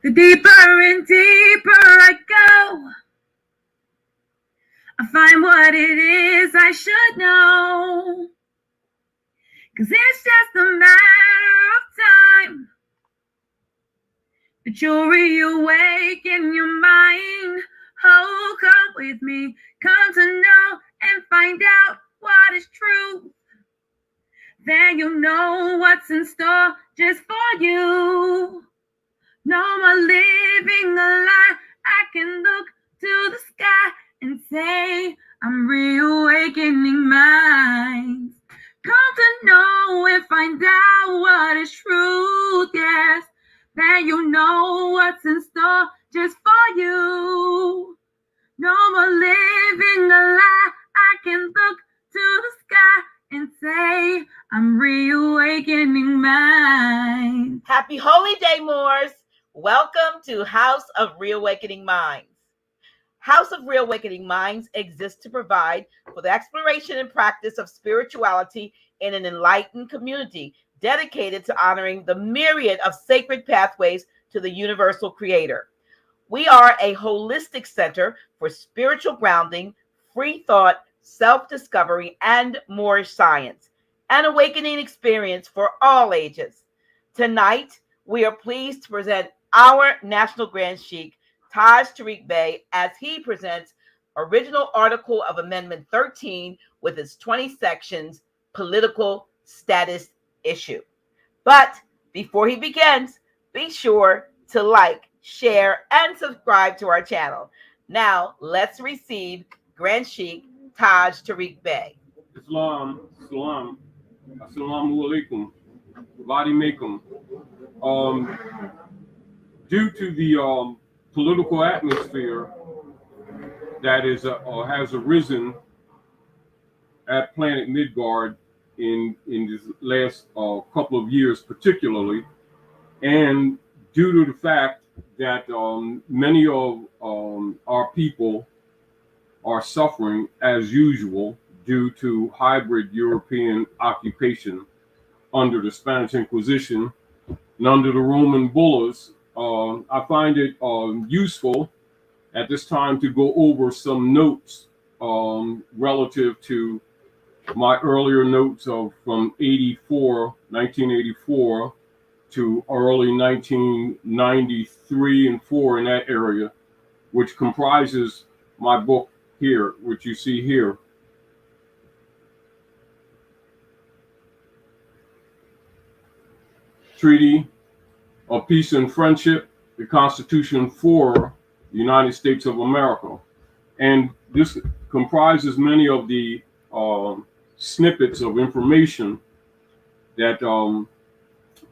The deeper and deeper I go, I find what it is I should know. 'Cause it's just a matter of time that you'll reawaken your mind. Oh, come with me, come to know and find out what is true. Then you'll know what's in store just for you. No more living a lie. I can look to the sky and say, I'm reawakening minds. Come to know and find out what is truth, yes. Then you'll know what's in store just for you. No more living a lie. I can look to the sky and say, I'm reawakening minds. Happy Holy Day, Moors. Welcome to House of Reawakening Minds. House of Reawakening Minds exists to provide for the exploration and practice of spirituality in an enlightened community dedicated to honoring the myriad of sacred pathways to the universal creator. We are a holistic center for spiritual grounding, free thought, self-discovery, and Moorish science, an awakening experience for all ages. Tonight, we are pleased to present our National Grand Sheik, Taj Tarik Bey, as he presents original article of Amendment 13 with its 20 sections, political status issue. But before he begins, be sure to like, share, and subscribe to our channel. Now, let's receive Grand Sheik Taj Tarik Bey. Islam, Assalamu alaikum, Vadi Mekum. Due to the political atmosphere that is has arisen at Planet Midgard in this last couple of years, particularly, and due to the fact that many of our people are suffering as usual due to hybrid European occupation under the Spanish Inquisition and under the Roman bullas, I find it useful at this time to go over some notes relative to my earlier notes from 1984 to early 1993 and 4 in that area, which comprises my book here, which you see here. Treaty of Peace and Friendship, the Constitution for the United States of America. And this comprises many of the snippets of information that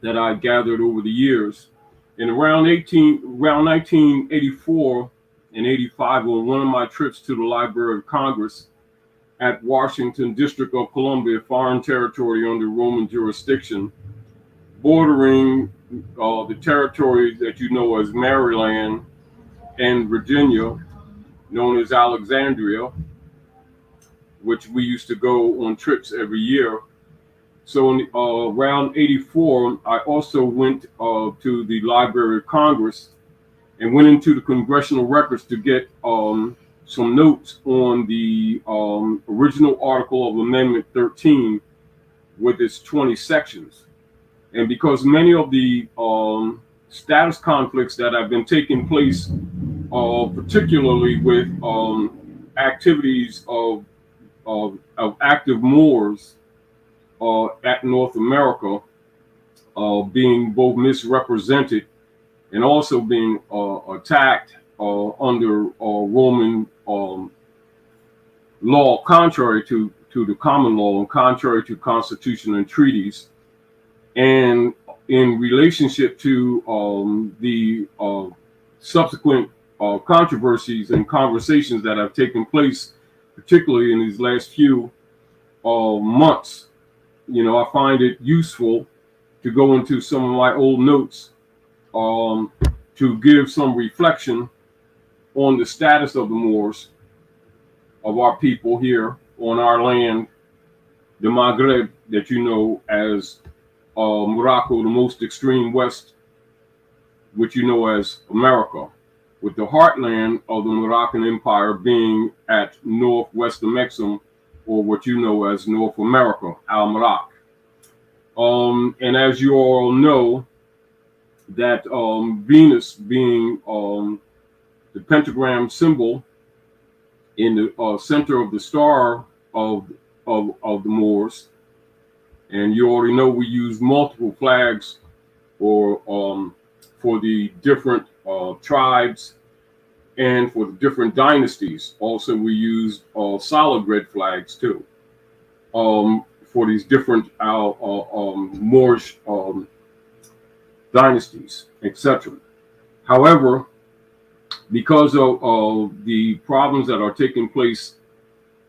that I gathered over the years. And around 1984 and 85, on one of my trips to the Library of Congress at Washington, District of Columbia, foreign territory under Roman jurisdiction, bordering the territory that you know as Maryland and Virginia, known as Alexandria, which we used to go on trips every year. So around 84, I also went to the Library of Congress and went into the Congressional records to get some notes on the original article of Amendment 13 with its 20 sections. And because many of the status conflicts that have been taking place, particularly with activities of active Moors at North America, being both misrepresented and also being attacked under Roman law, contrary to the common law and contrary to Constitution and treaties. And in relationship to the subsequent controversies and conversations that have taken place, particularly in these last few months. I find it useful to go into some of my old notes to give some reflection on the status of the Moors, of our people here on our land, the Maghreb, that you know as Morocco, the most extreme west, which you know as America, with the heartland of the Moroccan Empire being at northwest of Mexico, or what you know as North America, Al-Marak. And as you all know, that Venus being the pentagram symbol in the center of the star of the Moors, and you already know we use multiple flags for the different tribes and for the different dynasties. Also, we use solid red flags too for these different Moorish dynasties, etc. However, because of the problems that are taking place,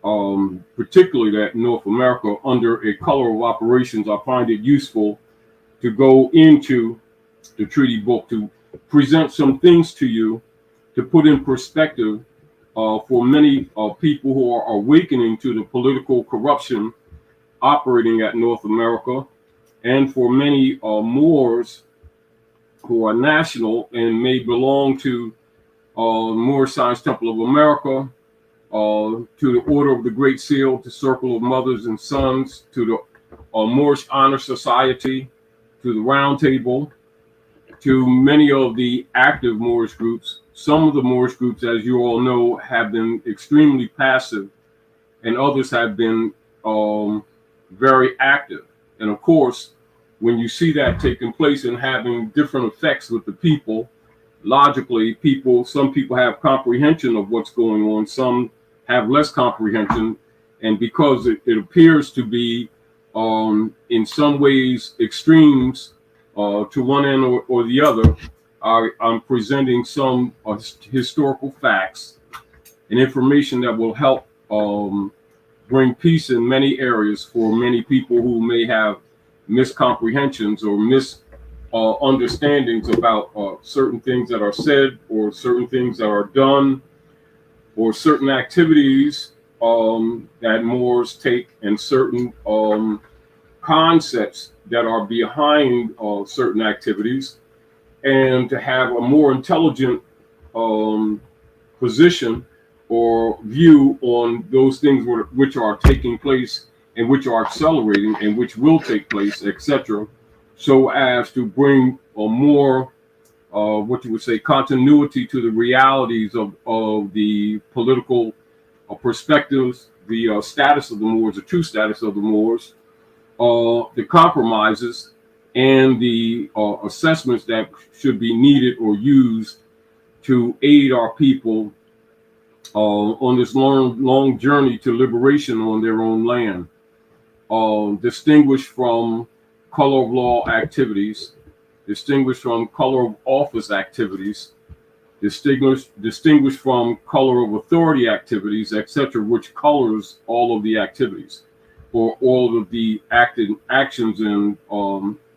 particularly that North America, under a color of operations, I find it useful to go into the treaty book to present some things to you to put in perspective for many people who are awakening to the political corruption operating at North America, and for many Moors who are national and may belong to Moorish Science Temple of America, to the Order of the Great Seal, to Circle of Mothers and Sons, to the Moorish Honor Society, to the Round Table, to many of the active Moorish groups. Some of the Moorish groups, as you all know, have been extremely passive, and others have been very active. And of course, when you see that taking place and having different effects with the people, logically, some people have comprehension of what's going on, some have less comprehension, and because it appears to be in some ways extremes to one end or the other, I'm presenting some historical facts and information that will help bring peace in many areas for many people who may have miscomprehensions or misunderstandings about certain things that are said, or certain things that are done, or certain activities that Moors take, and certain concepts that are behind certain activities, and to have a more intelligent position or view on those things which are taking place and which are accelerating and which will take place, etc., so as to bring a more, what you would say, continuity to the realities of the political perspectives, the status of the Moors, the true status of the Moors, the compromises, and the assessments that should be needed or used to aid our people on this long journey to liberation on their own land, distinguished from color of law activities, distinguished from color of office activities, distinguished from color of authority activities, etc., which colors all of the activities or all of the actions in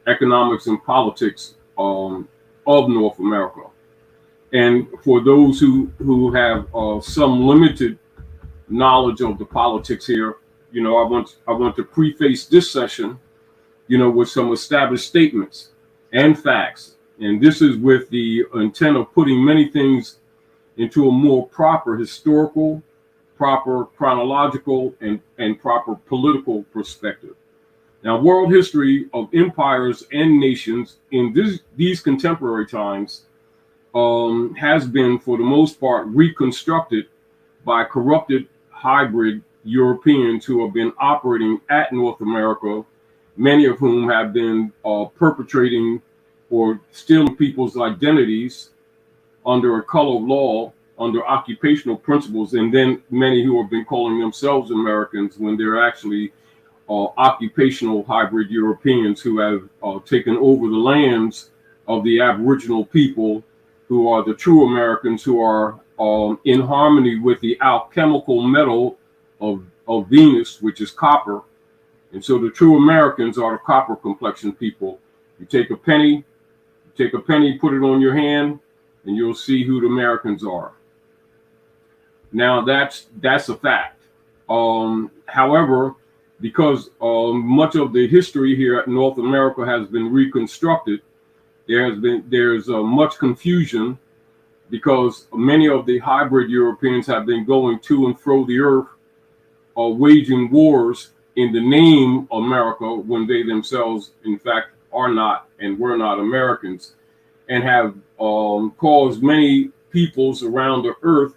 economics and politics of North America. And for those who have some limited knowledge of the politics here, I want to preface this session, with some established statements and facts. And this is with the intent of putting many things into a more proper historical, proper chronological, and proper political perspective. Now, world history of empires and nations in these contemporary times has been, for the most part, reconstructed by corrupted hybrid Europeans who have been operating at North America, many of whom have been perpetrating or stealing people's identities under a color of law, under occupational principles, and then many who have been calling themselves Americans when they're actually occupational hybrid Europeans who have taken over the lands of the Aboriginal people, who are the true Americans, who are in harmony with the alchemical metal of Venus, which is copper. And so the true Americans are the copper complexion people. You take a penny, put it on your hand, and you'll see who the Americans are. Now that's a fact. However, because much of the history here at North America has been reconstructed, there's much confusion, because many of the hybrid Europeans have been going to and fro the earth, waging wars in the name America, when they themselves, in fact, are not and were not Americans, and have caused many peoples around the earth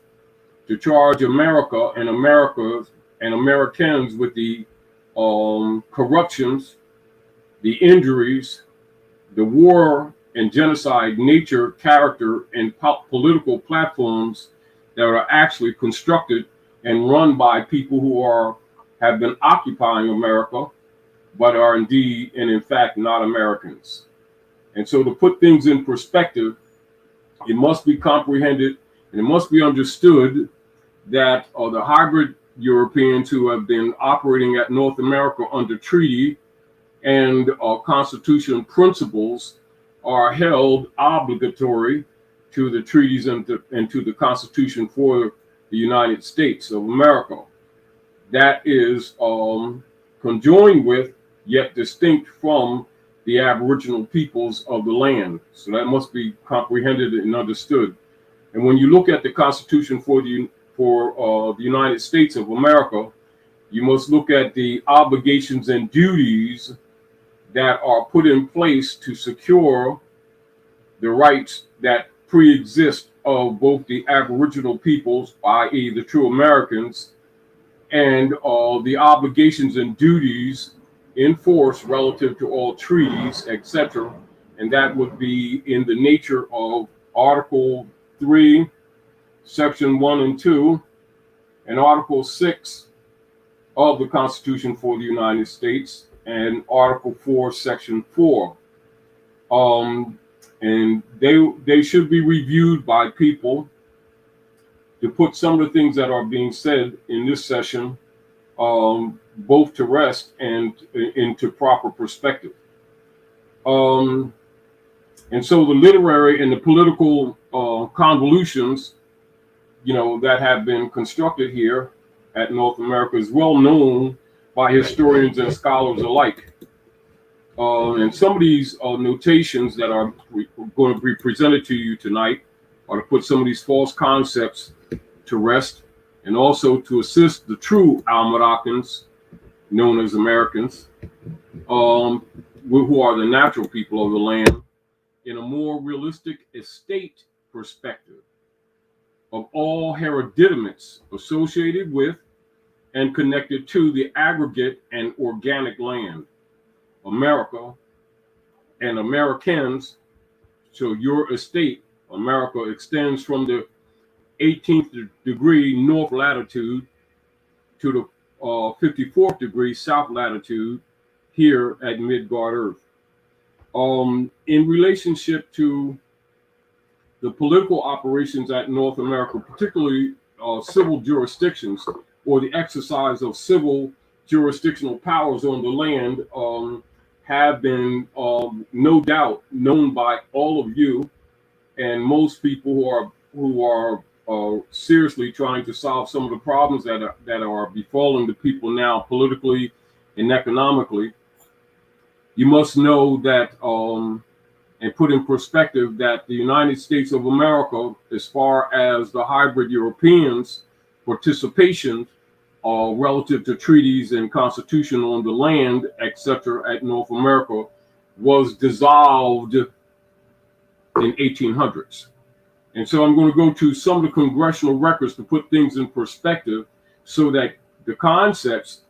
to charge America and Americans with the corruptions, the injuries, the war and genocide nature, character, and political platforms that are actually constructed and run by people who have been occupying America, but are indeed and in fact not Americans. And so, to put things in perspective, it must be comprehended and it must be understood that the hybrid Europeans who have been operating at North America under treaty and constitution principles are held obligatory to the treaties and to the Constitution for the United States of America. That is conjoined with, yet distinct from, the Aboriginal peoples of the land. So that must be comprehended and understood. And when you look at the Constitution for the United States of America, you must look at the obligations and duties that are put in place to secure the rights that pre-exist of both the Aboriginal peoples, i.e. the true Americans, and the obligations and duties in force relative to all treaties, etc. And that would be in the nature of Article 3, Section 1 and 2, and Article 6 of the Constitution for the United States, and Article 4, Section 4. And they should be reviewed by people to put some of the things that are being said in this session both to rest and into proper perspective. And so the literary and the political convolutions, that have been constructed here at North America is well known by historians and scholars alike. And some of these notations that are going to be presented to you tonight are to put some of these false concepts to rest, and also to assist the true Almorocans, known as Americans, who are the natural people of the land, in a more realistic estate perspective of all hereditaments associated with and connected to the aggregate and organic land, America and Americans. So your estate, America, extends from the 18th degree north latitude to the 54th degree south latitude here at Midgard Earth. In relationship to the political operations at North America, particularly civil jurisdictions, or the exercise of civil jurisdictional powers on the land, have been no doubt known by all of you and most people who are seriously trying to solve some of the problems that are befalling the people now politically and economically. You must know that and put in perspective that the United States of America, as far as the hybrid Europeans' participation relative to treaties and constitution on the land, etc., at North America, was dissolved in 1800s. And so I'm going to go to some of the congressional records to put things in perspective, so that the concepts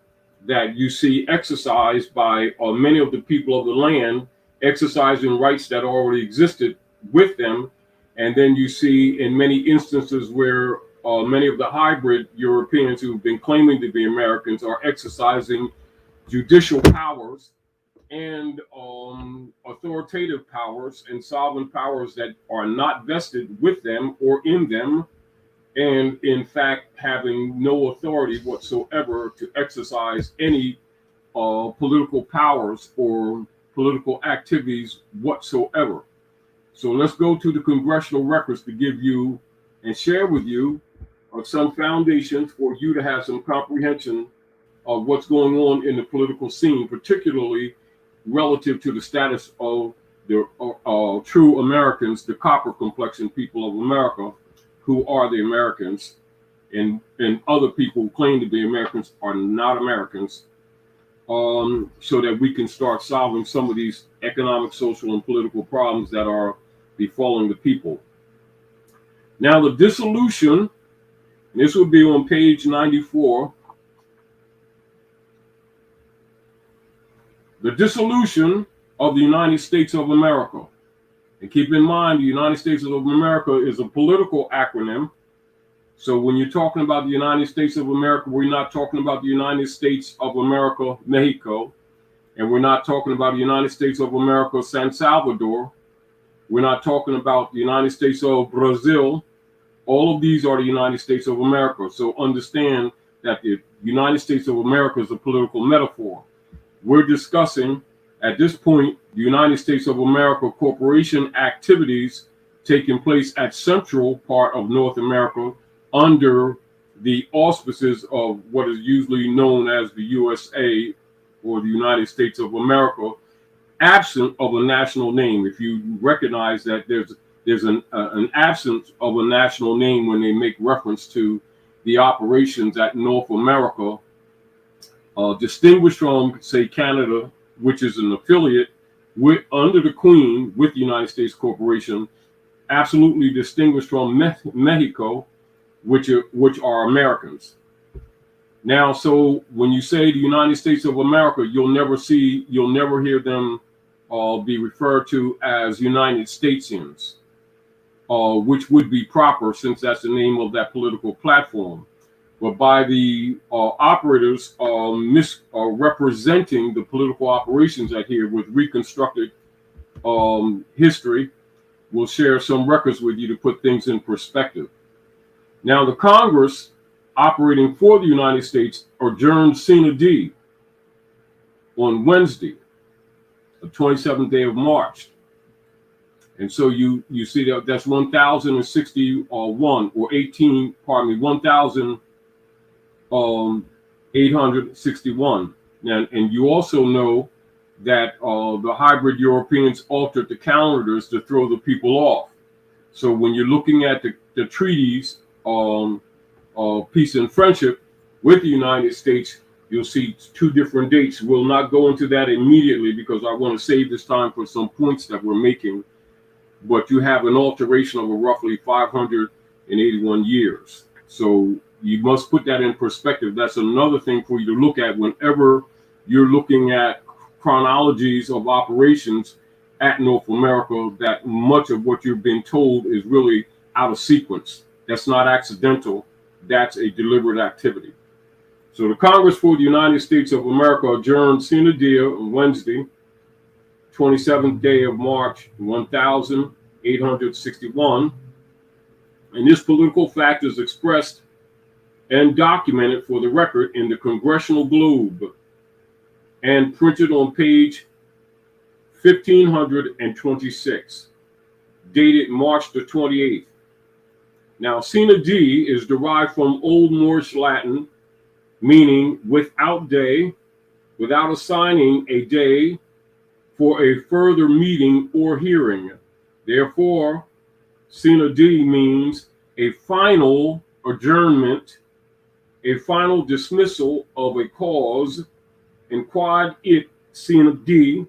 that you see exercised by many of the people of the land, exercising rights that already existed with them, and then you see in many instances where many of the hybrid Europeans who've been claiming to be Americans are exercising judicial powers and authoritative powers and sovereign powers that are not vested with them or in them, and in fact having no authority whatsoever to exercise any political powers or political activities whatsoever. So let's go to the congressional records to give you and share with you some foundations for you to have some comprehension of what's going on in the political scene, particularly relative to the status of the true Americans, the copper complexion people of America, who are the Americans, and other people who claim to be Americans are not Americans, so that we can start solving some of these economic, social, and political problems that are befalling the people. Now, the dissolution, this would be on page 94. The dissolution of the United States of America. And keep in mind, the United States of America is a political acronym. So when you're talking about the United States of America, we're not talking about the United States of America, Mexico. And we're not talking about the United States of America, San Salvador. We're not talking about the United States of Brazil. All of these are the United States of America. So understand that the United States of America is a political metaphor. We're discussing, at this point, the United States of America corporation activities taking place at central part of North America under the auspices of what is usually known as the USA or the United States of America, absent of a national name. If you recognize that there's an absence of a national name when they make reference to the operations at North America, distinguished from, say, Canada, which is an affiliate under the Queen with the United States Corporation, absolutely distinguished from Mexico, which are Americans. Now, so when you say the United States of America, you'll never hear them be referred to as United Statesians, which would be proper since that's the name of that political platform. But by the operators representing the political operations at here with reconstructed history, we'll share some records with you to put things in perspective. Now, the Congress operating for the United States adjourned sine die on Wednesday, the 27th day of March. And so you see that that's 1,061 or 1,861. And you also know that the hybrid Europeans altered the calendars to throw the people off. So when you're looking at the treaties, peace and friendship with the United States, you'll see two different dates. We'll not go into that immediately because I want to save this time for some points that we're making. But you have an alteration of roughly 581 years. So you must put that in perspective. That's another thing for you to look at whenever you're looking at chronologies of operations at North America, that much of what you've been told is really out of sequence. That's not accidental. That's a deliberate activity. So the Congress for the United States of America adjourned sine die on Wednesday, 27th day of March, 1,861. And this political fact is expressed and documented for the record in the Congressional Globe and printed on page 1526, dated March the 28th. Now, sine die is derived from Old Norse Latin, meaning without day, without assigning a day for a further meeting or hearing. Therefore, sine die means a final adjournment, a final dismissal of a cause, and quod it sine die,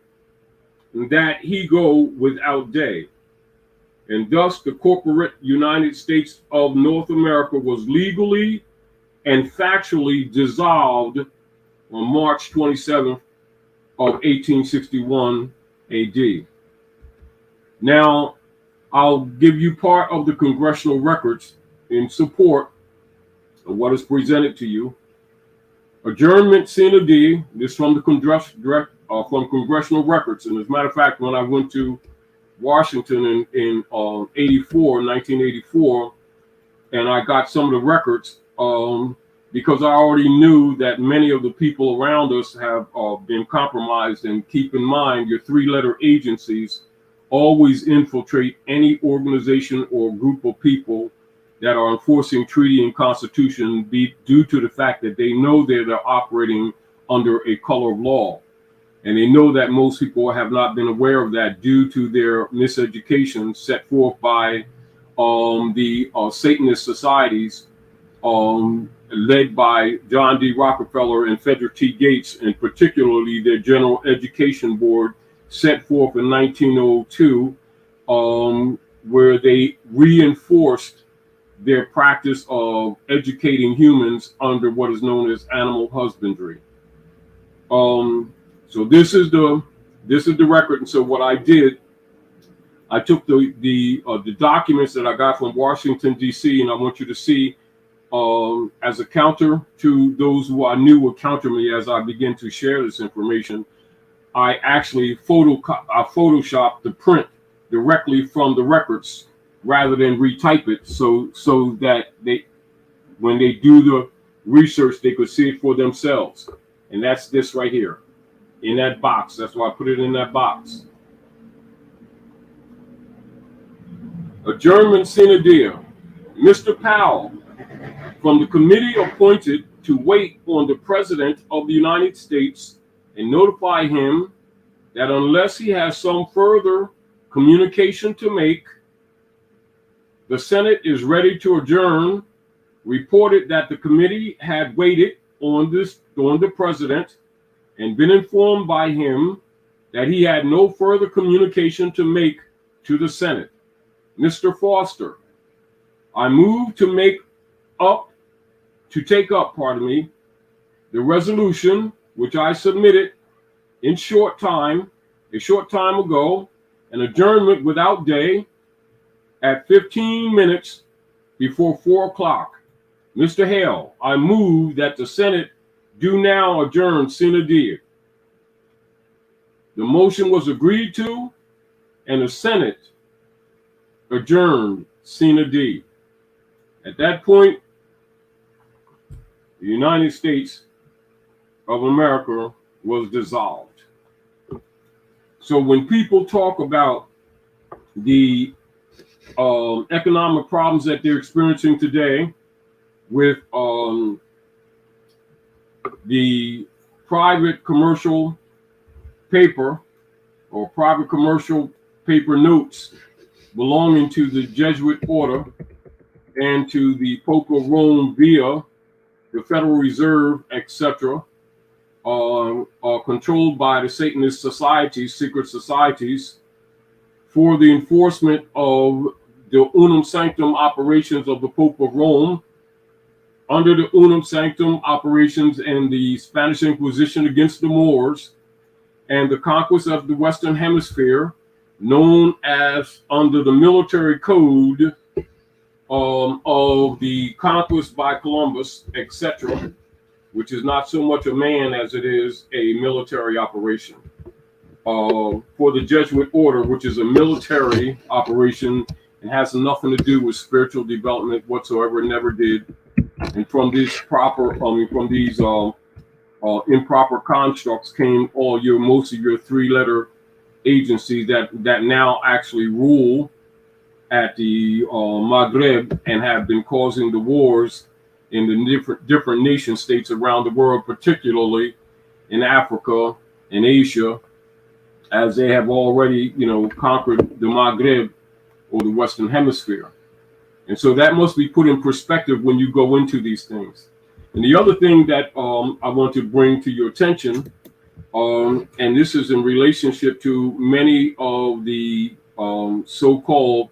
that he go without day. And thus the corporate United States of North America was legally and factually dissolved on March 27th of 1861 AD. Now, I'll give you part of the congressional records in support of what is presented to you. Adjournment Sine Die. This from the from Congressional records. And as a matter of fact, when I went to Washington in 1984, and I got some of the records because I already knew that many of the people around us have been compromised. And keep in mind, your three-letter agencies always infiltrate any organization or group of people that are enforcing treaty and constitution due to the fact that they know they're operating under a color of law. And they know that most people have not been aware of that due to their miseducation set forth by the Satanist societies led by John D. Rockefeller and Frederick T. Gates, and particularly their General Education Board set forth in 1902, where they reinforced their practice of educating humans under what is known as animal husbandry. So this is the record. And so what I did, I took the documents that I got from Washington, D.C., and I want you to see as a counter to those who I knew would counter me as I begin to share this information. I actually photoshopped the print directly from the records rather than retype it, so that when they do the research, they could see it for themselves. And that's this right here in that box. That's why I put it in that box. Adjournment Sine Die. Mr. Powell, from the committee appointed to wait on the President of the United States and notify him that unless he has some further communication to make, the Senate is ready to adjourn, reported that the committee had waited on the President and been informed by him that he had no further communication to make to the Senate. Mr. Foster, I move to take up, the resolution which I submitted a short time ago, an adjournment without day at 15 minutes before 4 o'clock. Mr. Hale, I move that the Senate do now adjourn sine die. The motion was agreed to, and the Senate adjourned sine die. At that point, the United States of America was dissolved. So when people talk about the economic problems that they're experiencing today with the private commercial paper or private commercial paper notes belonging to the Jesuit order and to the Pope of Rome via the Federal Reserve, etc., are controlled by the Satanist societies, secret societies, for the enforcement of the unum sanctum operations of the Pope of Rome, under the unum sanctum operations and the Spanish Inquisition against the Moors, and the conquest of the Western Hemisphere, known as under the military code of the conquest by Columbus, etc., which is not so much a man as it is a military operation. For the Jesuit order, which is a military operation and has nothing to do with spiritual development whatsoever, never did. And from these improper constructs came most of your three-letter agencies that now actually rule at the Maghreb and have been causing the wars in the different nation states around the world, particularly in Africa and Asia, as they have already, conquered the Maghreb or the Western Hemisphere. And so that must be put in perspective when you go into these things. And the other thing that I want to bring to your attention, and this is in relationship to many of the so-called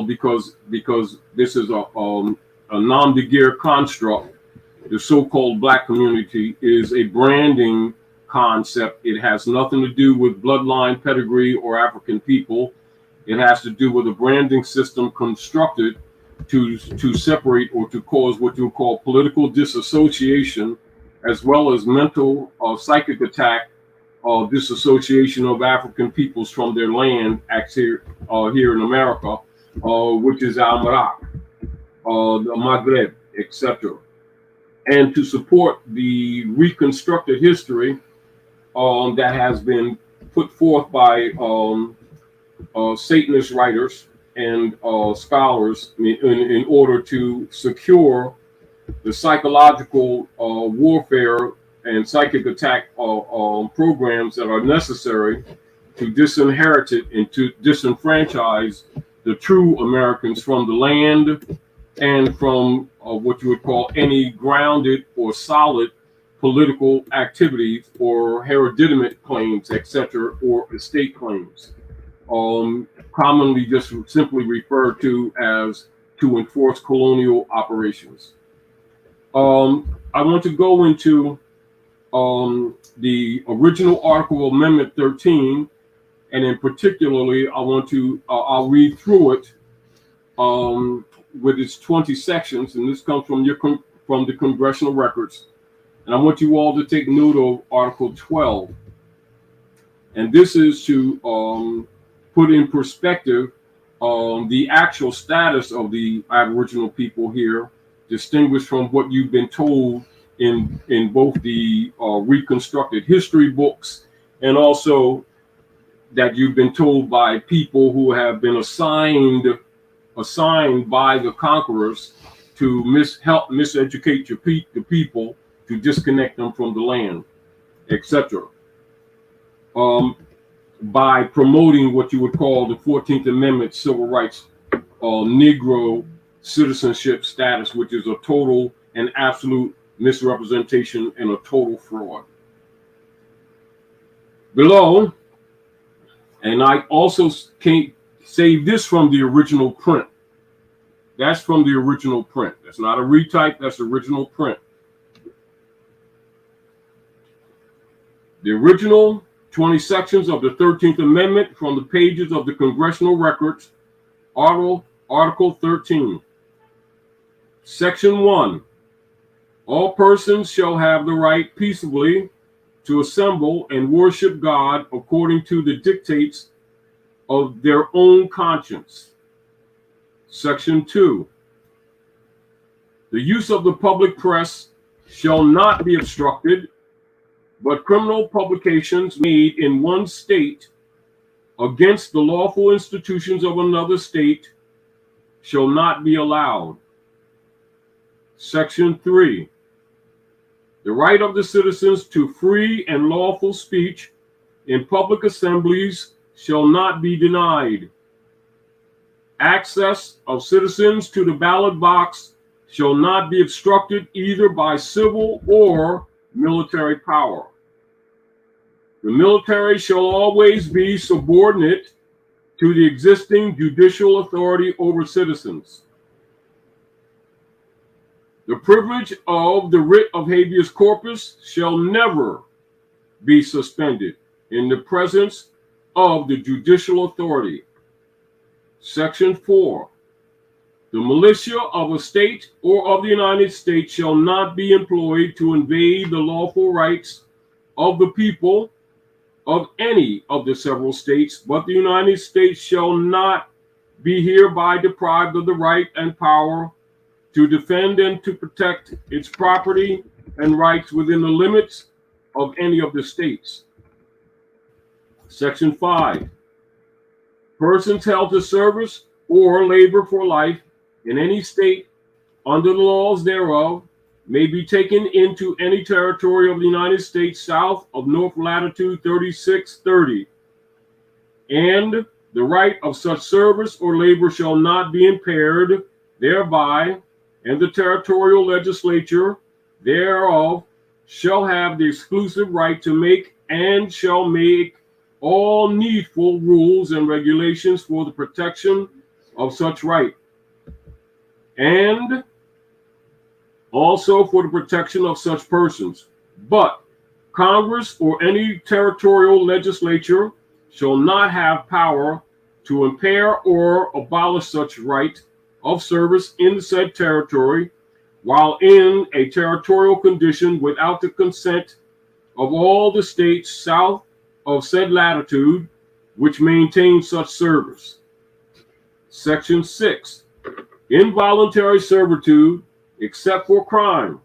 because this is a nom de guerre construct, the so-called Black community is a branding concept. It has nothing to do with bloodline, pedigree, or African people. It has to do with a branding system constructed to separate or to cause what you call political disassociation as well as mental psychic attack, disassociation of African peoples from their land, acts here in America, which is Al-Marak, the Maghreb, etc. And to support the reconstructed history that has been put forth by Satanist writers and scholars in order to secure the psychological warfare and psychic attack programs that are necessary to disinherit it and to disenfranchise the true Americans from the land and from what you would call any grounded or solid political activities or hereditament claims, etc., or estate claims, commonly just simply referred to as to enforce colonial operations. I want to go into the original article of Amendment 13, and in particularly, I want to, I'll read through it with its 20 sections, and this comes from the Congressional records. And I want you all to take note of Article 12. And this is to put in perspective the actual status of the Aboriginal people here, distinguished from what you've been told in both the reconstructed history books and also that you've been told by people who have been assigned by the conquerors to help miseducate the people, to disconnect them from the land, etc. By promoting what you would call the 14th Amendment civil rights Negro citizenship status, which is a total and absolute misrepresentation and a total fraud. Below, and I also can't save this from the original print. That's from the original print. That's not a retype, that's original print. The original 20 sections of the 13th Amendment from the pages of the Congressional records, Article 13. Section 1. All persons shall have the right peaceably to assemble and worship God according to the dictates of their own conscience. Section 2. The use of the public press shall not be obstructed, but criminal publications made in one state against the lawful institutions of another state shall not be allowed. Section 3. The right of the citizens to free and lawful speech in public assemblies shall not be denied. Access of citizens to the ballot box shall not be obstructed either by civil or military power. The military shall always be subordinate to the existing judicial authority over citizens. The privilege of the writ of habeas corpus shall never be suspended in the presence of the judicial authority. Section 4. The militia of a state or of the United States shall not be employed to invade the lawful rights of the people of any of the several states, but the United States shall not be hereby deprived of the right and power to defend and to protect its property and rights within the limits of any of the states. Section 5. Persons held to service or labor for life in any state under the laws thereof may be taken into any territory of the United States south of north latitude 3630, and the right of such service or labor shall not be impaired thereby, and the territorial legislature thereof shall have the exclusive right to make and shall make all needful rules and regulations for the protection of such right, and also for the protection of such persons. But Congress or any territorial legislature shall not have power to impair or abolish such right of service in the said territory, while in a territorial condition without the consent of all the states south of said latitude which maintain such service. Section 6. Involuntary servitude, except for crime,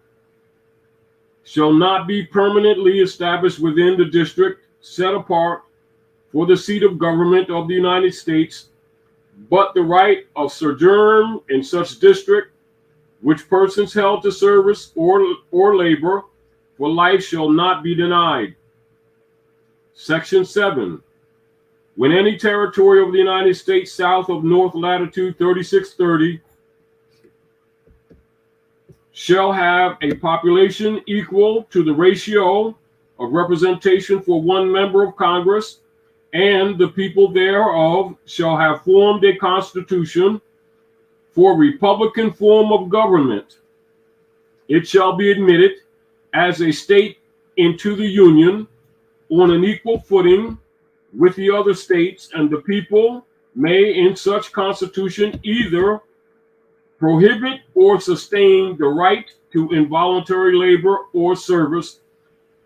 shall not be permanently established within the district set apart for the seat of government of the United States, but the right of sojourn in such district, which persons held to service or labor for life shall not be denied. Section 7. When any territory of the United States south of north latitude 3630 shall have a population equal to the ratio of representation for one member of Congress, and the people thereof shall have formed a constitution for republican form of government, it shall be admitted as a state into the Union on an equal footing with the other states, and the people may in such constitution either prohibit or sustain the right to involuntary labor or service,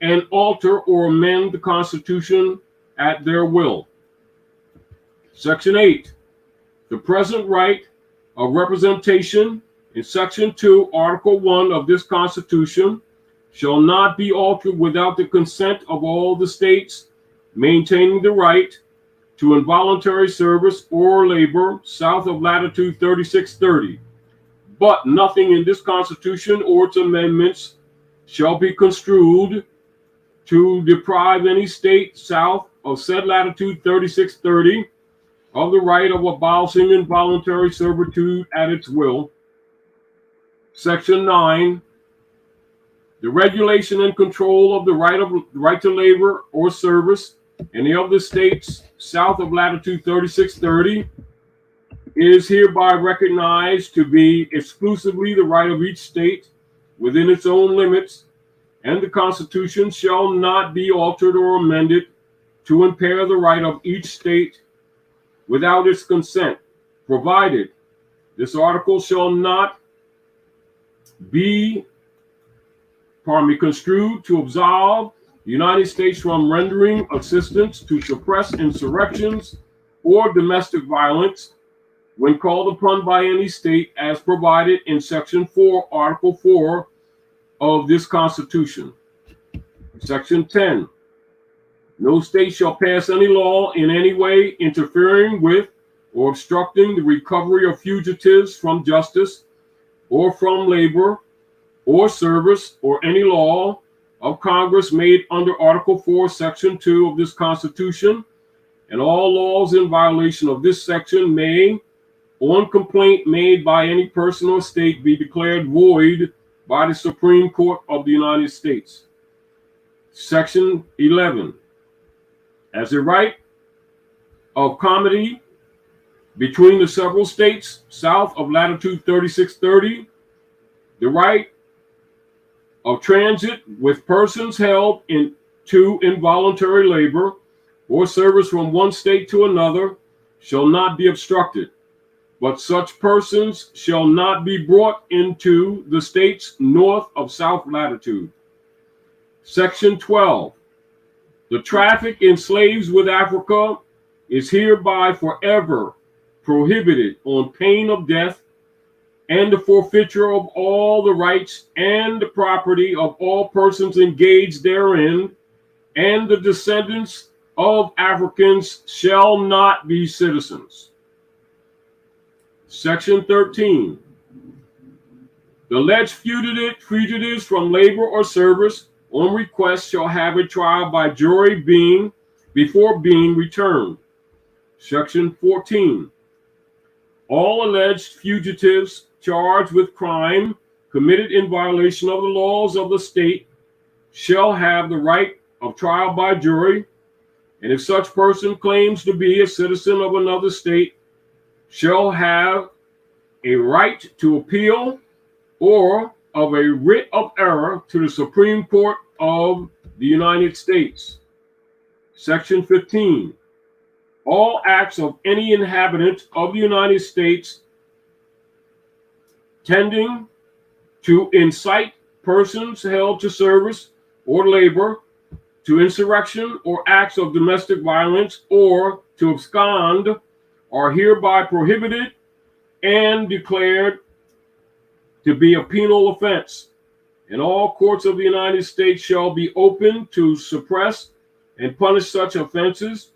and alter or amend the Constitution at their will. Section 8. The present right of representation in Section 2, Article 1 of this Constitution shall not be altered without the consent of all the states maintaining the right to involuntary service or labor south of latitude 3630. But nothing in this Constitution or its amendments shall be construed to deprive any state south of said latitude 3630 of the right of abolishing involuntary servitude at its will. Section 9. The regulation and control of the right to labor or service in the other states south of latitude 3630 is hereby recognized to be exclusively the right of each state within its own limits, and the Constitution shall not be altered or amended to impair the right of each state without its consent, provided this article shall not be construed to absolve the United States from rendering assistance to suppress insurrections or domestic violence when called upon by any state as provided in Section 4, Article 4 of this Constitution. Section 10. No state shall pass any law in any way interfering with or obstructing the recovery of fugitives from justice or from labor or service, or any law of Congress made under Article 4, Section 2 of this Constitution, and all laws in violation of this section may, on complaint made by any person or state, be declared void by the Supreme Court of the United States. Section 11. As a right of comity between the several states south of latitude 3630, the right of transit with persons held into involuntary labor or service from one state to another shall not be obstructed, but such persons shall not be brought into the states north of south latitude. Section 12. The traffic in slaves with Africa is hereby forever prohibited on pain of death, and the forfeiture of all the rights and the property of all persons engaged therein, and the descendants of Africans shall not be citizens. Section 13. The alleged fugitives from labor or service on request shall have a trial by jury before being returned. Section 14. All alleged fugitives charged with crime committed in violation of the laws of the state shall have the right of trial by jury, and if such person claims to be a citizen of another state, shall have a right to appeal or of a writ of error to the Supreme Court of the United States. Section 15. All acts of any inhabitant of the United States tending to incite persons held to service or labor to insurrection or acts of domestic violence or to abscond are hereby prohibited and declared to be a penal offense. And all courts of the United States shall be open to suppress and punish such offenses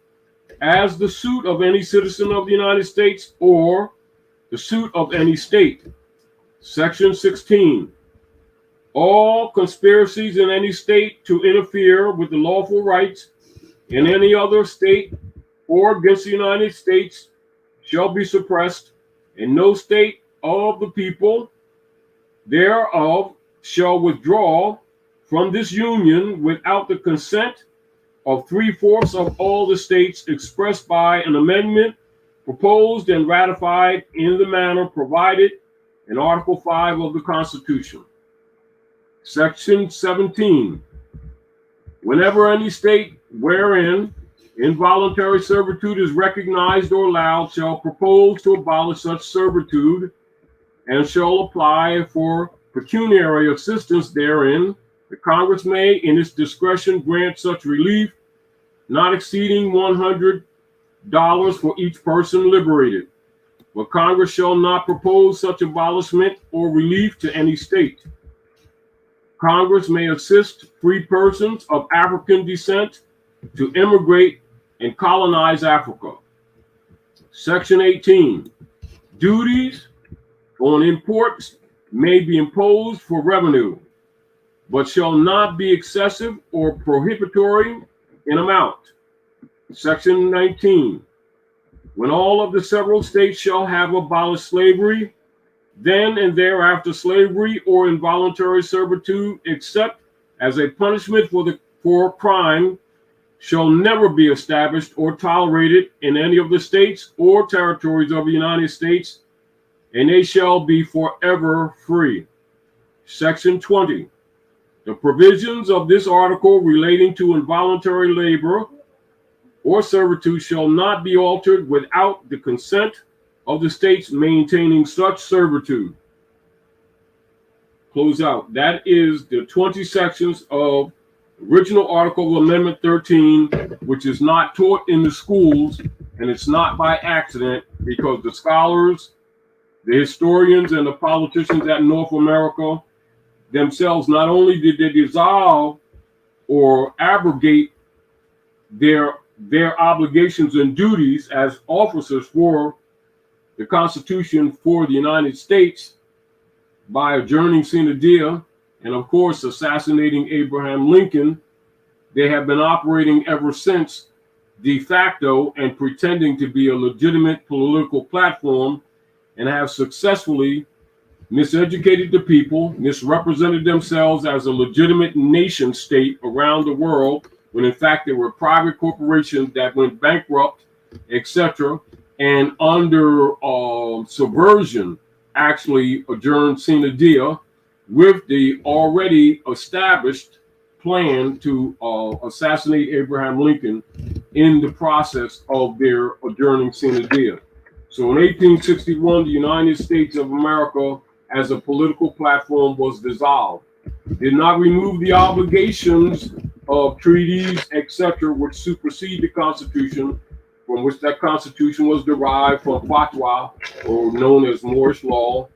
as the suit of any citizen of the United States or the suit of any state. Section 16. All conspiracies in any state to interfere with the lawful rights in any other state or against the United States shall be suppressed, and no state of the people thereof shall withdraw from this union without the consent of 3/4 of all the states expressed by an amendment proposed and ratified in the manner provided in Article 5 of the Constitution. Section 17. Whenever any state wherein involuntary servitude is recognized or allowed shall propose to abolish such servitude and shall apply for pecuniary assistance therein, the Congress may, in its discretion, grant such relief, not exceeding $100 for each person liberated. But Congress shall not propose such abolishment or relief to any state. Congress may assist free persons of African descent to immigrate and colonize Africa. Section 18. Duties on imports may be imposed for revenue, but shall not be excessive or prohibitory in amount. Section 19. When all of the several states shall have abolished slavery, then and thereafter slavery or involuntary servitude, except as a punishment for crime, shall never be established or tolerated in any of the states or territories of the United States, and they shall be forever free. Section 20. The provisions of this article relating to involuntary labor or servitude shall not be altered without the consent of the states maintaining such servitude. Close out. That is the 20 sections of original Article of Amendment 13, which is not taught in the schools, and it's not by accident, because the scholars, the historians, and the politicians at North America themselves, not only did they dissolve or abrogate their obligations and duties as officers for the Constitution for the United States by adjourning sine die and, of course, assassinating Abraham Lincoln, they have been operating ever since de facto and pretending to be a legitimate political platform, and have successfully miseducated the people, misrepresented themselves as a legitimate nation state around the world, when in fact they were private corporations that went bankrupt, etc., and under subversion actually adjourned sine die with the already established plan to assassinate Abraham Lincoln in the process of their adjourning sine die. So in 1861, the United States of America as a political platform was dissolved. Did not remove the obligations of treaties, etc., which supersede the Constitution, from which that Constitution was derived from fatwa, or known as Moorish law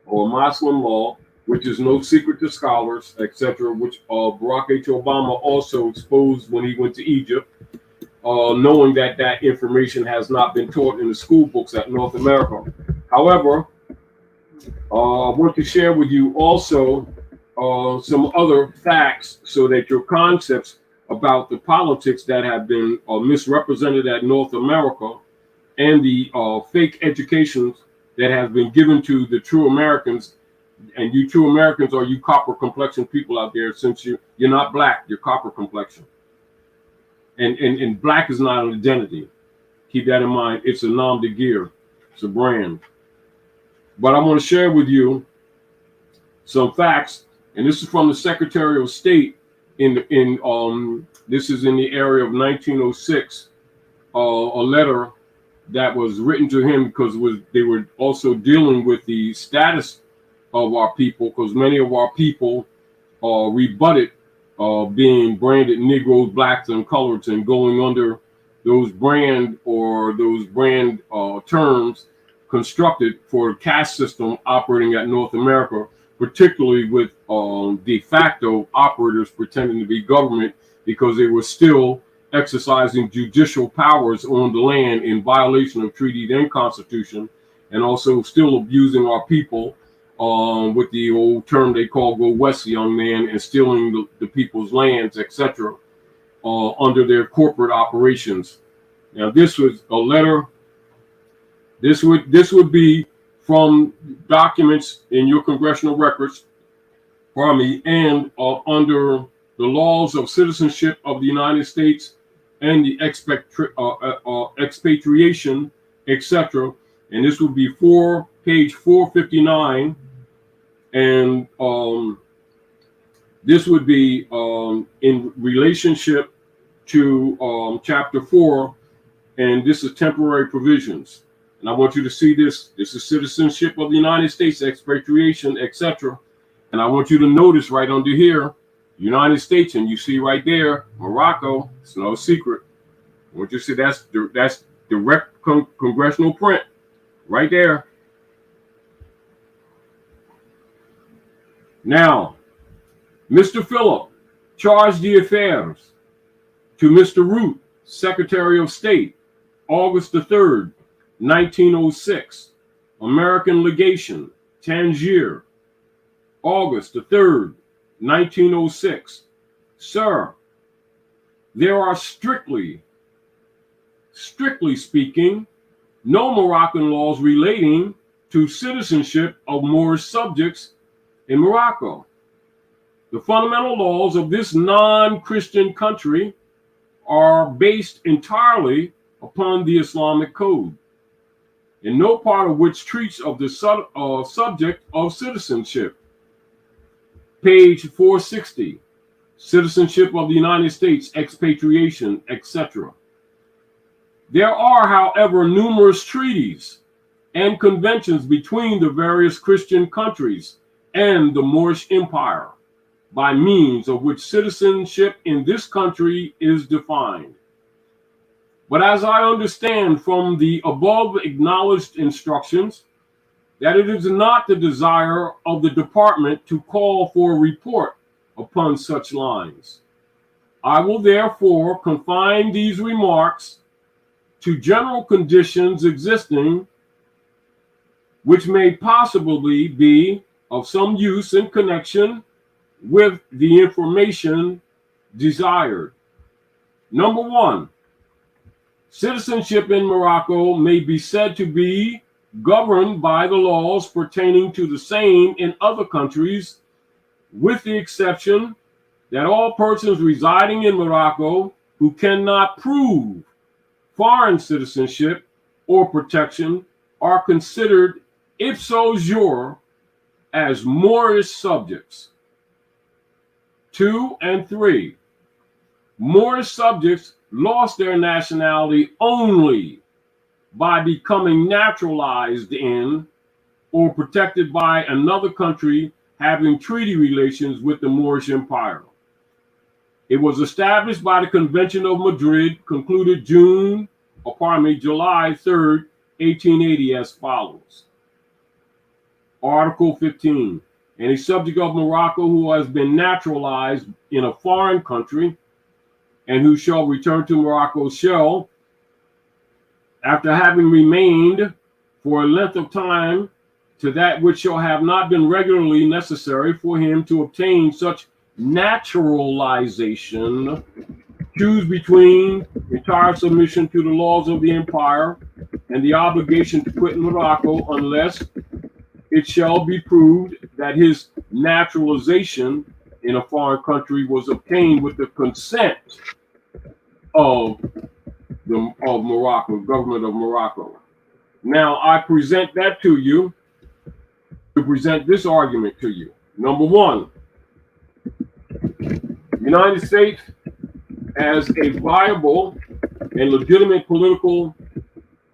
or Muslim law, which is no secret to scholars, etc., which Barack H. Obama also exposed when he went to Egypt, knowing that that information has not been taught in the school books at North America. However, I want to share with you also some other facts so that your concepts about the politics that have been misrepresented at North America and the fake educations that have been given to the true Americans. And you true Americans are you copper complexion people out there, since you're not black, you're copper complexion. And black is not an identity. Keep that in mind. It's a nom de guerre. It's a brand. But I want to share with you some facts, and this is from the Secretary of State this is in the area of 1906, a letter that was written to him because they were also dealing with the status of our people, because many of our people rebutted being branded Negroes, blacks, and coloreds, and going under those brand terms constructed for the caste system operating at North America, particularly with de facto operators pretending to be government because they were still exercising judicial powers on the land in violation of treaties and constitution, and also still abusing our people with the old term they call go west, young man, and stealing the people's lands, etc., under their corporate operations. Now, this was a letter. This would be from documents in your congressional records, pardon me, and under the laws of citizenship of the United States and the expatriation, etc. And this would be page 459, and this would be in relationship to chapter 4, and this is temporary provisions. And I want you to see this. This is citizenship of the United States, expatriation, etc. And I want you to notice right under here, United States, and you see right there, Morocco. It's no secret. I want you to see that's direct congressional print right there. Now, Mr. Philip, charge d'affaires to Mr. Root, Secretary of State, August the 3rd, 1906, American Legation, Tangier, August the 3rd, 1906. Sir, there are strictly speaking, no Moroccan laws relating to citizenship of Moorish subjects in Morocco. The fundamental laws of this non-Christian country are based entirely upon the Islamic code, in no part of which treats of the subject of citizenship. Page 460, citizenship of the United States, expatriation, etc. There are, however, numerous treaties and conventions between the various Christian countries and the Moorish Empire, by means of which citizenship in this country is defined. But as I understand from the above acknowledged instructions, that it is not the desire of the department to call for a report upon such lines. I will therefore confine these remarks to general conditions existing, which may possibly be of some use in connection with the information desired. Number one, citizenship in Morocco may be said to be governed by the laws pertaining to the same in other countries, with the exception that all persons residing in Morocco who cannot prove foreign citizenship or protection are considered ipso jure as Moorish subjects. 2 and 3, Moorish subjects lost their nationality only by becoming naturalized in or protected by another country having treaty relations with the Moorish Empire. It was established by the Convention of Madrid, concluded July 3rd, 1880, as follows. Article 15. Any subject of Morocco who has been naturalized in a foreign country and who shall return to Morocco shall, after having remained for a length of time to that which shall have not been regularly necessary for him to obtain such naturalization, choose between entire submission to the laws of the empire and the obligation to quit Morocco, unless it shall be proved that his naturalization in a foreign country was obtained with the consent of Morocco, government of Morocco. Now, I present that to you to present this argument to you. Number one, the United States as a viable and legitimate political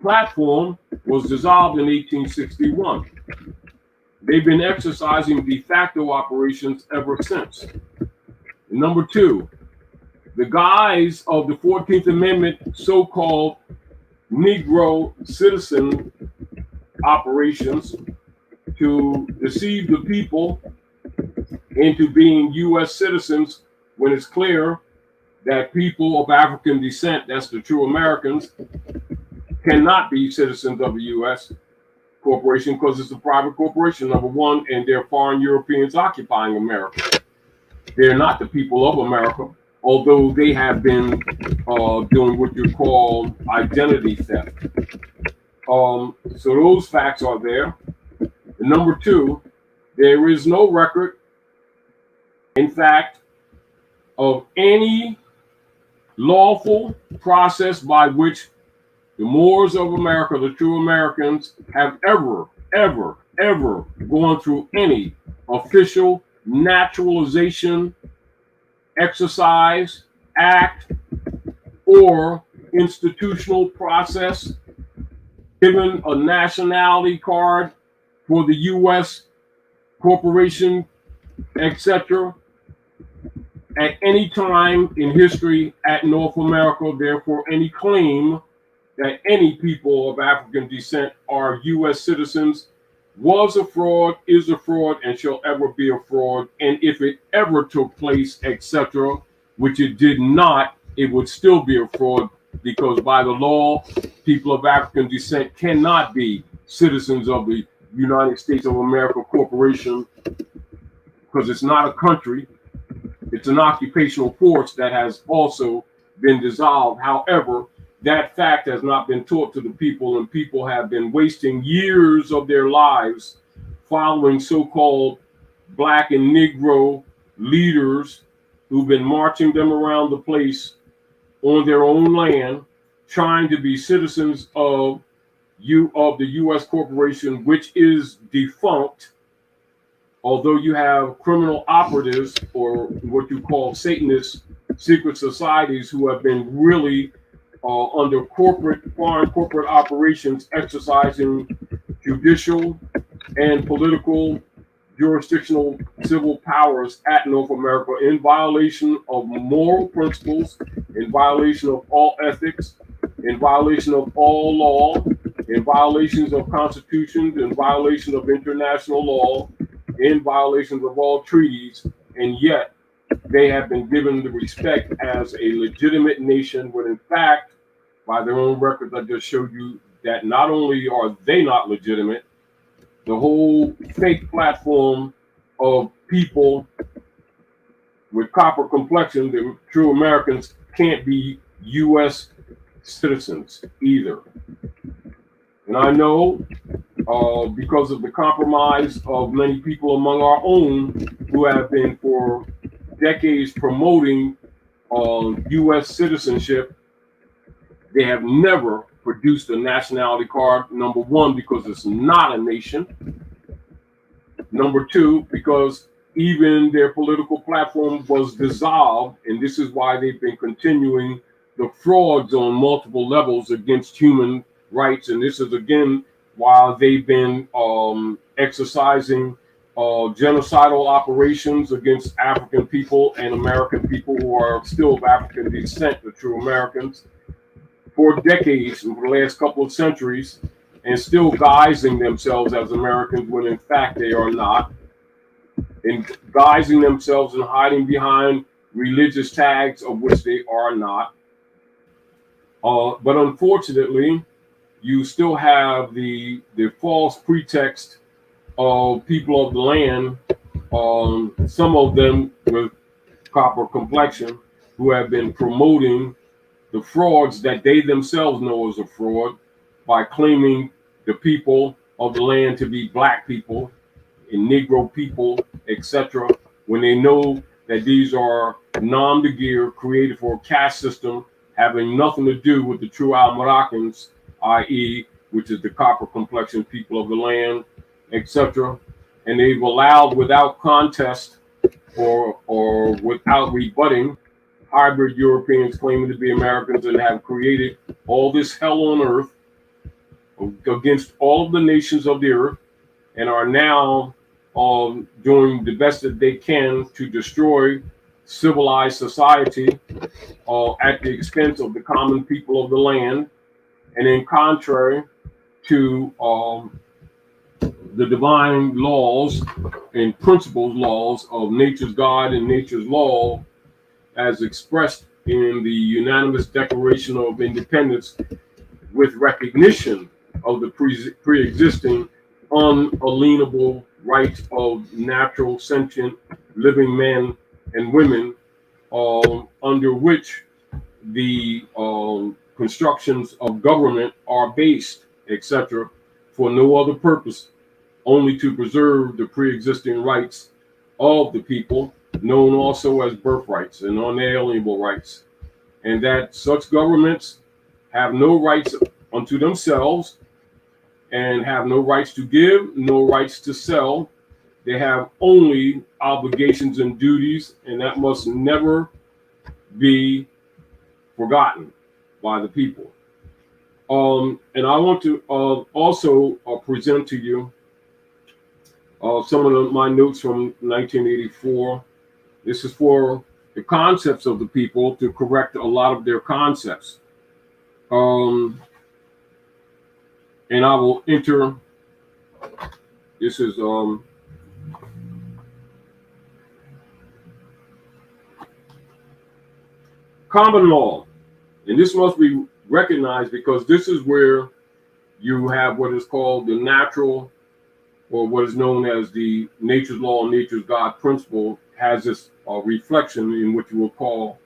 platform was dissolved in 1861. They've been exercising de facto operations ever since. Number two, the guise of the 14th Amendment so-called Negro citizen operations to deceive the people into being U.S. citizens when it's clear that people of African descent, that's the true Americans, cannot be citizens of the U.S. corporation because it's a private corporation, number one, and they're foreign Europeans occupying America. They're not the people of America, although they have been doing what you call identity theft. So those facts are there. And number two, there is no record, in fact, of any lawful process by which the Moors of America, the true Americans, have ever gone through any official naturalization exercise, act, or institutional process, given a nationality card for the U.S. corporation, etc., at any time in history at North America. Therefore, any claim that any people of African descent are U.S. citizens was a fraud, is a fraud, and shall ever be a fraud. And if it ever took place, etc., which it did not, it would still be a fraud, because by the law, people of African descent cannot be citizens of the United States of America Corporation, because it's not a country. It's an occupational force that has also been dissolved. However, that fact has not been taught to the people, and people have been wasting years of their lives following so-called Black and Negro leaders who've been marching them around the place on their own land, trying to be citizens of the U.S. corporation, which is defunct. Although you have criminal operatives, or what you call Satanist secret societies, who have been really under foreign corporate operations, exercising judicial and political jurisdictional civil powers at North America in violation of moral principles, in violation of all ethics, in violation of all law, in violations of constitutions, in violation of international law, in violations of all treaties, and yet they have been given the respect as a legitimate nation, when in fact, by their own records, I just showed you that not only are they not legitimate, the whole fake platform of people with copper complexion, the true Americans, can't be U.S. citizens either. And I know because of the compromise of many people among our own who have been for decades promoting U.S. citizenship, they have never produced a nationality card. Number one, because it's not a nation. Number two, because even their political platform was dissolved, and this is why they've been continuing the frauds on multiple levels against human rights. And this is, again, while they've been exercising genocidal operations against African people and American people who are still of African descent, the true Americans, for decades, and for the last couple of centuries, and still guising themselves as Americans when in fact they are not, and guising themselves and hiding behind religious tags of which they are not. But unfortunately, you still have the false pretext of people of the land, some of them with copper complexion, who have been promoting the frauds that they themselves know is a fraud by claiming the people of the land to be Black people and Negro people, etc., when they know that these are nom de guerre created for a caste system having nothing to do with the true Al-Moroccans, i.e., which is the copper complexion people of the land, etc. And they've allowed, without contest or without rebutting, hybrid Europeans claiming to be Americans, and have created all this hell on earth against all of the nations of the earth, and are now doing the best that they can to destroy civilized society at the expense of the common people of the land, and in contrary to the divine laws and principles laws of nature's God and nature's law as expressed in the unanimous Declaration of Independence, with recognition of the pre-existing unalienable rights of natural sentient living men and women, under which the constructions of government are based, etc., for no other purpose, only to preserve the pre-existing rights of the people, known also as birthrights and unalienable rights, and that such governments have no rights unto themselves and have no rights to give, no rights to sell. They have only obligations and duties, and that must never be forgotten by the people. And I want to also present to you some of my notes from 1984. This is for the concepts of the people to correct a lot of their concepts. And I will enter, this is common law. And this must be recognized because this is where you have what is called the natural, or what is known as the nature's law and nature's God principle, has this reflection in what you will call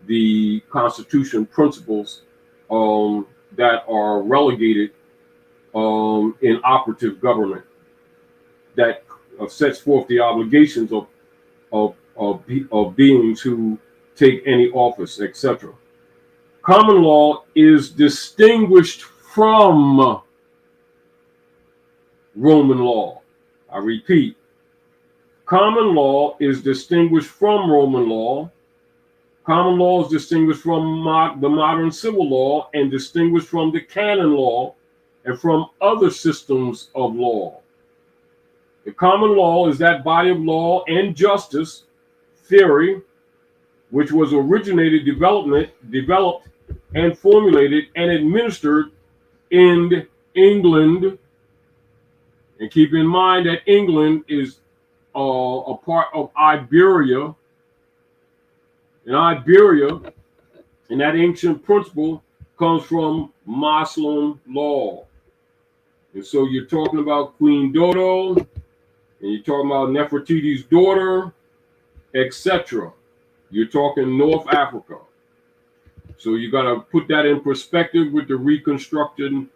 the Constitution principles that are relegated in operative government, that sets forth the obligations of beings who take any office, etc. Common law is distinguished from Roman law. I repeat, common law is distinguished from Roman law. Common law is distinguished from the modern civil law, and distinguished from the canon law and from other systems of law. The common law is that body of law and justice theory which was originated, developed, and formulated and administered in England. And keep in mind that England is a part of Iberia. And Iberia, and that ancient principle, comes from Muslim law. And so you're talking about Queen Dodo, and you're talking about Nefertiti's daughter, etc. You're talking North Africa. So you got to put that in perspective with the reconstructed,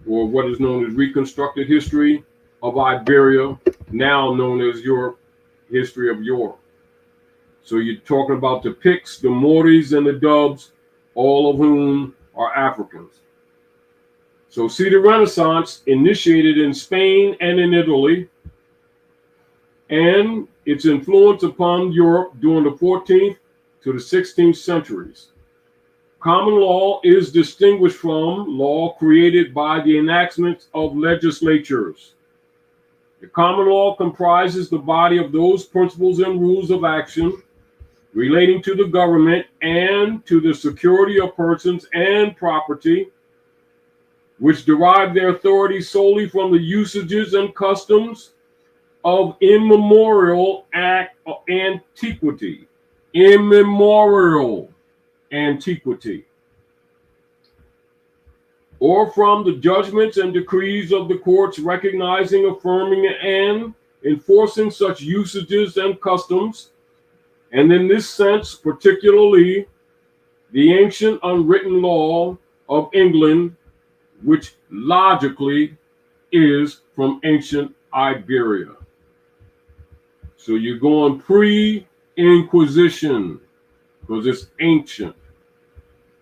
or what is known as reconstructed history of Iberia, now known as Europe, history of Europe. So you're talking about the Picts, the Moors, and the Dubs, all of whom are Africans. So see, the Renaissance initiated in Spain and in Italy, and its influence upon Europe during the 14th to the 16th centuries. Common law is distinguished from law created by the enactment of legislatures. The common law comprises the body of those principles and rules of action relating to the government and to the security of persons and property, which derive their authority solely from the usages and customs of immemorial antiquity. Immemorial antiquity. Or from the judgments and decrees of the courts recognizing, affirming, and enforcing such usages and customs. And in this sense, particularly, the ancient unwritten law of England, which logically is from ancient Iberia. So you're going pre-Inquisition because it's ancient.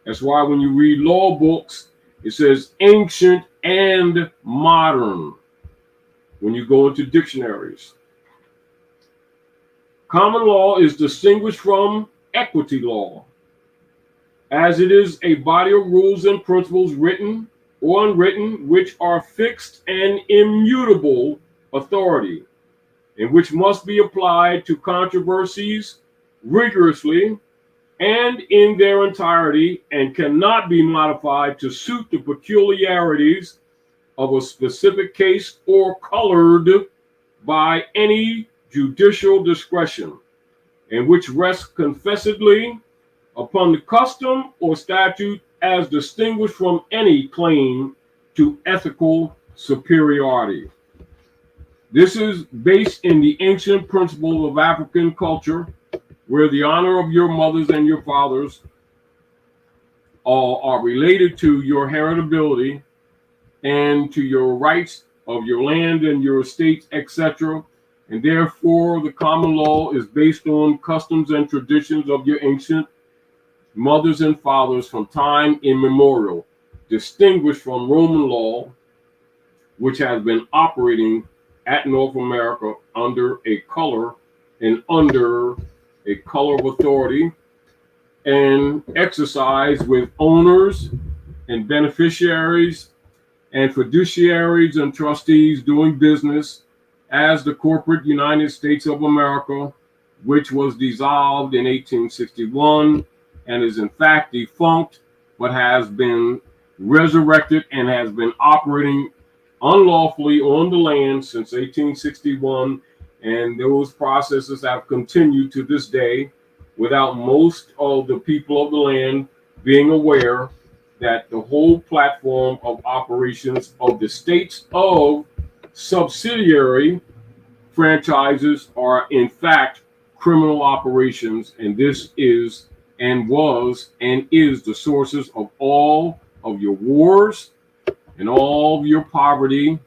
That's why when you read law books, it says ancient and modern when you go into dictionaries. Common law is distinguished from equity law, as it is a body of rules and principles, written or unwritten, which are fixed and immutable authority, and which must be applied to controversies rigorously and in their entirety, and cannot be modified to suit the peculiarities of a specific case or colored by any judicial discretion, and which rests confessedly upon the custom or statute as distinguished from any claim to ethical superiority. This is based in the ancient principle of African culture, where the honor of your mothers and your fathers are related to your heritability and to your rights of your land and your estates, etc. And therefore, the common law is based on customs and traditions of your ancient mothers and fathers from time immemorial, distinguished from Roman law, which has been operating at North America under a color of authority and exercised with owners and beneficiaries and fiduciaries and trustees doing business as the corporate United States of America, which was dissolved in 1861 and is in fact defunct, but has been resurrected and has been operating unlawfully on the land since 1861, and those processes have continued to this day without most of the people of the land being aware that the whole platform of operations of the states of subsidiary franchises are in fact criminal operations, and this is and was and is the sources of all of your wars and all of your poverty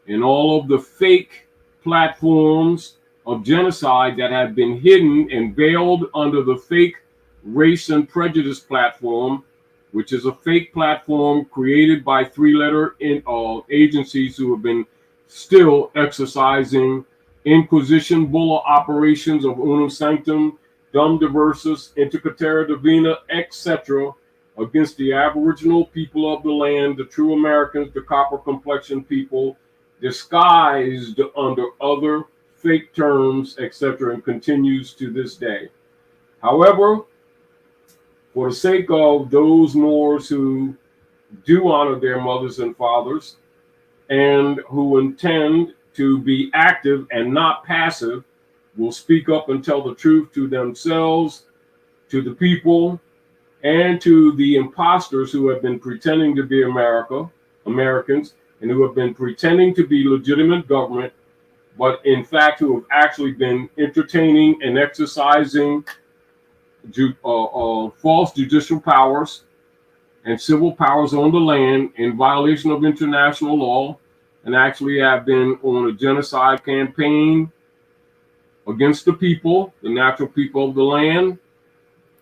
and all of the fake platforms of genocide that have been hidden and veiled under the fake race and prejudice platform, which is a fake platform created by three-letter agencies who have been still exercising Inquisition Bulla operations of Unum Sanctum, Dum Diversus, Intercatera Divina, etc., against the Aboriginal people of the land, the true Americans, the copper complexion people, disguised under other fake terms, etc., and continues to this day. However, for the sake of those Moors who do honor their mothers and fathers and who intend to be active and not passive, will speak up and tell the truth to themselves, to the people, and to the imposters who have been pretending to be Americans, and who have been pretending to be legitimate government, but in fact who have actually been entertaining and exercising false judicial powers and civil powers on the land in violation of international law, and actually have been on a genocide campaign against the people, the natural people of the land,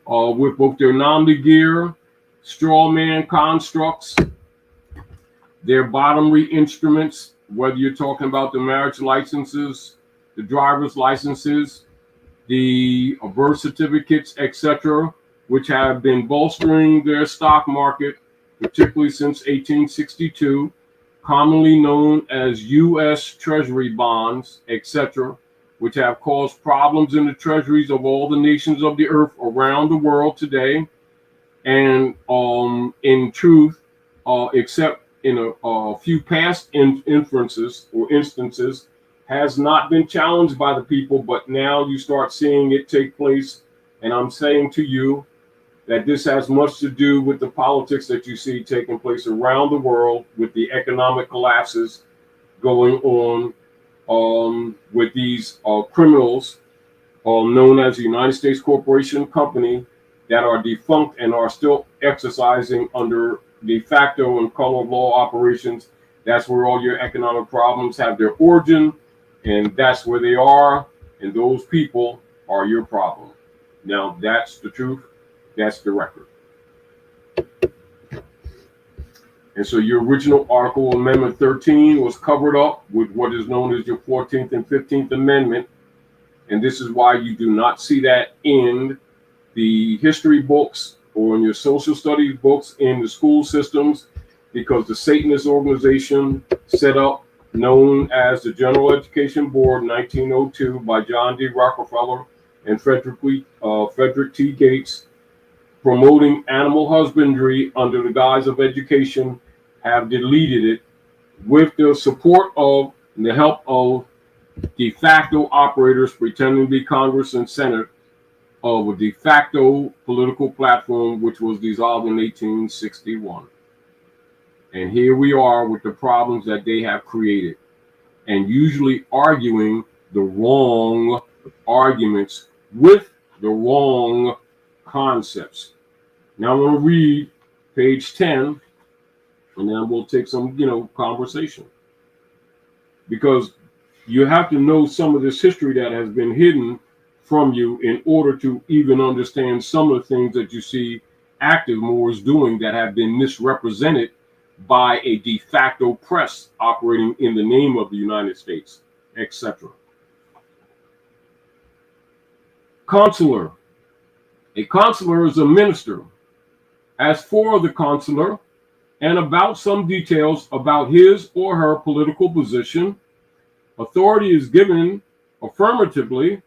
with both their nominee gear, straw man constructs, their bottomry instruments, whether you're talking about the marriage licenses, the driver's licenses, the birth certificates, etc., which have been bolstering their stock market, particularly since 1862, commonly known as U.S. Treasury bonds, etc., which have caused problems in the treasuries of all the nations of the earth around the world today. And in truth, except in a few past instances, has not been challenged by the people, but now you start seeing it take place. And I'm saying to you that this has much to do with the politics that you see taking place around the world, with the economic collapses going on with these criminals known as the United States Corporation Company that are defunct and are still exercising under de facto and color of law operations. That's where all your economic problems have their origin, and that's where they are, and those people are your problem. Now, that's the truth. That's the record. And so your original article, Amendment 13, was covered up with what is known as your 14th and 15th Amendment. And this is why you do not see that in the history books or in your social studies books in the school systems, because the Satanist organization set up known as the General Education Board, 1902, by John D. Rockefeller and Frederick T. Gates, promoting animal husbandry under the guise of education, have deleted it with the support of and the help of de facto operators pretending to be Congress and Senate of a de facto political platform which was dissolved in 1861. And here we are with the problems that they have created, and usually arguing the wrong arguments with the wrong concepts. Now I'm going to read page 10, and then we'll take some, conversation. Because you have to know some of this history that has been hidden from you in order to even understand some of the things that you see active Moors doing that have been misrepresented by a de facto press operating in the name of the United States, etc. Consular. A consular is a minister. As for the consular, and about some details about his or her political position, authority is given affirmatively,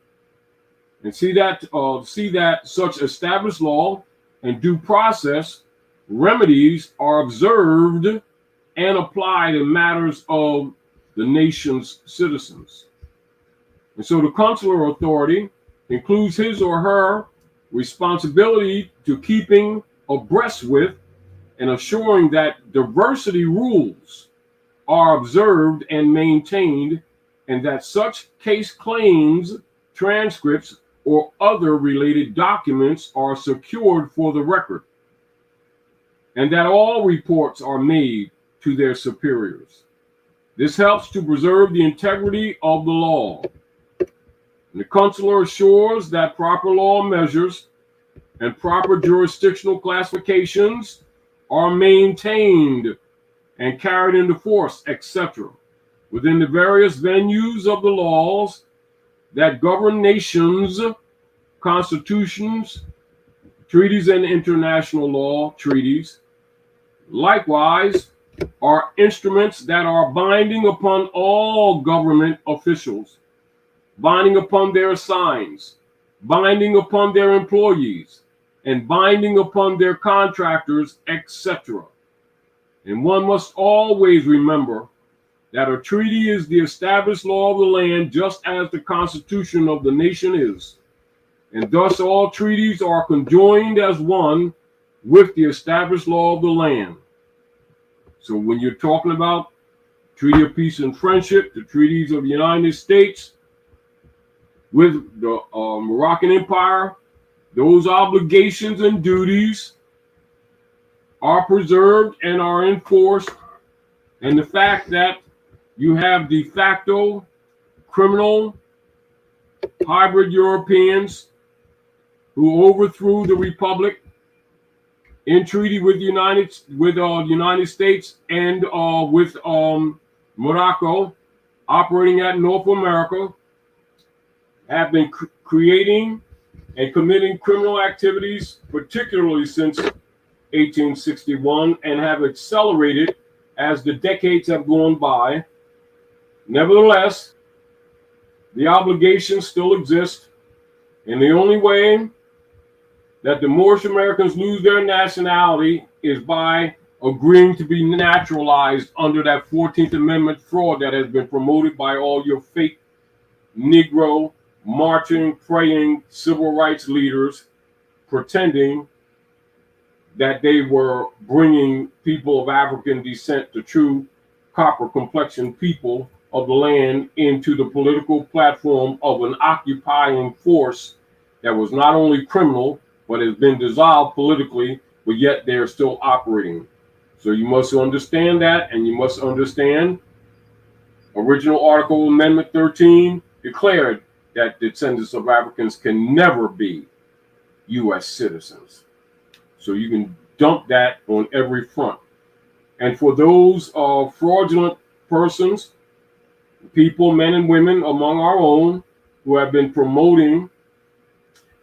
and see that such established law and due process remedies are observed and applied in matters of the nation's citizens. And so the consular authority includes his or her responsibility to keeping abreast with and assuring that diversity rules are observed and maintained, and that such case claims, transcripts, or other related documents are secured for the record, and that all reports are made to their superiors. This helps to preserve the integrity of the law. And the consular assures that proper law measures and proper jurisdictional classifications are maintained and carried into force, etc., within the various venues of the laws that govern nations, constitutions, treaties, and international law treaties. Likewise, are instruments that are binding upon all government officials, binding upon their assigns, binding upon their employees, and binding upon their contractors, etc. And one must always remember that a treaty is the established law of the land, just as the constitution of the nation is. And thus all treaties are conjoined as one with the established law of the land. So when you're talking about Treaty of Peace and Friendship, the treaties of the United States with the Moroccan Empire, those obligations and duties are preserved and are enforced. And the fact that you have de facto criminal hybrid Europeans who overthrew the Republic in treaty with the United States and with Morocco, operating at North America, have been creating and committing criminal activities, particularly since 1861, and have accelerated as the decades have gone by. Nevertheless, the obligations still exist, and the only way that the Moorish Americans lose their nationality is by agreeing to be naturalized under that 14th Amendment fraud that has been promoted by all your fake Negro marching, praying civil rights leaders, pretending that they were bringing people of African descent, the true copper complexion people of the land, into the political platform of an occupying force that was not only criminal, but has been dissolved politically, but yet they're still operating. So you must understand that, and you must understand original Article Amendment 13 declared that descendants of Africans can never be U.S. citizens. So you can dump that on every front. And for those fraudulent persons, people, men and women among our own, who have been promoting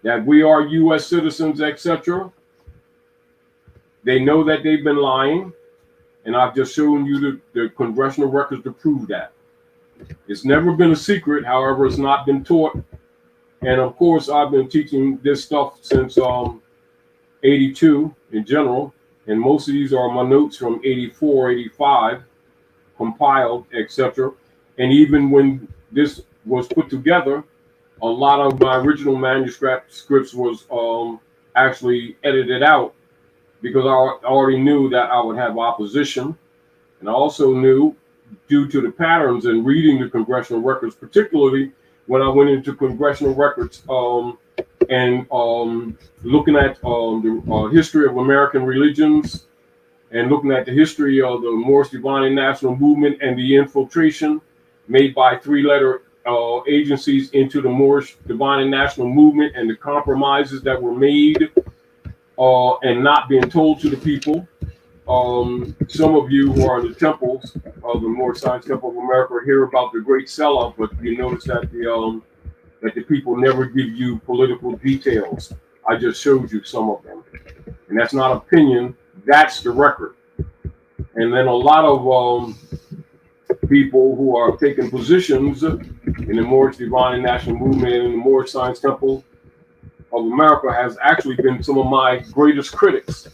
that we are U.S. citizens, etc., they know that they've been lying. And I've just shown you the congressional records to prove that. It's never been a secret, however, it's not been taught. And of course, I've been teaching this stuff since 82 in general. And most of these are my notes from 84, 85, compiled, etc. And even when this was put together, a lot of my original manuscripts was actually edited out because I already knew that I would have opposition. And I also knew, due to the patterns in reading the congressional records, particularly when I went into congressional records and looking at the history of American religions and looking at the history of the Moorish Divine and National Movement and the infiltration made by three-letter agencies into the Moorish Divine and National Movement and the compromises that were made and not being told to the people. Some of you who are in the temples of the Moorish Science Temple of America hear about the great sell-off, but you notice that the people never give you political details. I just showed you some of them, and that's not opinion. That's the record. And then a lot of people who are taking positions in the Moorish Divine and National Movement and the Moorish Science Temple of America has actually been some of my greatest critics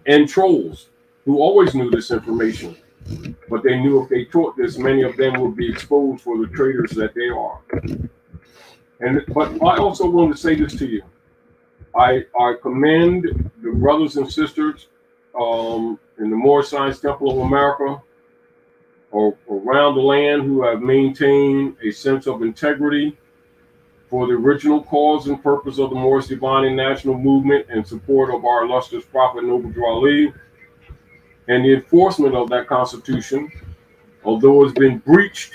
and trolls who always knew this information, but they knew if they taught this, many of them would be exposed for the traitors that they are. But I also want to say this to you. I commend the brothers and sisters in the Moorish Science Temple of America or around the land who have maintained a sense of integrity for the original cause and purpose of the Moorish Divine and National Movement and support of our illustrious Prophet Noble Drew Ali and the enforcement of that Constitution, although it's been breached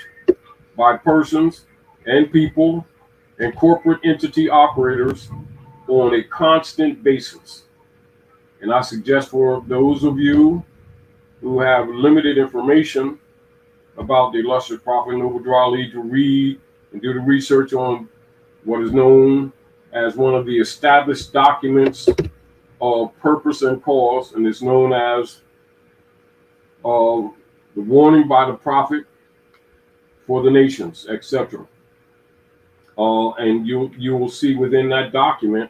by persons and people and corporate entity operators on a constant basis. And I suggest for those of you who have limited information about the illustrious Prophet Noble Drew Ali to read and do the research on what is known as one of the established documents of purpose and cause, and it's known as the warning by the prophet for the nations, etc. And you will see within that document,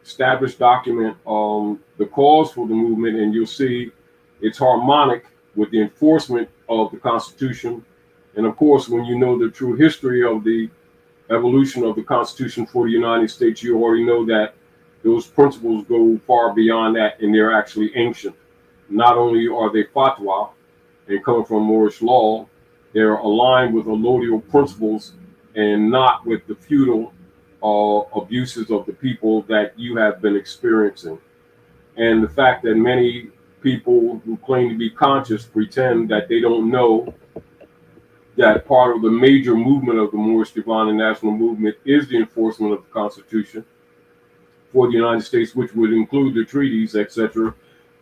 established document, the cause for the movement, and you'll see it's harmonic with the enforcement of the Constitution. And of course, when you know the true history of the evolution of the Constitution for the United States, you already know that those principles go far beyond that, and they're actually ancient. Not only are they fatwa and come from Moorish law, they're aligned with allodial principles and not with the feudal abuses of the people that you have been experiencing. And the fact that many people who claim to be conscious pretend that they don't know that part of the major movement of the Moorish Divine and National Movement is the enforcement of the Constitution for the United States, which would include the treaties, etc.,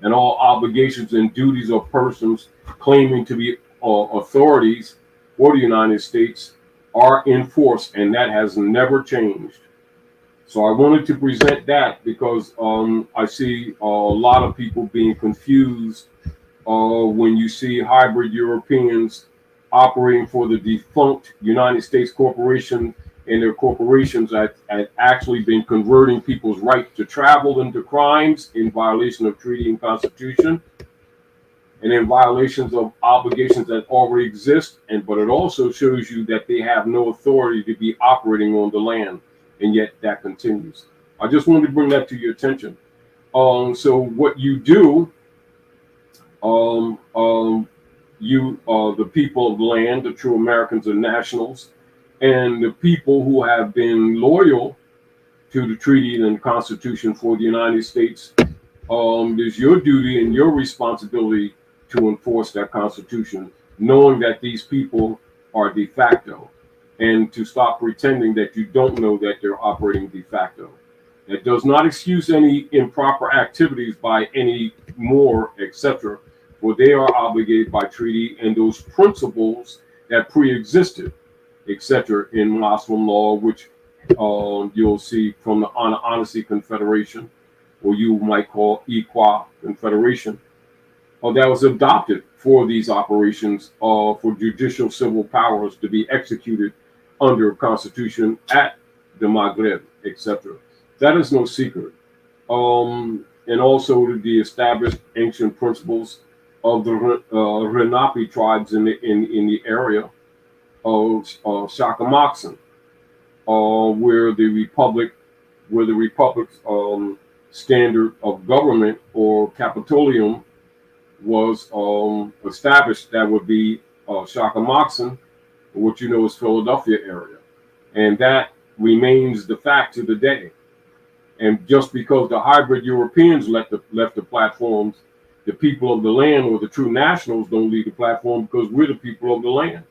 and all obligations and duties of persons claiming to be authorities for the United States are enforced, and that has never changed. So I wanted to present that because I see a lot of people being confused when you see hybrid Europeans operating for the defunct United States corporation, and their corporations had actually been converting people's right to travel into crimes in violation of treaty and constitution, and in violations of obligations that already exist. But it also shows you that they have no authority to be operating on the land, and yet that continues. I just wanted to bring that to your attention. So what you do, the people of the land, the true Americans and nationals, and the people who have been loyal to the treaty and the Constitution for the United States, there's your duty and your responsibility to enforce that Constitution, knowing that these people are de facto, and to stop pretending that you don't know that they're operating de facto. That does not excuse any improper activities by any more, etc., for they are obligated by treaty and those principles that pre-existed, etc., in Muslim law, which you'll see from the Honesty Confederation, or you might call Equa Confederation. that was adopted for these operations for judicial civil powers to be executed under Constitution at the Maghreb, etc. That is no secret. And also the established ancient principles of the Renapi tribes in the area of Shakamaksan, where the republic's standard of government or Capitolium was established. That would be Shakamaksan, which you know is Philadelphia area, and that remains the fact to the day. And just because the hybrid Europeans left the platforms, the people of the land or the true nationals don't leave the platform because we're the people of the land.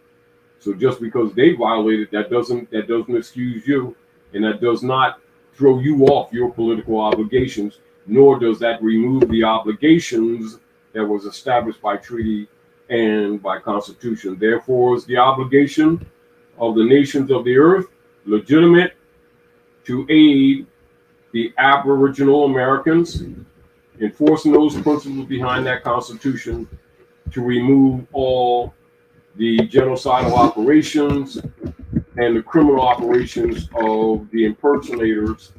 So just because they violated, that doesn't excuse you, and that does not throw you off your political obligations, nor does that remove the obligations that was established by treaty and by constitution. Therefore, is the obligation of the nations of the earth legitimate to aid the Aboriginal Americans, enforcing those principles behind that constitution to remove all the genocidal operations and the criminal operations of the impersonators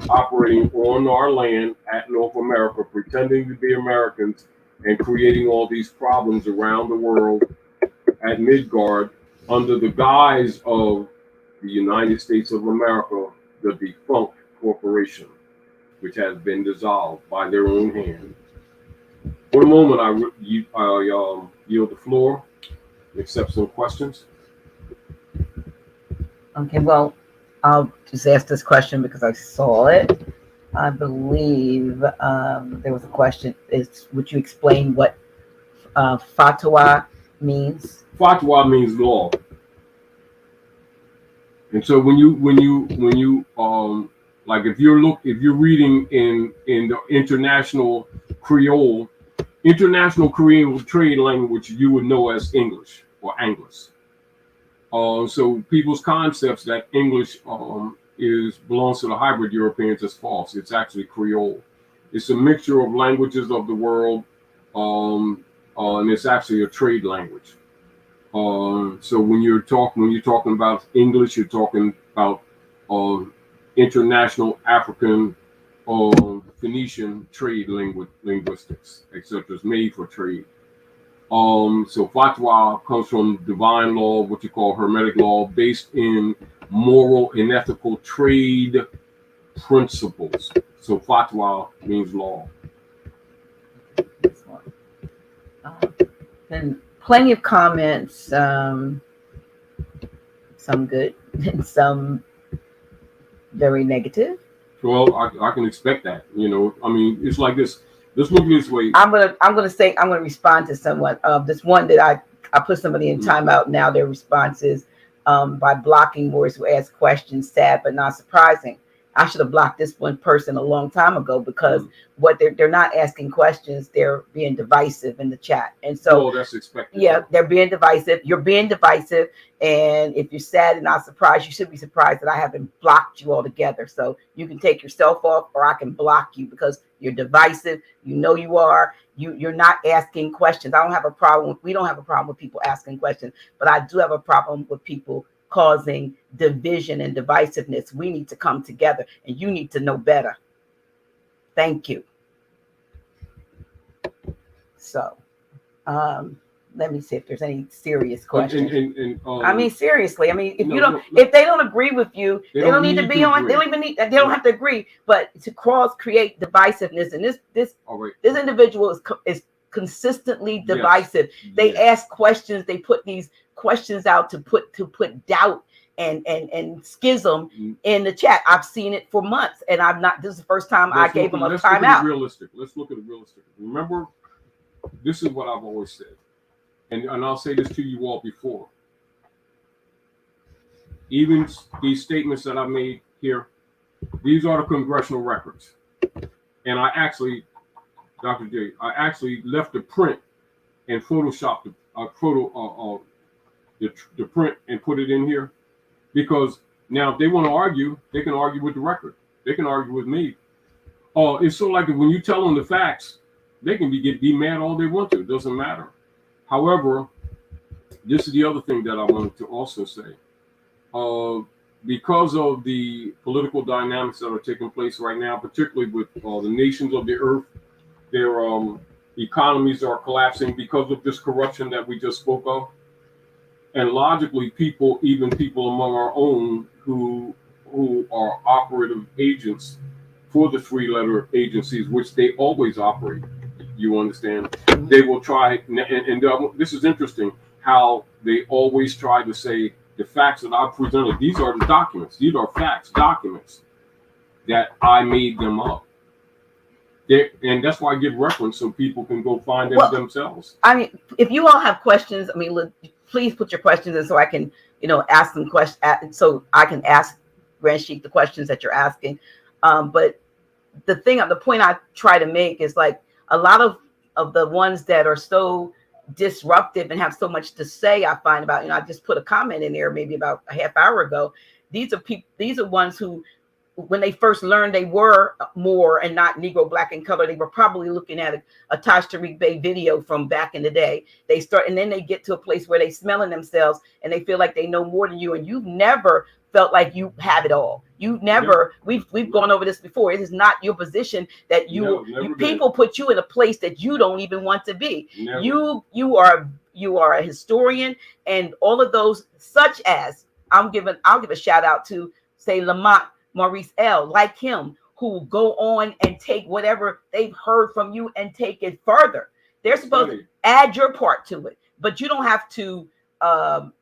operating on our land at North America, pretending to be Americans and creating all these problems around the world at Midgard under the guise of the United States of America, the defunct corporation, which has been dissolved by their own hand. For the moment, I yield the floor, accept some questions. Okay, well, I'll just ask this question because I saw it. I believe there was a question. Would you explain what fatwa means? Fatwa means law. And so when you like if you're reading in the international Creole trade language, you would know as English or Anglis. So people's concepts that English belongs to the hybrid Europeans is false. It's actually Creole. It's a mixture of languages of the world, and it's actually a trade language. So when you're talking about English, you're talking about international African Phoenician trade linguistics, etc. It's made for trade. So fatwa comes from divine law, what you call hermetic law, based in moral and ethical trade principles. So fatwa means law. And plenty of comments, some good and some very negative. Well, I can expect that. You know, I mean, it's like this. Let's look this way. I'm gonna respond to someone. This one that I put somebody in timeout. Now their response is by blocking words who ask questions. Sad but not surprising. I should have blocked this one person a long time ago because what they're not asking questions, they're being divisive in the chat. And so that's expected. Yeah, they're being divisive. You're being divisive. And if you're sad and not surprised, you should be surprised that I haven't blocked you altogether. So you can take yourself off or I can block you because you're divisive. You know you are. You're not asking questions. We don't have a problem with people asking questions, but I do have a problem with people causing division and divisiveness. We need to come together and you need to know better. Thank you. So let me see if there's any serious questions. I mean, seriously. I mean, if they don't agree with you, they don't need to be on. They don't have to agree. But to create divisiveness, and this individual is consistently divisive. Yes. They ask questions. They put these questions out to put doubt and schism in the chat. I've seen it for months, and I'm not. This is the first time I gave them a time out. Let's look at it realistic. Remember, this is what I've always said. And I'll say this to you all before. Even these statements that I made here, these are the congressional records. And I actually, Dr. J, left the print and photoshopped the print and put it in here. Because now if they want to argue, they can argue with the record. They can argue with me. It's so like when you tell them the facts, They can be mad all they want to. It doesn't matter. However, this is the other thing that I wanted to also say. Because of the political dynamics that are taking place right now, particularly with the nations of the earth, their economies are collapsing because of this corruption that we just spoke of. And logically, even people among our own who are operative agents for the three-letter agencies, which they always operate, you understand, they will try, and this is interesting, how they always try to say the facts that I presented, these are the documents, these are facts, documents, that I made them up. And that's why I give reference so people can go find them themselves. I mean, if you all have questions, I mean, please put your questions in so I can, ask them questions, so I can ask Grand Sheik the questions that you're asking. But the point I try to make is like a lot of the ones that are so disruptive and have so much to say, I find about, I just put a comment in there maybe about a half hour ago. These are ones who, when they first learned they were more and not Negro, Black, and color, they were probably looking at a Taj Tarik Bey video from back in the day. They start, and then they get to a place where they smelling themselves and they feel like they know more than you, and you've never felt like you have it all. You never. We've gone over this before. It is not your position that people put you in a place that you don't even want to be. Never. You are a historian, and all of those, such as I'll give a shout out to, say, Lamont Maurice L., like him, who will go on and take whatever they've heard from you and take it further. They're supposed to add your part to it, but you don't have to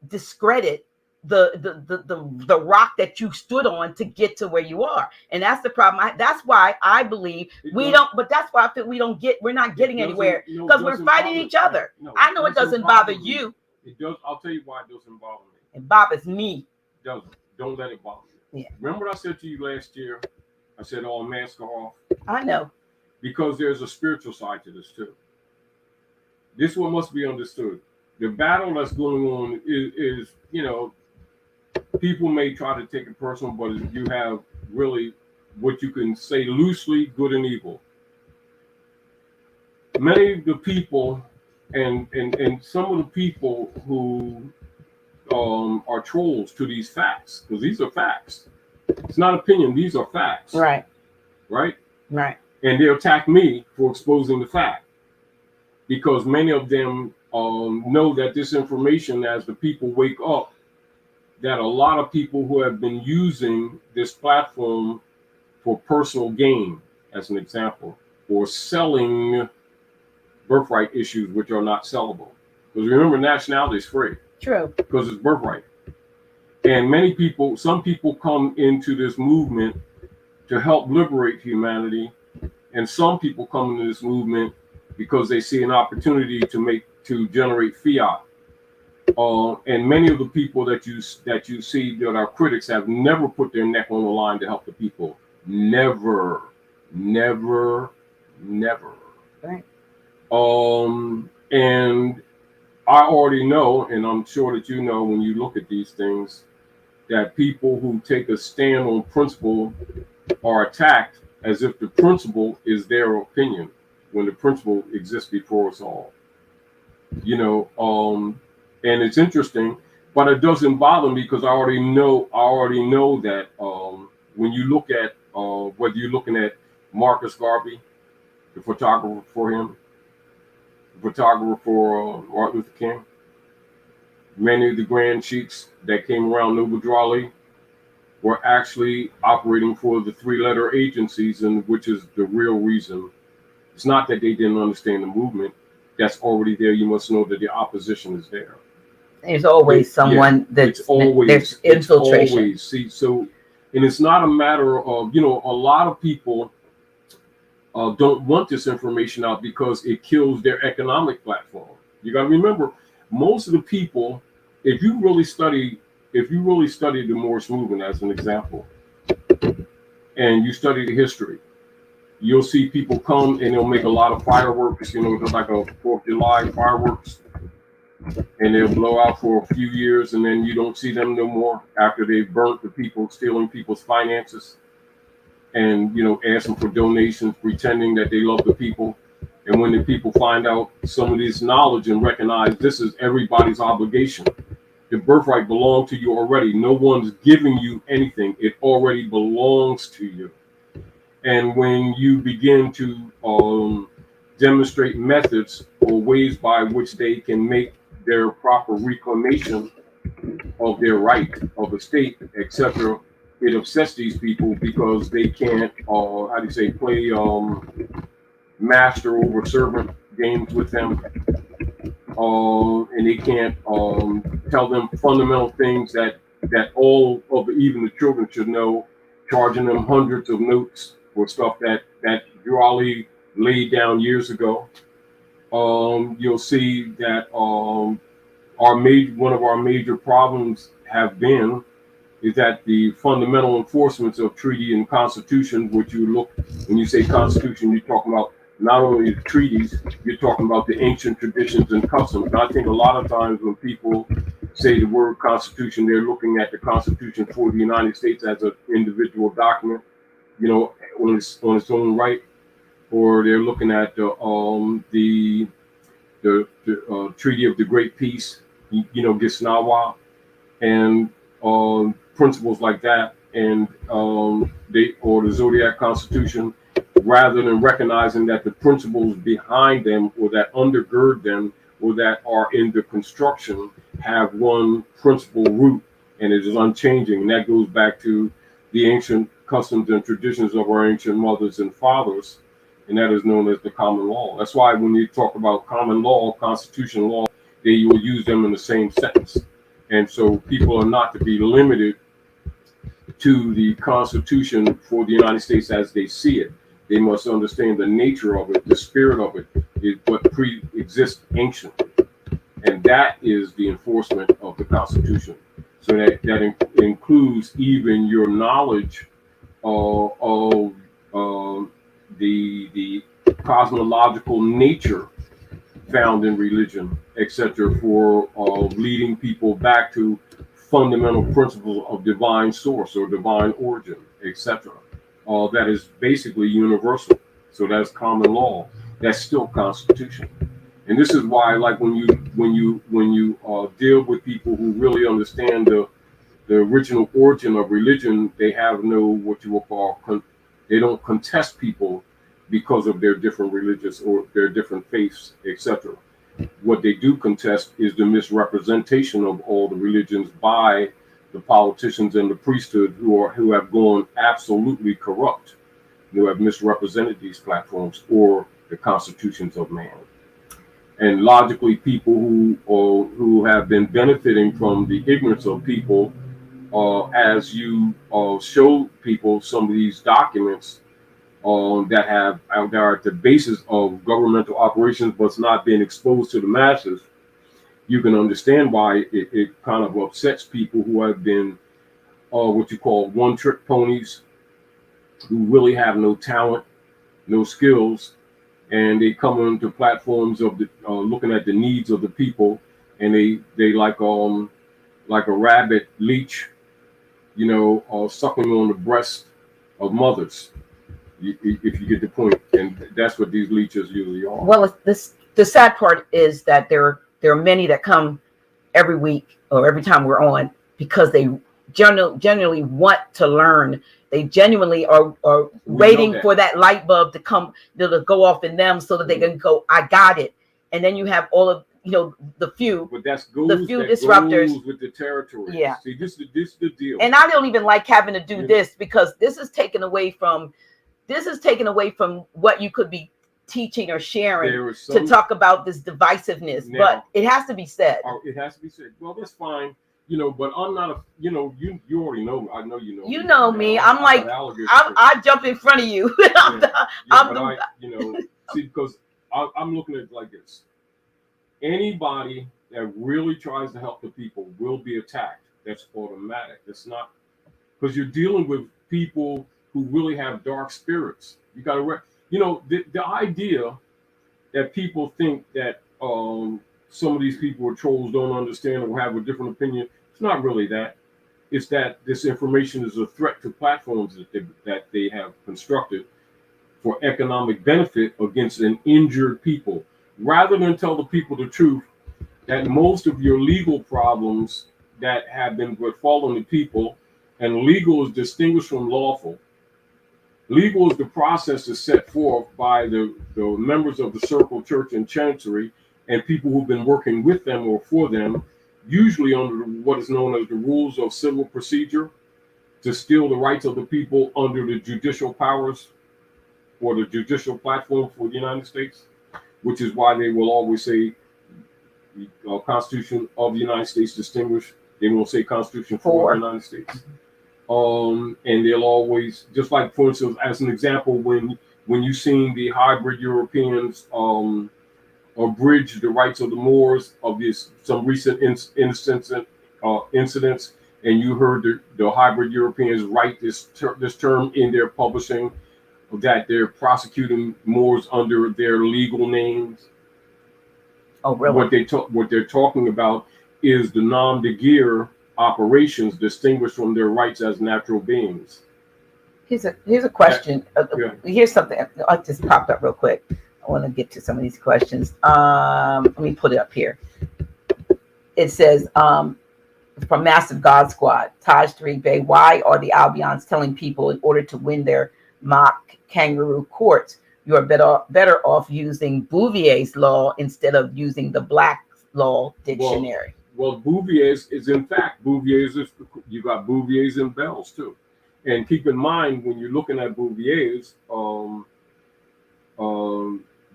discredit the rock that you stood on to get to where you are. And that's the problem. That's why I believe we don't, but that's why I feel we're not getting anywhere, because we're fighting each other. I know it doesn't bother you. It does. I'll tell you why it doesn't bother me. It bothers me. It doesn't. Don't let it bother me. Yeah. Remember what I said to you last year? I said, "All masks are off." I know. Because there's a spiritual side to this too. This is what must be understood. The battle that's going on is people may try to take it personal, but you have really what you can say loosely, good and evil. Many of the people and some of the people who are trolls to these facts, because these are facts. It's not opinion, these are facts. Right. And they attack me for exposing the fact, because many of them know that this information, as the people wake up, that a lot of people who have been using this platform for personal gain, as an example, or selling birthright issues which are not sellable. Because remember, nationality is free. True. Because it's birthright. And some people come into this movement to help liberate humanity, and some people come into this movement because they see an opportunity to generate fiat. And many of the people that you see that are critics have never put their neck on the line to help the people. Never. Right. And I already know, and I'm sure that you know when you look at these things, that people who take a stand on principle are attacked as if the principle is their opinion, when the principle exists before us all. And it's interesting, but it doesn't bother me, because I already know that when you look at whether you're looking at Marcus Garvey, the photographer for him, the photographer for Martin Luther King, many of the grand sheiks that came around Noble Drawley were actually operating for the three-letter agencies, and which is the real reason. It's not that they didn't understand the movement. That's already there. You must know that the opposition is there. There's always someone there's infiltration. It's always, see, so, and it's not a matter of, a lot of people don't want this information out because it kills their economic platform. You got to remember, most of the people, if you really study the Moorish movement as an example, and you study the history, you'll see people come and they'll make a lot of fireworks, just like a 4th of July fireworks, and they'll blow out for a few years, and then you don't see them no more after they've burnt the people, stealing people's finances, and asking for donations, pretending that they love the people. And when the people find out some of this knowledge and recognize this is everybody's obligation, the birthright belongs to you already. No one's giving you anything. It already belongs to you. And when you begin to demonstrate methods or ways by which they can make their proper reclamation of their right of the state, etc., it upsets these people because they can't, how do you say, play master over servant games with them, and they can't tell them fundamental things that all of even the children should know, charging them hundreds of notes for stuff that Jolly laid down years ago. You'll see that one of our major problems have been is that the fundamental enforcements of treaty and constitution, which you look, when you say constitution, you're talking about not only the treaties, you're talking about the ancient traditions and customs. And I think a lot of times when people say the word constitution, they're looking at the Constitution for the United States as an individual document, you know, on its own right, or they're looking at the Treaty of the Great Peace, you know, Gisnawa, and principles like that, and or the Zodiac Constitution, rather than recognizing that the principles behind them or that undergird them or that are in the construction have one principal root, and it is unchanging. And that goes back to the ancient customs and traditions of our ancient mothers and fathers, and that is known as the common law. That's why when you talk about common law, constitutional law, you will use them in the same sentence. And so people are not to be limited to the Constitution for the United States as they see it. They must understand the nature of it, the spirit of it, is what pre-exists ancient. And that is the enforcement of the Constitution. So that includes even your knowledge of the cosmological nature found in religion, etc., for leading people back to fundamental principles of divine source or divine origin, etc. That is basically universal. So that's common law. That's still constitution. And this is why, like when you deal with people who really understand the original origin of religion, they have no what you will call they don't contest people because of their different religious or their different faiths, etc. What they do contest is the misrepresentation of all the religions by the politicians and the priesthood who have gone absolutely corrupt, who have misrepresented these platforms or the constitutions of man. And logically, people who have been benefiting from the ignorance of people, as you show people some of these documents that are at the basis of governmental operations, but it's not being exposed to the masses, you can understand why it kind of upsets people who have been what you call one-trick ponies, who really have no talent, no skills, and they come into platforms of looking at the needs of the people, and they like a rabbit leech, you know, sucking on the breast of mothers. If you get the point, and that's what these leeches usually are. Well, the sad part is that there are many that come every week or every time we're on because they genuinely want to learn. They genuinely are waiting for that light bulb to come, to go off in them so that they can go, I got it. And then you have all of, you know, the few disruptors goes with the territory. Yeah. See, this is the deal. And I don't even like having to do this because this is taken away from what you could be teaching or sharing to talk about this divisiveness. Now, but it has to be said. It has to be said. Well, that's fine. You know, but I'm not you already know. I know you know. You know me. I'm like, I jump in front of you. See, because I'm looking at it like this. Anybody that really tries to help the people will be attacked. That's automatic. That's not, because you're dealing with people who really have dark spirits. You got to, the idea that people think that some of these people or trolls don't understand or have a different opinion. It's not really that. It's that this information is a threat to platforms that they have constructed for economic benefit against an injured people, rather than tell the people the truth that most of your legal problems that have been befallen the people, and legal is distinguished from lawful. Legal is the process that's set forth by the members of the Circle Church and Chancery and people who've been working with them or for them, usually under what is known as the rules of civil procedure, to steal the rights of the people under the judicial powers or the judicial platform for the United States, which is why they will always say Constitution of the United States distinguished. They won't say Constitution for the United States. And they'll always, just like, for instance, as an example, when you seen the hybrid Europeans abridge the rights of the Moors of some recent incidents, and you heard the hybrid Europeans write this term in their publishing, that they're prosecuting Moors under their legal names. Oh, really? What they're talking about is the nom de guerre operations distinguished from their rights as natural beings. Here's a question. Yeah. Here's something I just popped up real quick. I want to get to some of these questions. Let me put it up here. It says from Massive God Squad, Taj Tarik Bey, why are the Albions telling people in order to win their mock kangaroo courts, you are better off using Bouvier's law instead of using the Black's Law Dictionary? Well, Bouvier's is in fact, you got Bouvier's and Bell's too. And keep in mind, when you're looking at Bouvier's,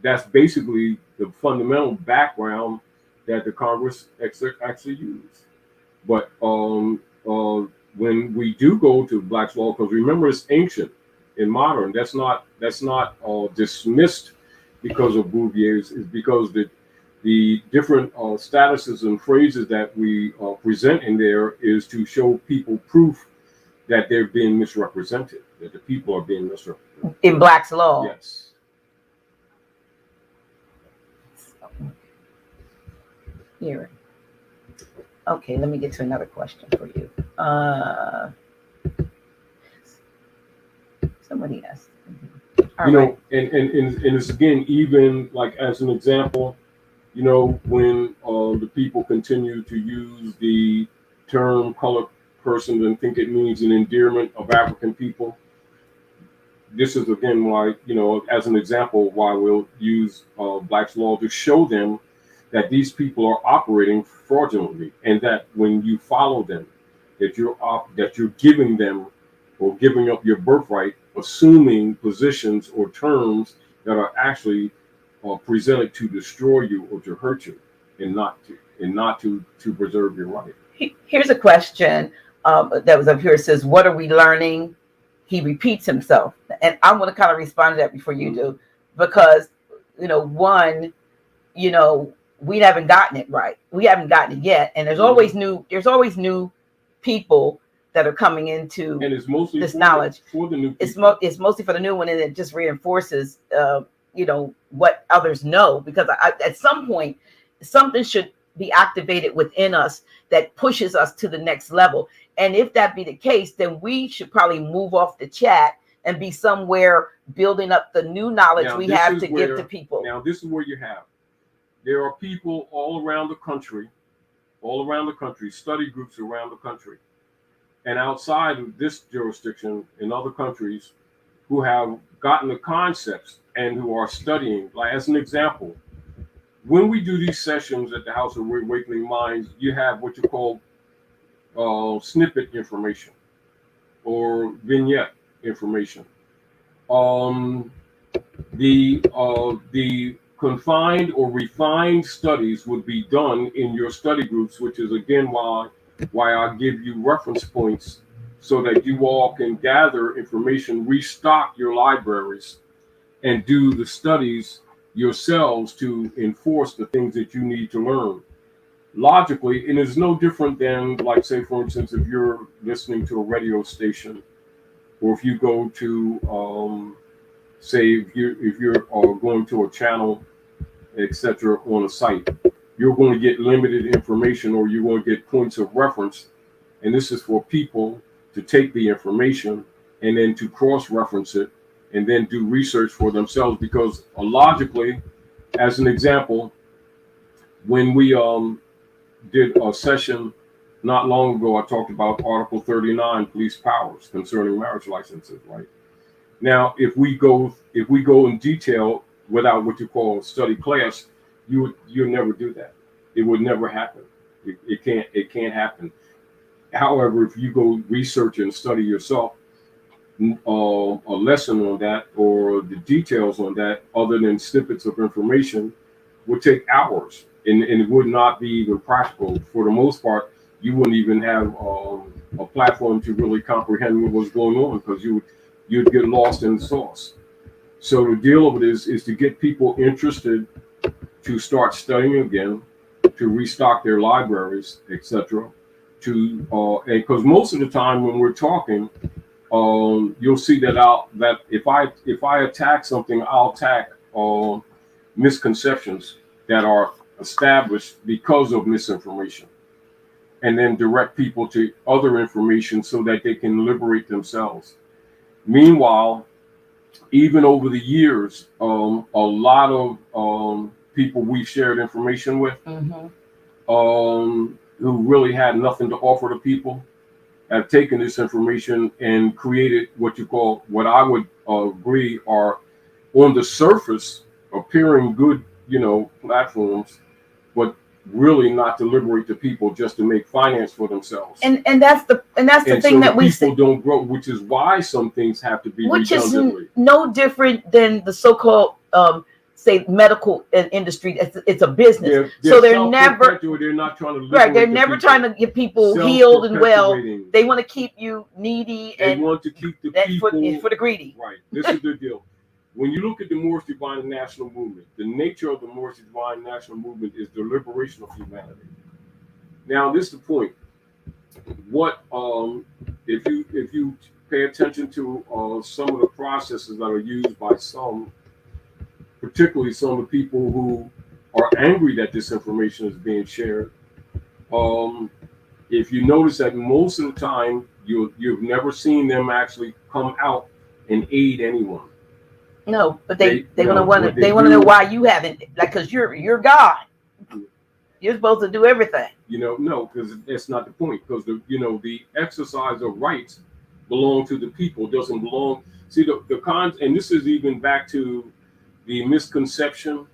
that's basically the fundamental background that the Congress actually used. But when we do go to Black's Law, because remember, it's ancient and modern, that's not dismissed because of Bouvier's, is because the different statuses and phrases that we present in there is to show people proof that they're being misrepresented, that the people are being misrepresented. In Black's Law? Yes. Here. Okay, let me get to another question for you. Somebody asked. And it's again, even like as an example, when the people continue to use the term colored person and think it means an endearment of African people. This is again why, as an example, why we'll use Black's Law to show them that these people are operating fraudulently, and that when you follow them, that you're giving them or giving up your birthright, assuming positions or terms that are actually presented to destroy you or to hurt you, and not to preserve your right. Here's a question that was up here. It says, "What are we learning?" He repeats himself, and I want to kind of respond to that before you do, because we haven't gotten it right. We haven't gotten it yet, and there's always new people that are coming into, and it's mostly this knowledge for the new people. It's mostly for the new one, and it just reinforces what others know, because at some point something should be activated within us that pushes us to the next level. And if that be the case, then we should probably move off the chat and be somewhere building up the new knowledge we have to give to people. Now, this is where you have. There are people all around the country, study groups around the country, and outside of this jurisdiction in other countries, who have gotten the concepts and who are studying. Like, as an example, when we do these sessions at the House of Reawakening Minds, you have what you call snippet information or vignette information. The confined or refined studies would be done in your study groups, which is again why I give you reference points so that you all can gather information, restock your libraries, and do the studies yourselves to enforce the things that you need to learn logically. And it's no different than, like, say, for instance, if you're listening to a radio station, or if you go to, say, if you're going to a channel, etc., on a site, you're going to get limited information, or you're going to get points of reference. And this is for people to take the information and then to cross-reference it and then do research for themselves. Because logically, as an example, when we did a session not long ago, I talked about Article 39, police powers concerning marriage licenses. Right now, if we go in detail without what you call a study class, you'll never do that. It would never happen. It can't happen. However, if you go research and study yourself, a lesson on that or the details on that, other than snippets of information, would take hours, and it would not be even practical. For the most part, you wouldn't even have a platform to really comprehend what was going on, because you'd get lost in the sauce. So the deal of it is to get people interested to start studying again, to restock their libraries, etc. And because most of the time when we're talking, you'll see that if I attack something, I'll attack misconceptions that are established because of misinformation, and then direct people to other information so that they can liberate themselves. Meanwhile, even over the years, a lot of people we've shared information with, who really had nothing to offer to people, have taken this information and created what I would agree are, on the surface, appearing good, platforms, but really not to liberate the people, just to make finance for themselves. And that's the thing so that we people don't grow, which is why some things have to be which redundantly. is no different than the so-called say medical industry. It's a business, so they're never not trying to right. They're never trying to get people healed and well. They want to keep you needy, and they want to keep the people for the greedy. Right. This is the deal. When you look at the Moorish Divine National Movement, the nature of the Moorish Divine National Movement is the liberation of humanity. Now, this is the point. What if you pay attention to some of the processes that are used by some, particularly some of the people who are angry that this information is being shared. If you notice that most of the time you've never seen them actually come out and aid anyone. No, but they want to know why you haven't, like, because you're God. You're supposed to do everything. No, because that's not the point. Because the exercise of rights belong to the people. Doesn't belong. See the cons, and this is even back to the misconception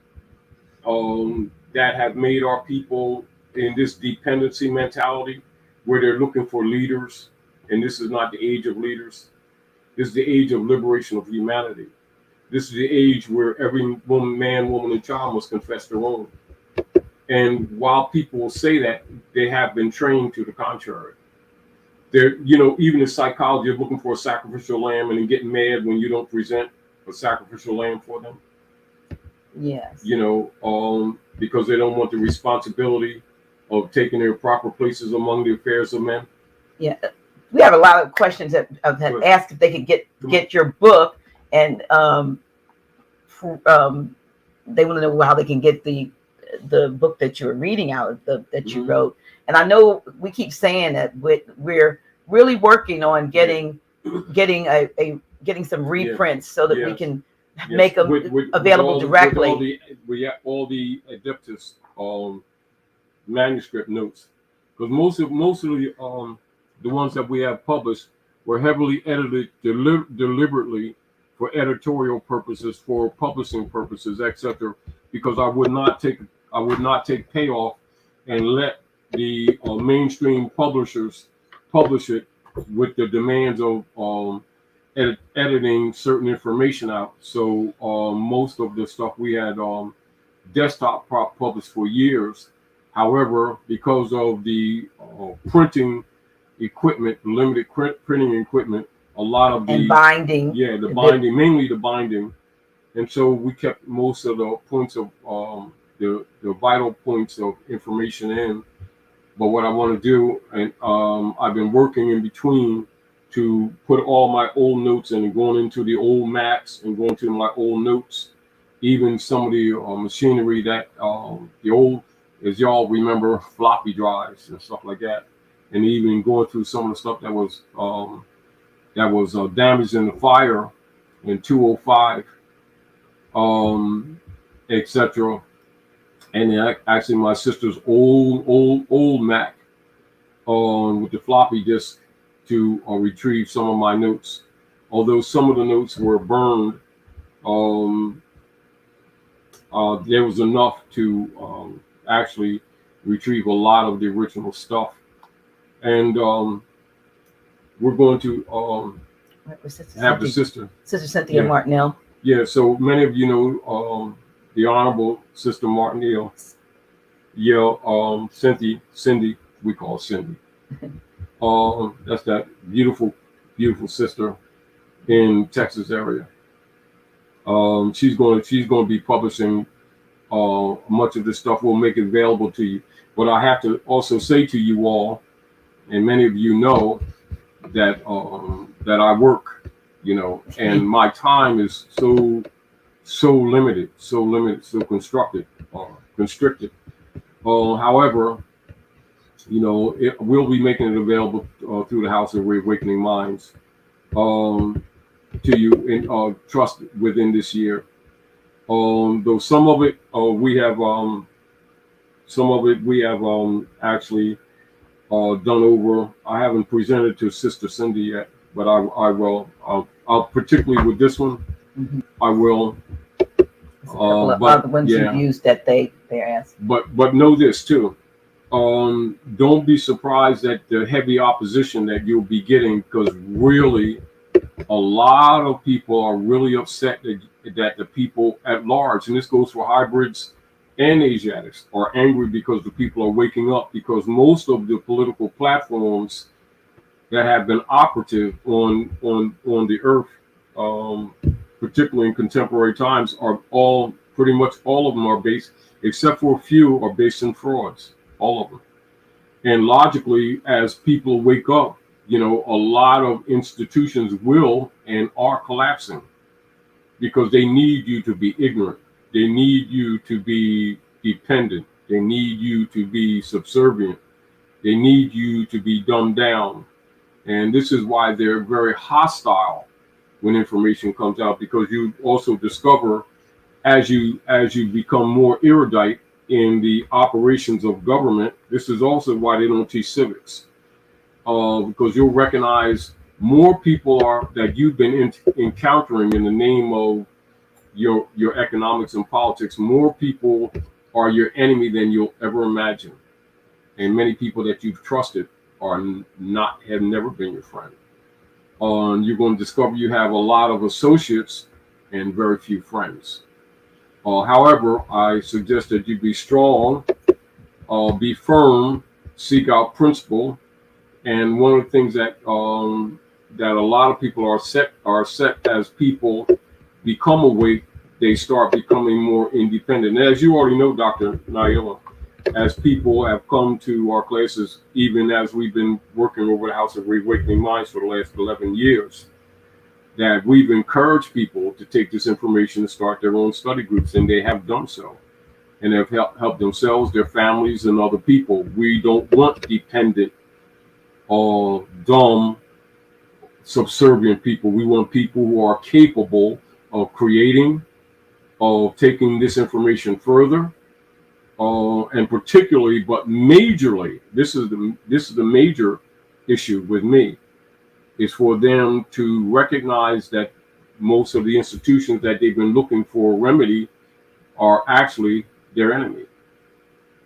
that have made our people in this dependency mentality, where they're looking for leaders, and this is not the age of leaders. This is the age of liberation of humanity. This is the age where every man, woman, and child must confess their own. And while people will say that, they have been trained to the contrary. They're, even in psychology, they're looking for a sacrificial lamb and then getting mad when you don't present a sacrificial lamb for them. Yes. Because they don't want the responsibility of taking their proper places among the affairs of men. Yeah. We have a lot of questions that asked if they could get your book, and they want to know how they can get the book that you're reading out that you wrote. And I know we keep saying that we're really working on getting some reprints so that we can make them available directly. With all the Adeptus manuscript notes, because most of the ones that we have published were heavily edited deliberately for editorial purposes, for publishing purposes, etc. Because I would not take payoff and let the mainstream publishers publish it with the demands of editing certain information out. So most of the stuff we had desktop published for years. However, because of the printing equipment, limited printing equipment, a lot of the binding, mainly the binding, and so we kept most of the points of the vital points of information in. But what I want to do, and I've been working in between to put all my old notes in, and going into the old maps and going to my old notes, even some of the machinery that the old, as y'all remember, floppy drives and stuff like that, and even going through some of the stuff that was damaged in the fire, and 205, etc. And then actually my sister's old Mac with the floppy disk to retrieve some of my notes. Although some of the notes were burned, there was enough to actually retrieve a lot of the original stuff. And we're going to have the sister Cynthia Martinell. Yeah, so many of you know the Honorable Sister Martinell. Yeah, Cindy, we call Cindy. That's that beautiful sister in Texas area. She's going to be publishing much of this stuff. We'll make it available to you. But I have to also say to you all, and many of you know that that I work, you know, and my time is so limited, so constricted. However, you know, we'll be making it available through the House of Reawakening Minds to you in trust within this year. Though some of it we have actually done over. I haven't presented to Sister Cindy yet, but I will. I'll particularly with this one. Mm-hmm. I will. A couple of other ones you've used that they asked. But know this too. Don't be surprised at the heavy opposition that you'll be getting, because really a lot of people are really upset that the people at large, and this goes for hybrids and Asiatics, are angry because the people are waking up, because most of the political platforms that have been operative on the earth, particularly in contemporary times, are pretty much all of them are based, except for a few, are based in frauds, all of them. And logically, as people wake up, you know, a lot of institutions will and are collapsing, because they need you to be ignorant. They need you to be dependent. They need you to be subservient. They need you to be dumbed down. And this is why they're very hostile when information comes out, because you also discover, as you become more erudite in the operations of government, this is also why they don't teach civics. Because you'll recognize more people that you've been encountering in the name of your economics and politics. More people are your enemy than you'll ever imagine, and many people that you've trusted have never been your friend. You're going to discover you have a lot of associates and very few friends. However, I suggest that you be strong, be firm, seek out principle. And one of the things that that a lot of people are set as people become awake, they start becoming more independent. And as you already know, Dr. Naila, as people have come to our classes, even as we've been working over the House of Reawakening Minds for the last 11 years, that we've encouraged people to take this information and start their own study groups, and they have done so. And have helped themselves, their families, and other people. We don't want dependent or dumb, subservient people. We want people who are capable of creating, of taking this information further, and particularly, but majorly, this is the major issue with me, is for them to recognize that most of the institutions that they've been looking for a remedy are actually their enemy.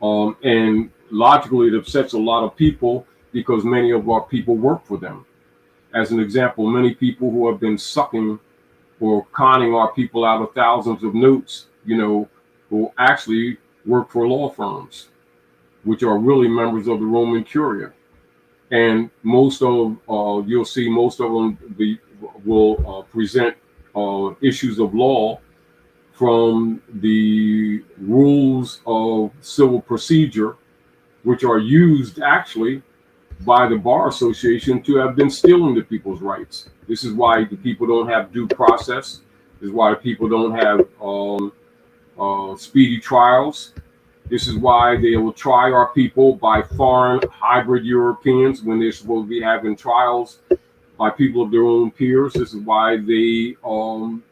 And logically, it upsets a lot of people, because many of our people work for them. As an example, many people who have been sucking or conning our people out of thousands of notes, you know, who actually work for law firms, which are really members of the Roman Curia. And most of, you'll see most of them will present issues of law from the rules of civil procedure, which are used actually by the Bar Association to have been stealing the people's rights. This is why the people don't have due process. This is why the people don't have speedy trials. This is why they will try our people by foreign hybrid Europeans when they're supposed to be having trials by people of their own peers. This is why they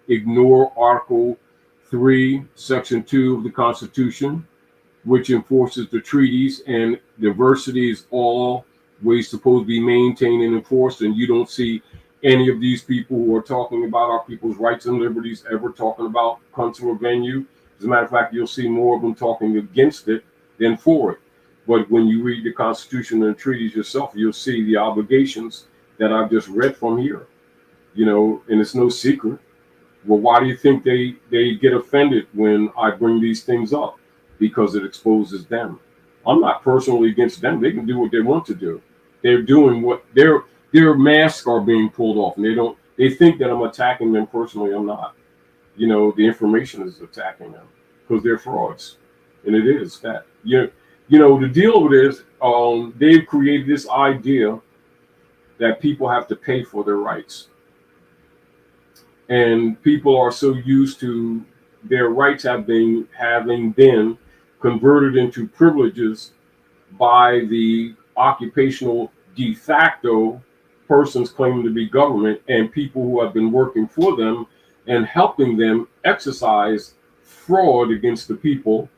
ignore Article 3, Section 2 of the Constitution, which enforces the treaties, and diversity is always supposed to be maintained and enforced. And you don't see any of these people who are talking about our people's rights and liberties ever talking about consular venue. As a matter of fact, you'll see more of them talking against it than for it. But when you read the Constitution and treaties yourself, you'll see the obligations that I've just read from here. And it's no secret. Well, why do you think they get offended when I bring these things up? Because it exposes them. I'm not personally against them. They can do what they want to do. They're doing what their masks are being pulled off, and they think that I'm attacking them personally. I'm not. The information is attacking them because they're frauds, and it is that. The deal with it is they've created this idea that people have to pay for their rights, and people are so used to their rights having been converted into privileges by the occupational de facto persons claiming to be government and people who have been working for them and helping them exercise fraud against the people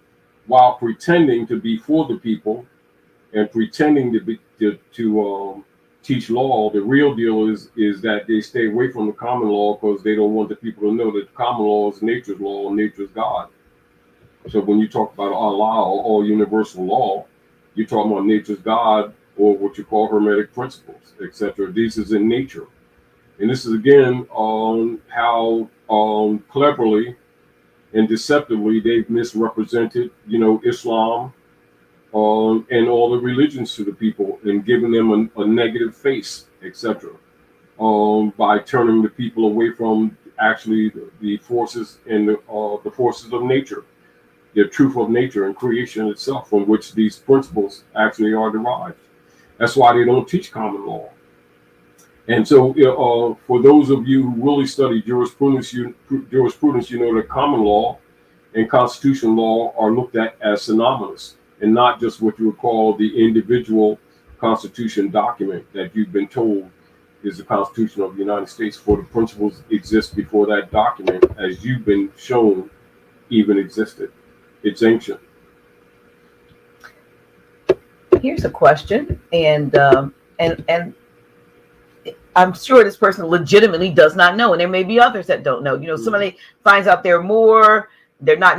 while pretending to be for the people and pretending to teach law. The real deal is that they stay away from the common law because they don't want the people to know that the common law is nature's law and nature's God. So when you talk about Allah or all universal law, you're talking about nature's God or what you call hermetic principles, etc. This is in nature. And this is again on how cleverly and deceptively they've misrepresented, Islam and all the religions to the people and giving them a negative face, etc. By turning the people away from actually the forces and the forces of nature, the truth of nature and creation itself, from which these principles actually are derived. That's why they don't teach common law. And so, for those of you who really study jurisprudence, you know that common law and constitutional law are looked at as synonymous, and not just what you would call the individual constitution document that you've been told is the Constitution of the United States, for the principles exist before that document, as you've been shown even existed. It's ancient. Here's a question, and I'm sure this person legitimately does not know, and there may be others that don't know. Somebody finds out they're not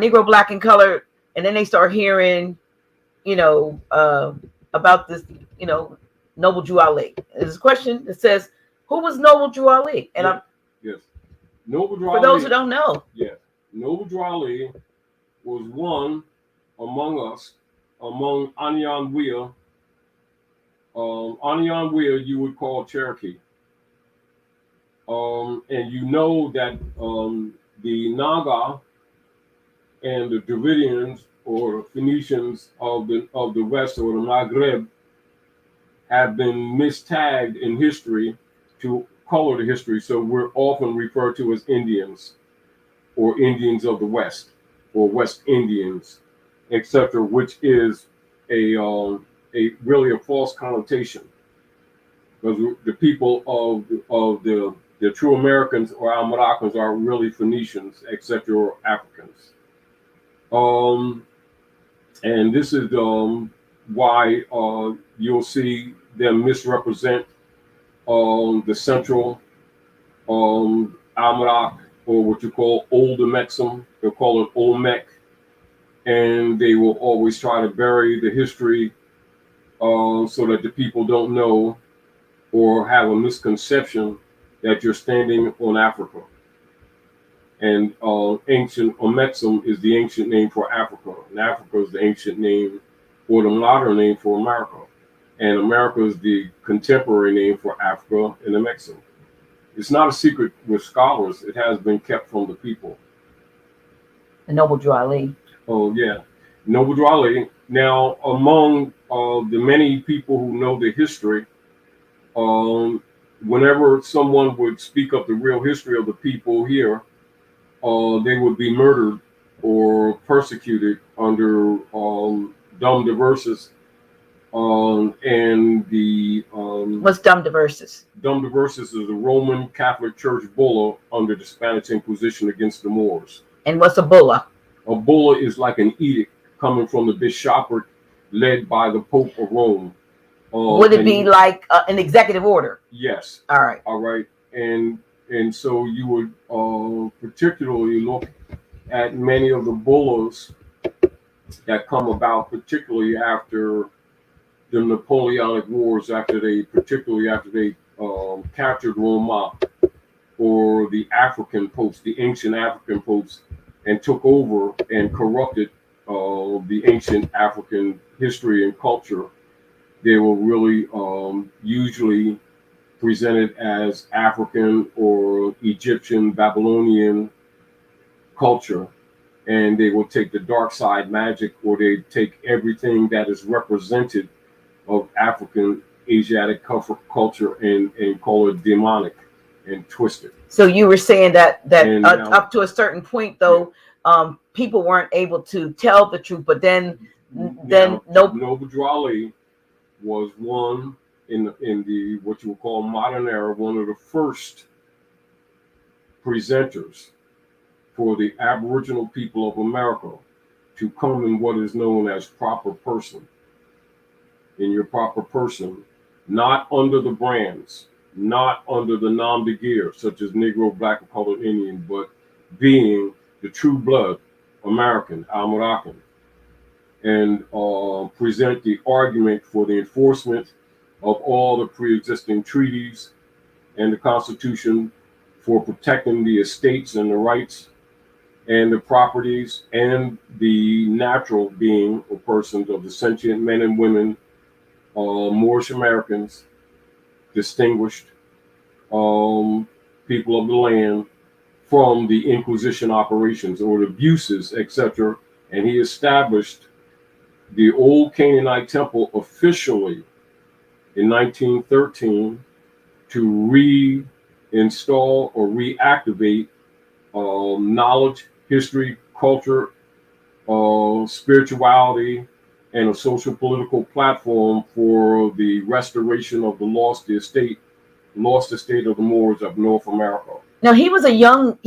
Negro, Black, and colored, and then they start hearing, about this, Noble Drew Ali. There's a question that says, "Who was Noble Drew Ali?" And yes, Noble Drew for Ali. those who don't know, yes, Noble Drew Ali was one among us, among Anyanwea. Anyanwea you would call Cherokee. And that the Naga and the Dravidians or Phoenicians of the West or the Maghreb have been mistagged in history to color the history. So we're often referred to as Indians or Indians of the West or West Indians, etc., which is a really a false connotation, because the people of the true Americans or our Moroccans are really Phoenicians, etc., or Africans. And this is why you'll see them misrepresent the central Almarak, or what you call Old Amexem. They'll call it Olmec, and they will always try to bury the history so that the people don't know or have a misconception that you're standing on Africa. And ancient Omexum is the ancient name for Africa, and Africa is the ancient name or the modern name for America, and America is the contemporary name for Africa and Omexum. It's not a secret with scholars. It has been kept from the people. the Noble Drew Ali. Oh yeah, Noble Drew Ali. Now, among the many people who know the history, whenever someone would speak up the real history of the people here, they would be murdered or persecuted under dum diversas And the What's Dum Diversus? Dum Diversus is a Roman Catholic Church bulla under the Spanish Inquisition against the Moors. And what's a bulla? A bulla is like an edict coming from the bishopric led by the Pope of Rome. Would it be like an executive order? Yes. All right. All right. And so you would particularly look at many of the bullas that come about, particularly after the Napoleonic Wars, particularly after they captured Roma, or the African popes, the ancient African popes, and took over and corrupted the ancient African history and culture. They were really usually presented as African or Egyptian, Babylonian culture, and they will take the dark side magic, or they take everything that is represented of African Asiatic culture and call it demonic and twist it. So you were saying that up to a certain point, though, people weren't able to tell the truth, but then Noble Drew Ali was one in the what you would call modern era, one of the first presenters for the Aboriginal people of America to come in what is known as proper person. In your proper person, not under the brands, not under the nom de guerre, such as Negro, Black, or Colored Indian, but being the true blood American, Al-Moroccan, and present the argument for the enforcement of all the pre-existing treaties and the Constitution for protecting the estates and the rights and the properties and the natural being or persons of the sentient men and women, Moorish Americans, distinguished people of the land from the Inquisition operations or the abuses, etc. And he established the old Canaanite temple officially in 1913 to reinstall or reactivate knowledge, history, culture, spirituality, and a social political platform for the restoration of the lost estate of the Moors of North America. Now he was a young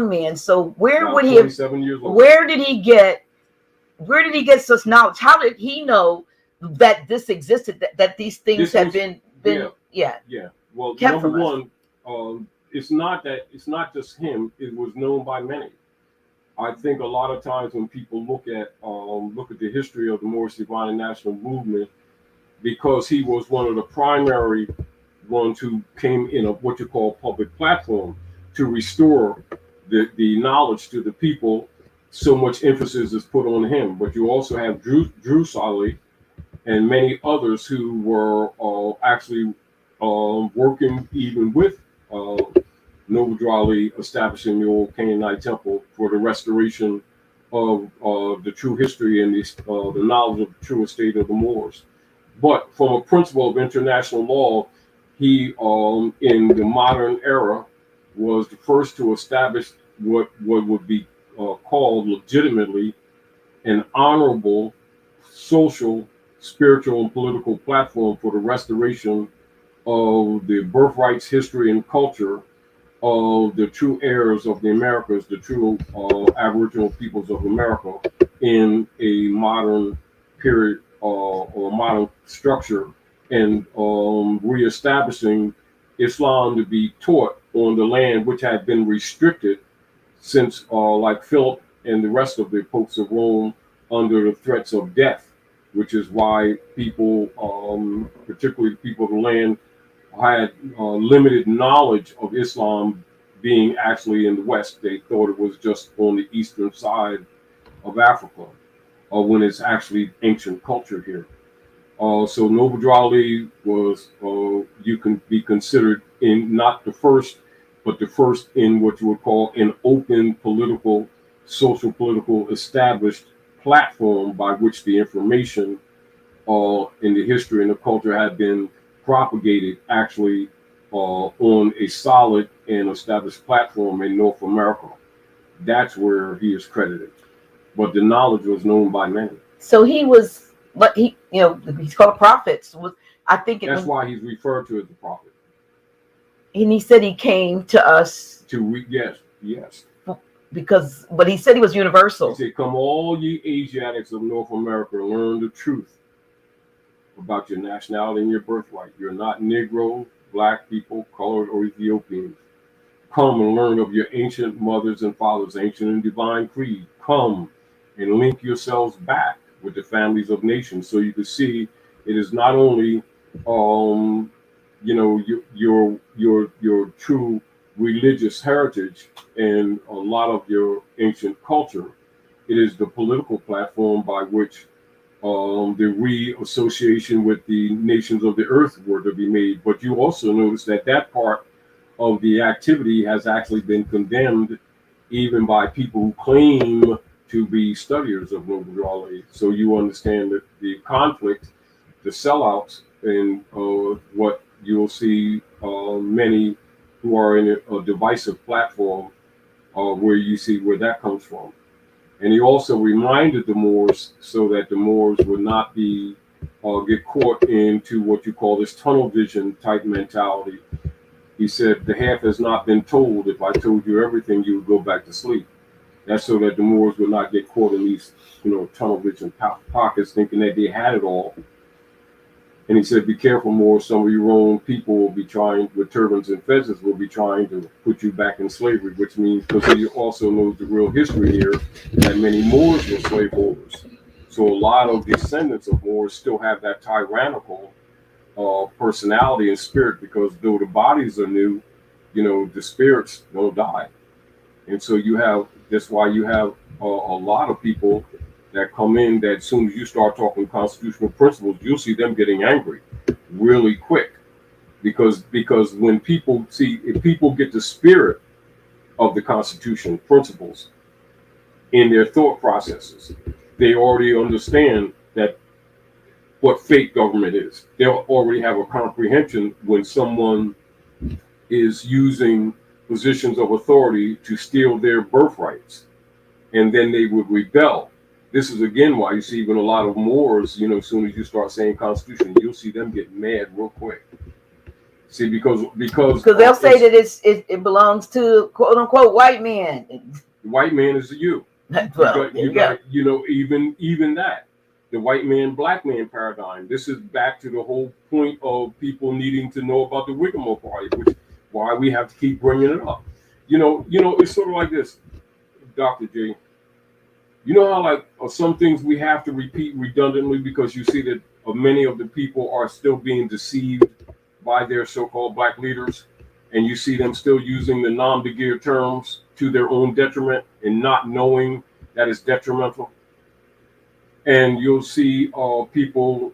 man. So where Now, would he? 27 years old. Where did he get such knowledge? How did he know that this existed? That these things had been. Yeah. Well, number one, it's not just him. It was known by many. I think a lot of times when people look at the history of the Moorish Divine and National Movement, because he was one of the primary ones who came in a what you call public platform to restore the knowledge to the people, so much emphasis is put on him. But you also have Drew Solly and many others who were actually working even with Noble Drew Ali, establishing the old Canaanite temple for the restoration of the true history and the knowledge of the true estate of the Moors. But from a principle of international law, he, in the modern era, was the first to establish what would be called legitimately an honorable social, spiritual, and political platform for the restoration of the birthrights, history, and culture of the true heirs of the Americas, the true Aboriginal peoples of America, in a modern period or modern structure, and reestablishing Islam to be taught on the land which had been restricted since, like Philip and the rest of the popes of Rome, under the threats of death, which is why people, particularly people of the land, had limited knowledge of Islam being actually in the West. They thought it was just on the eastern side of Africa, when it's actually ancient culture here. So Noble Drew Ali was, you can be considered in not the first, but the first in what you would call an open political, social political established platform by which the information in the history and the culture had been propagated actually on a solid and established platform in North America. That's where he is credited. But the knowledge was known by many. So he was but he, he's called prophets. I think That's why he's referred to as the prophet. And he said he came to us yes. But he said he was universal. He said, "Come, all ye Asiatics of North America, learn the truth about your nationality and your birthright. You're not Negro, black people, colored, or Ethiopians. Come and learn of your ancient mothers and fathers, ancient and divine creed. Come and link yourselves back with the families of nations, so you can see it is not only your true religious heritage and a lot of your ancient culture. It is the political platform by which the reassociation with the nations of the earth were to be made. But you also notice that part of the activity has actually been condemned even by people who claim to be studiers of Noble Drawley. So you understand that the conflict, the sellouts, and what you'll see many who are in a divisive platform, where you see where that comes from. And he also reminded the Moors so that the Moors would not be get caught into what you call this tunnel vision type mentality. He said, the half has not been told. If I told you everything, you would go back to sleep. That's so that the Moors would not get caught in these, tunnel vision pockets, thinking that they had it all. And he said, be careful, Moors. Some of your own people will be trying, with turbans and fezzes, will be trying to put you back in slavery, which means, because he also knows the real history here, that many Moors were slaveholders. So a lot of descendants of Moors still have that tyrannical personality and spirit, because though the bodies are new, the spirits don't die. And so that's why you have a lot of people that come in that as soon as you start talking constitutional principles, you'll see them getting angry really quick. Because when if people get the spirit of the Constitution principles in their thought processes, they already understand that what fake government is. They'll already have a comprehension when someone is using positions of authority to steal their birthrights, and then they would rebel. This is again why you see even a lot of Moors, as soon as you start saying Constitution, you'll see them get mad real quick. See, because they'll say that it belongs to quote unquote white man. White man is you. Well, you got even that. The white man, black man paradigm. This is back to the whole point of people needing to know about the Wiggum Party, which why we have to keep bringing it up. It's sort of like this, Dr. J. You know how some things we have to repeat redundantly because you see that many of the people are still being deceived by their so-called black leaders, and you see them still using the nom-de-guerre terms to their own detriment and not knowing that it's detrimental. And you'll see people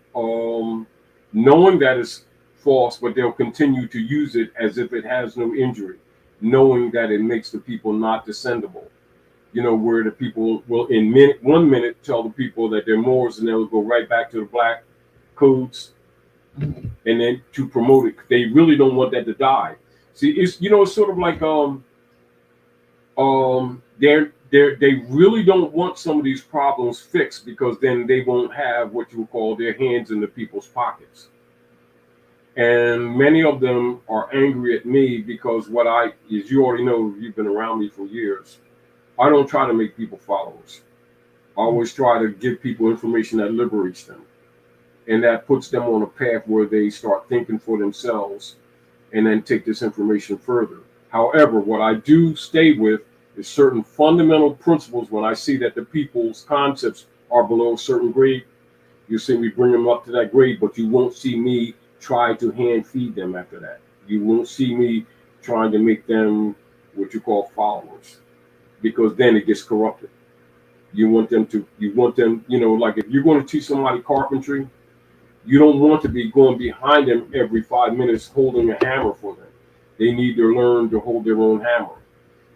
knowing that it's false, but they'll continue to use it as if it has no injury, knowing that it makes the people not descendable. Where the people will in 1 minute tell the people that they're Moors, and they'll go right back to the black codes, and then to promote it, they really don't want that to die. See, it's it's sort of like they really don't want some of these problems fixed, because then they won't have what you would call their hands in the people's pockets. And many of them are angry at me because as you already know, you've been around me for years, I don't try to make people followers. I always try to give people information that liberates them, and that puts them on a path where they start thinking for themselves and then take this information further. However, what I do stay with is certain fundamental principles. When I see that the people's concepts are below a certain grade, you see me bring them up to that grade, but you won't see me try to hand feed them after that. You won't see me trying to make them what you call followers, because then it gets corrupted. You want them, like if you're going to teach somebody carpentry, you don't want to be going behind them every 5 minutes holding a hammer for them. They need to learn to hold their own hammer.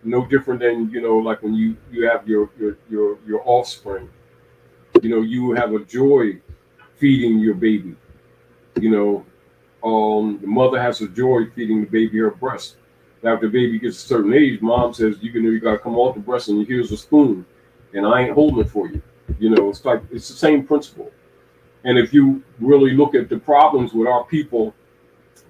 No different than, like when you have your offspring, you have a joy feeding your baby. The mother has a joy feeding the baby her breast. After the baby gets a certain age, mom says, you got to come off the breast and here's a spoon, and I ain't holding it for you. It's the same principle. And if you really look at the problems with our people,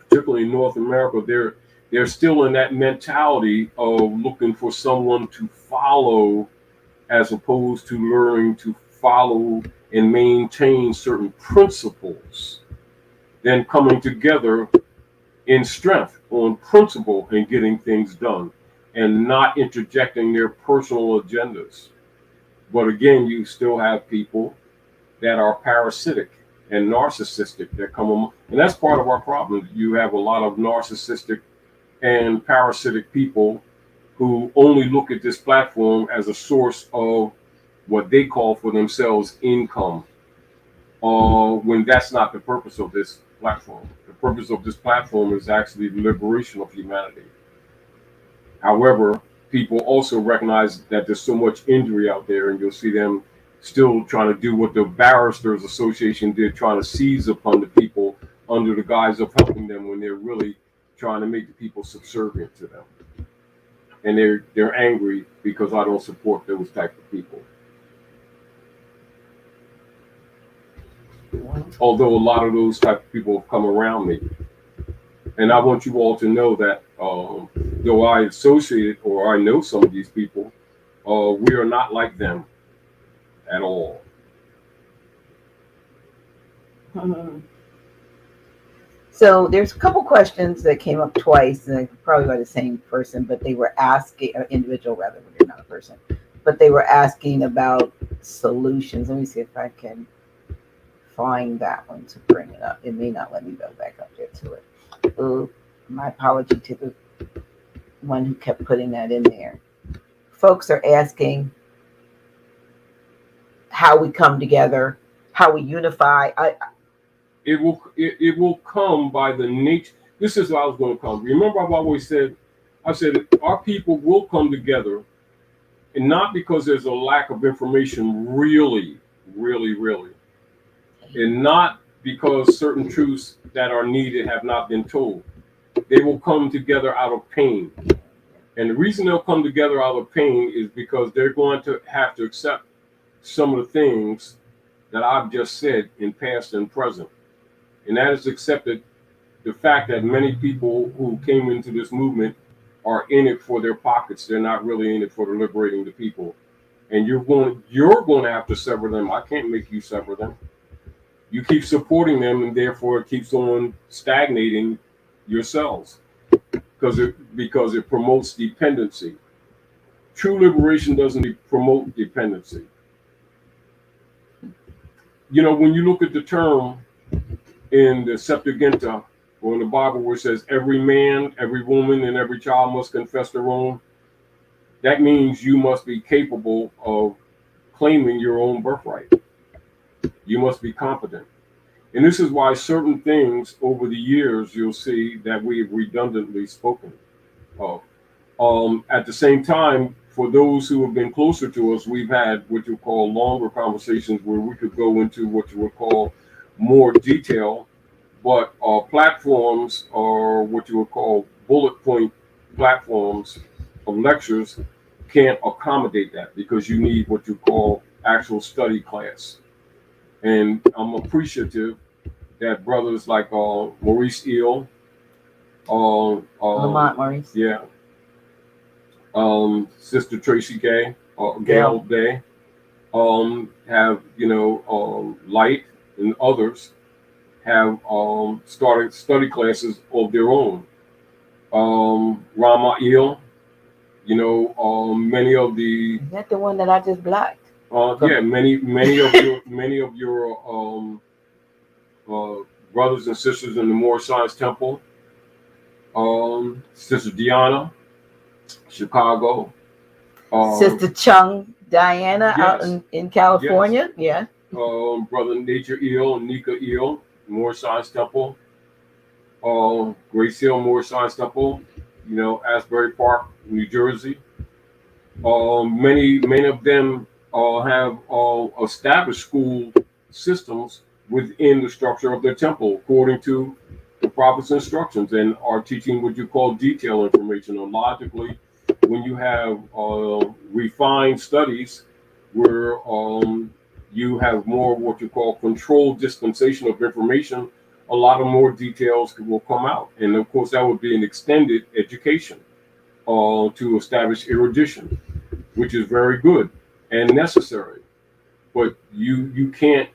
particularly in North America, they're still in that mentality of looking for someone to follow as opposed to learning to follow and maintain certain principles, then coming together in strength on principle and getting things done and not interjecting their personal agendas. But again, you still have people that are parasitic and narcissistic that come along. And that's part of our problem. You have a lot of narcissistic and parasitic people who only look at this platform as a source of what they call for themselves income, when that's not the purpose of this platform. The purpose of this platform is actually the liberation of humanity. However, people also recognize that there's so much injury out there, and you'll see them still trying to do what the Barristers Association did, trying to seize upon the people under the guise of helping them when they're really trying to make the people subservient to them. And they're angry because I don't support those type of people. Although a lot of those type of people have come around me. And I want you all to know that though I associate or I know some of these people, we are not like them at all. So there's a couple questions that came up twice, and probably by the same person, but they were asking, an individual rather, but they're not a person, but they were asking about solutions. Let me see if I can find that one to bring it up. It may not let me go back up there to it. My apology to the one who kept putting that in there. Folks are asking how we come together, how we unify. It will come by the nature. This is how it's going to come. Remember, I've always said, I said our people will come together, and not because there's a lack of information, really, and not because certain truths that are needed have not been told. They will come together out of pain. And the reason they'll come together out of pain is because they're going to have to accept some of the things that I've just said in past and present. And that is accepted the fact that many people who came into this movement are in it for their pockets. They're not really in it for liberating the people. And you're going to have to sever them. I can't make you sever them. You keep supporting them, and therefore it keeps on stagnating yourselves because it promotes dependency. True liberation doesn't promote dependency. You know, when you look at the term in the Septuaginta or in the Bible where it says every man, every woman, and every child must confess their own, that means you must be capable of claiming your own birthright. You must be competent. And this is why certain things over the years you'll see that we have redundantly spoken of. At the same time, for those who have been closer to us, we've had what you call longer conversations where we could go into what you would call more detail, but platforms or what you would call bullet point platforms of lectures can't accommodate that because you need what you call actual study class. And I'm appreciative that brothers like Maurice Eel, Lamont Maurice, yeah, Sister Tracy Gay, Gail Day, have Light and others have started study classes of their own. Rama Eel, many of the. Is that the one that I just blocked? Yeah, many of your brothers and sisters in the Moore Science Temple. Sister Deanna, Chicago. Sister Chung Diana, yes, out in California. Yes. Yeah. Brother Nature Eel and Nika Eel, Moore Science Temple. Grace Hill, Moore Science Temple. Asbury Park, New Jersey. Many of them have established school systems within the structure of their temple according to the prophet's instructions and are teaching what you call detail information. Or logically, when you have refined studies where you have more what you call controlled dispensation of information, a lot of more details will come out. And of course, that would be an extended education to establish erudition, which is very good and necessary. But you can't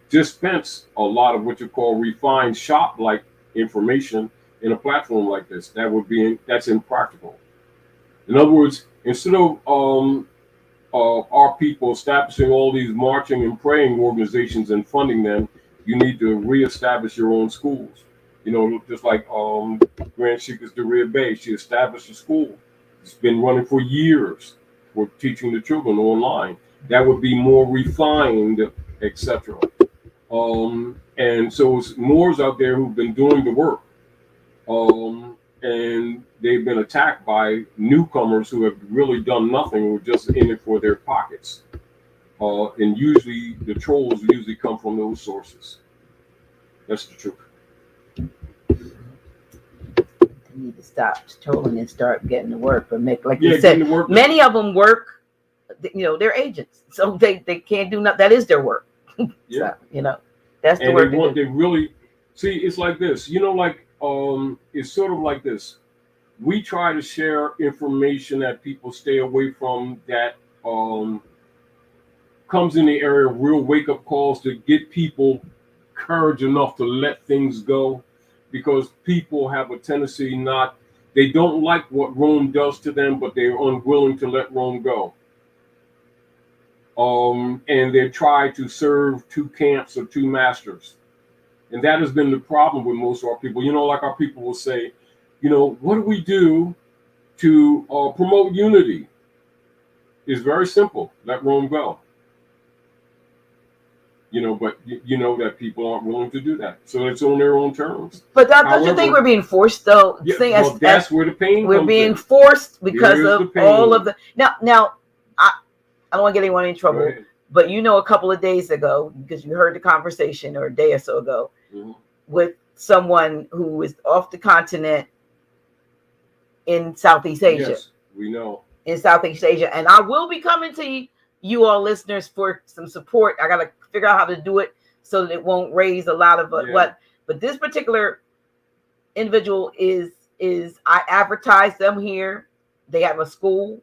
dispense a lot of what you call refined shop-like information in a platform like this. That's impractical. In other words, instead of our people establishing all these marching and praying organizations and funding them, you need to reestablish your own schools. Just like Grand Sheik Taj Bay, she established a school. It's been running for years for teaching the children online. That would be more refined, etc. And so it's Moors out there who've been doing the work. And they've been attacked by newcomers who have really done nothing, who are just in it for their pockets. And usually the trolls usually come from those sources. That's the truth. They need to stop trolling and start getting to work. But like you said, many of them work. They're agents, so they can't do nothing. That is their work. Yeah. So, that's the work. They really see. It's like this. It's sort of like this. We try to share information that people stay away from, that comes in the area of real wake-up calls to get people courage enough to let things go, because people have a tendency they don't like what Rome does to them, but they're unwilling to let Rome go. And they try to serve two camps or two masters. And that has been the problem with most of our people. Like our people will say, what do we do to promote unity? It's very simple. Let Rome go. But that people aren't willing to do that. So it's on their own terms. But don't you think we're being forced, though? Yeah, that's where the pain we're comes being in. Forced because of all of the... Now, I don't want to get anyone in trouble, but a couple of days ago, because you heard the conversation, or a day or so ago, with someone who is off the continent in Southeast Asia. Yes, we know. In Southeast Asia. And I will be coming to you all listeners for some support. I got to figure out how to do it so that it won't raise a lot of what. But this particular individual is I advertise them here. They have a school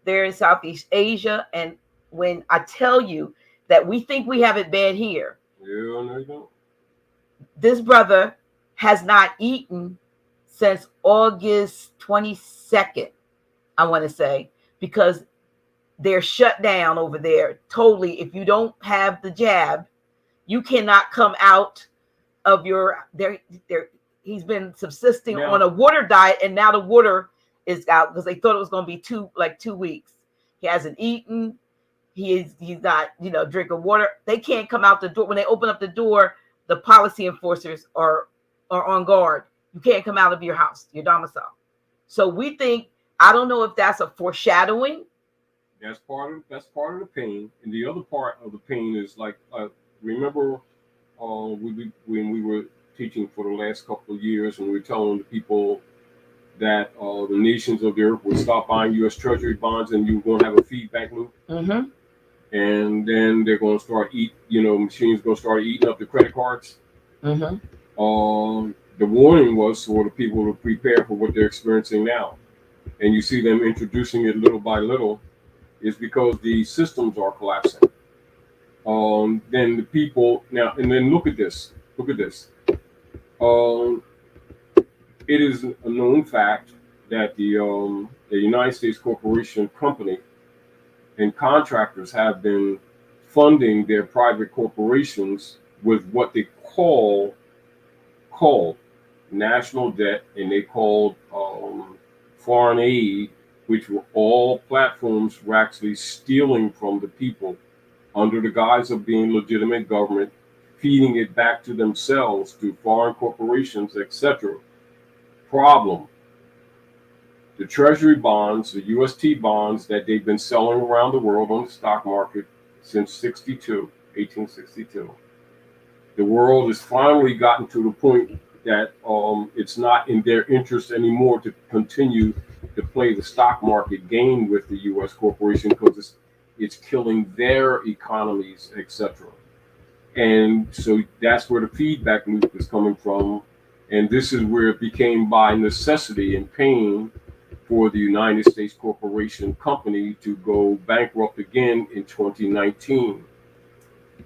there in Southeast Asia. And when I tell you that we think we have it bad here, no, you don't. This brother has not eaten since August 22nd, I want to say, because they're shut down over there totally. If you don't have the jab, you cannot come out of your he's been subsisting on a water diet, and now the water is out because they thought it was going to be 2 weeks. He hasn't eaten. He's not, drinking water. They can't come out the door. When they open up the door, the policy enforcers are on guard. You can't come out of your house, your domicile. So we think, I don't know if that's a foreshadowing. That's part of the pain. And the other part of the pain is like, remember when we were teaching for the last couple of years, and we were telling the people that the nations of the earth would stop buying U.S. Treasury bonds, and you're going to have a feedback loop. Mm-hmm. And then they're going to start machines going to start eating up the credit cards. Mm-hmm. The warning was for the people to prepare for what they're experiencing now. And you see them introducing it little by little, is because the systems are collapsing. Then the people now, and then look at this. It is a known fact that the United States Corporation Company and contractors have been funding their private corporations with what they call national debt, and they called foreign aid, which were all platforms were actually stealing from the people under the guise of being legitimate government, feeding it back to themselves through foreign corporations, etc. Problem. The treasury bonds, the UST bonds that they've been selling around the world on the stock market since 1862. The world has finally gotten to the point that it's not in their interest anymore to continue to play the stock market game with the U.S. corporation, because it's killing their economies, etc. And so that's where the feedback loop is coming from. And this is where it became by necessity and pain for the United States Corporation Company to go bankrupt again in 2019.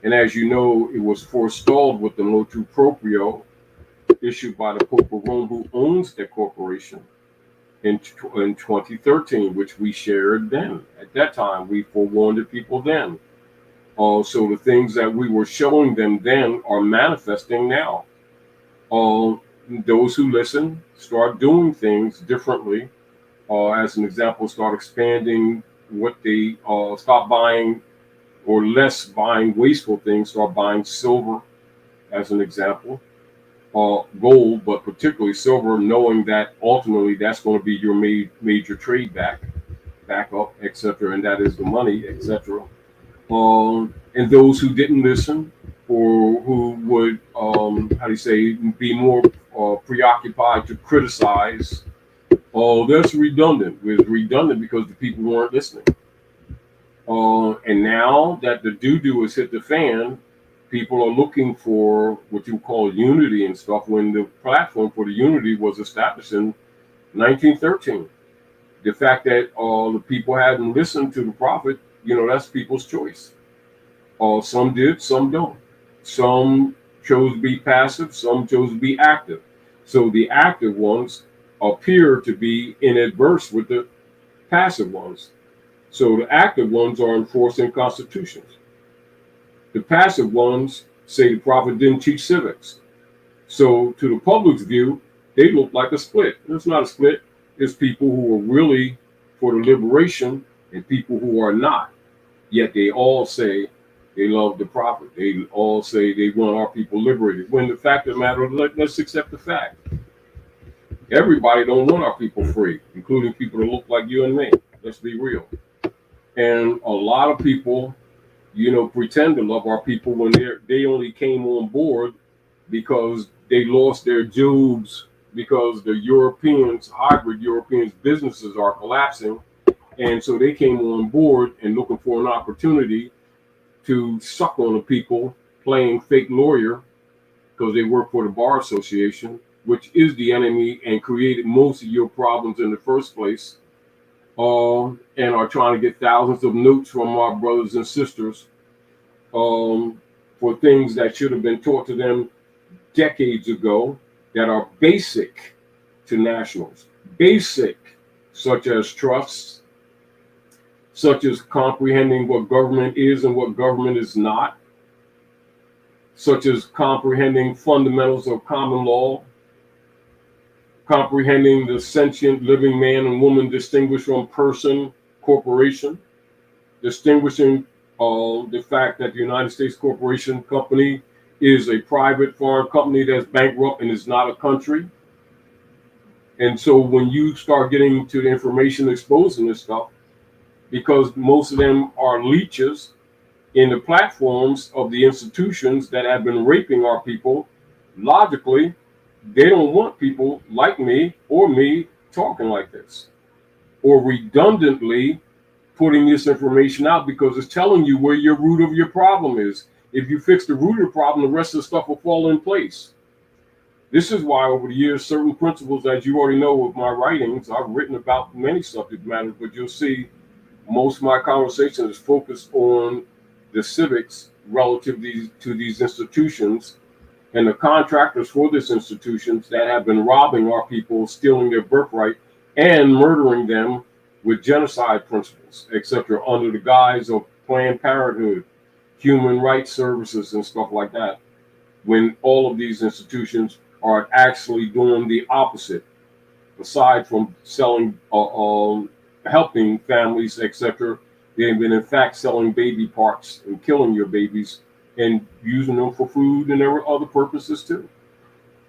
And as you know, it was forestalled with the motu proprio issued by the Pope of Rome, who owns the corporation, in 2013, which we shared then. At that time, we forewarned the people then. So the things that we were showing them then are manifesting now. Those who listen start doing things differently. As an example, start expanding what they stop buying, or less buying wasteful things, start buying silver, as an example. Gold, but particularly silver, knowing that ultimately that's going to be your major trade backup, etc., and that is the money, etc. And those who didn't listen, or who would, be more preoccupied to criticize, that's redundant. It was redundant because the people weren't listening. And now that the doo-doo has hit the fan, people are looking for what you call unity and stuff, when the platform for the unity was established in 1913. The fact that the people hadn't listened to the prophet, that's people's choice. Some did, some don't. Some chose to be passive, some chose to be active. So the active ones appear to be in adverse with the passive ones. So the active ones are enforcing constitutions. The passive ones say the prophet didn't teach civics. So to the public's view, they look like a split. It's not a split. It's people who are really for the liberation and people who are not. Yet they all say they love the prophet. They all say they want our people liberated. When the fact of the matter, let's accept the fact. Everybody don't want our people free, including people that look like you and me. Let's be real. And a lot of people, pretend to love our people when they only came on board because they lost their jobs, because the hybrid Europeans businesses are collapsing. And so they came on board and looking for an opportunity to suck on the people, playing fake lawyer, because they work for the Bar Association, which is the enemy and created most of your problems in the first place. And are trying to get thousands of notes from our brothers and sisters for things that should have been taught to them decades ago, that are basic to nationals. Basic, such as trusts, such as comprehending what government is and what government is not, such as comprehending fundamentals of common law, comprehending the sentient living man and woman distinguished from person, corporation, distinguishing the fact that the United States Corporation Company is a private foreign company that's bankrupt and is not a country. And so when you start getting to the information exposing this stuff, because most of them are leeches in the platforms of the institutions that have been raping our people, logically, they don't want people like me or me talking like this, or redundantly putting this information out, because it's telling you where your root of your problem is. If you fix the root of the problem, the rest of the stuff will fall in place. This is why over the years, certain principles, as you already know with my writings, I've written about many subject matters, but you'll see most of my conversations is focused on the civics relative to these institutions and the contractors for these institutions that have been robbing our people, stealing their birthright, and murdering them with genocide principles, etc., under the guise of Planned Parenthood, human rights services, and stuff like that, when all of these institutions are actually doing the opposite, aside from selling, helping families, etc. They've been in fact selling baby parts and killing your babies and using them for food and there were other purposes too.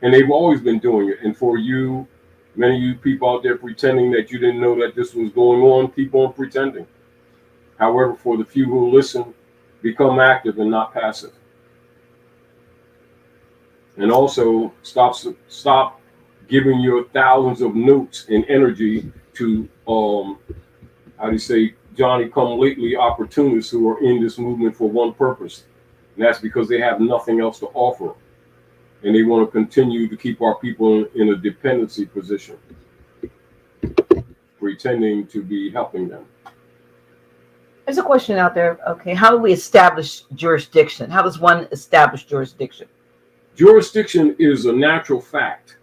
And they've always been doing it. And for you, many of you people out there pretending that you didn't know that this was going on, keep on pretending. However, for the few who listen, become active and not passive. And also stop giving your thousands of notes and energy to Johnny-come-lately opportunists who are in this movement for one purpose, and that's because they have nothing else to offer, and they want to continue to keep our people in a dependency position, pretending to be helping them. There's a question out there. Okay, how do we establish jurisdiction? How does one establish jurisdiction? Jurisdiction is a natural fact.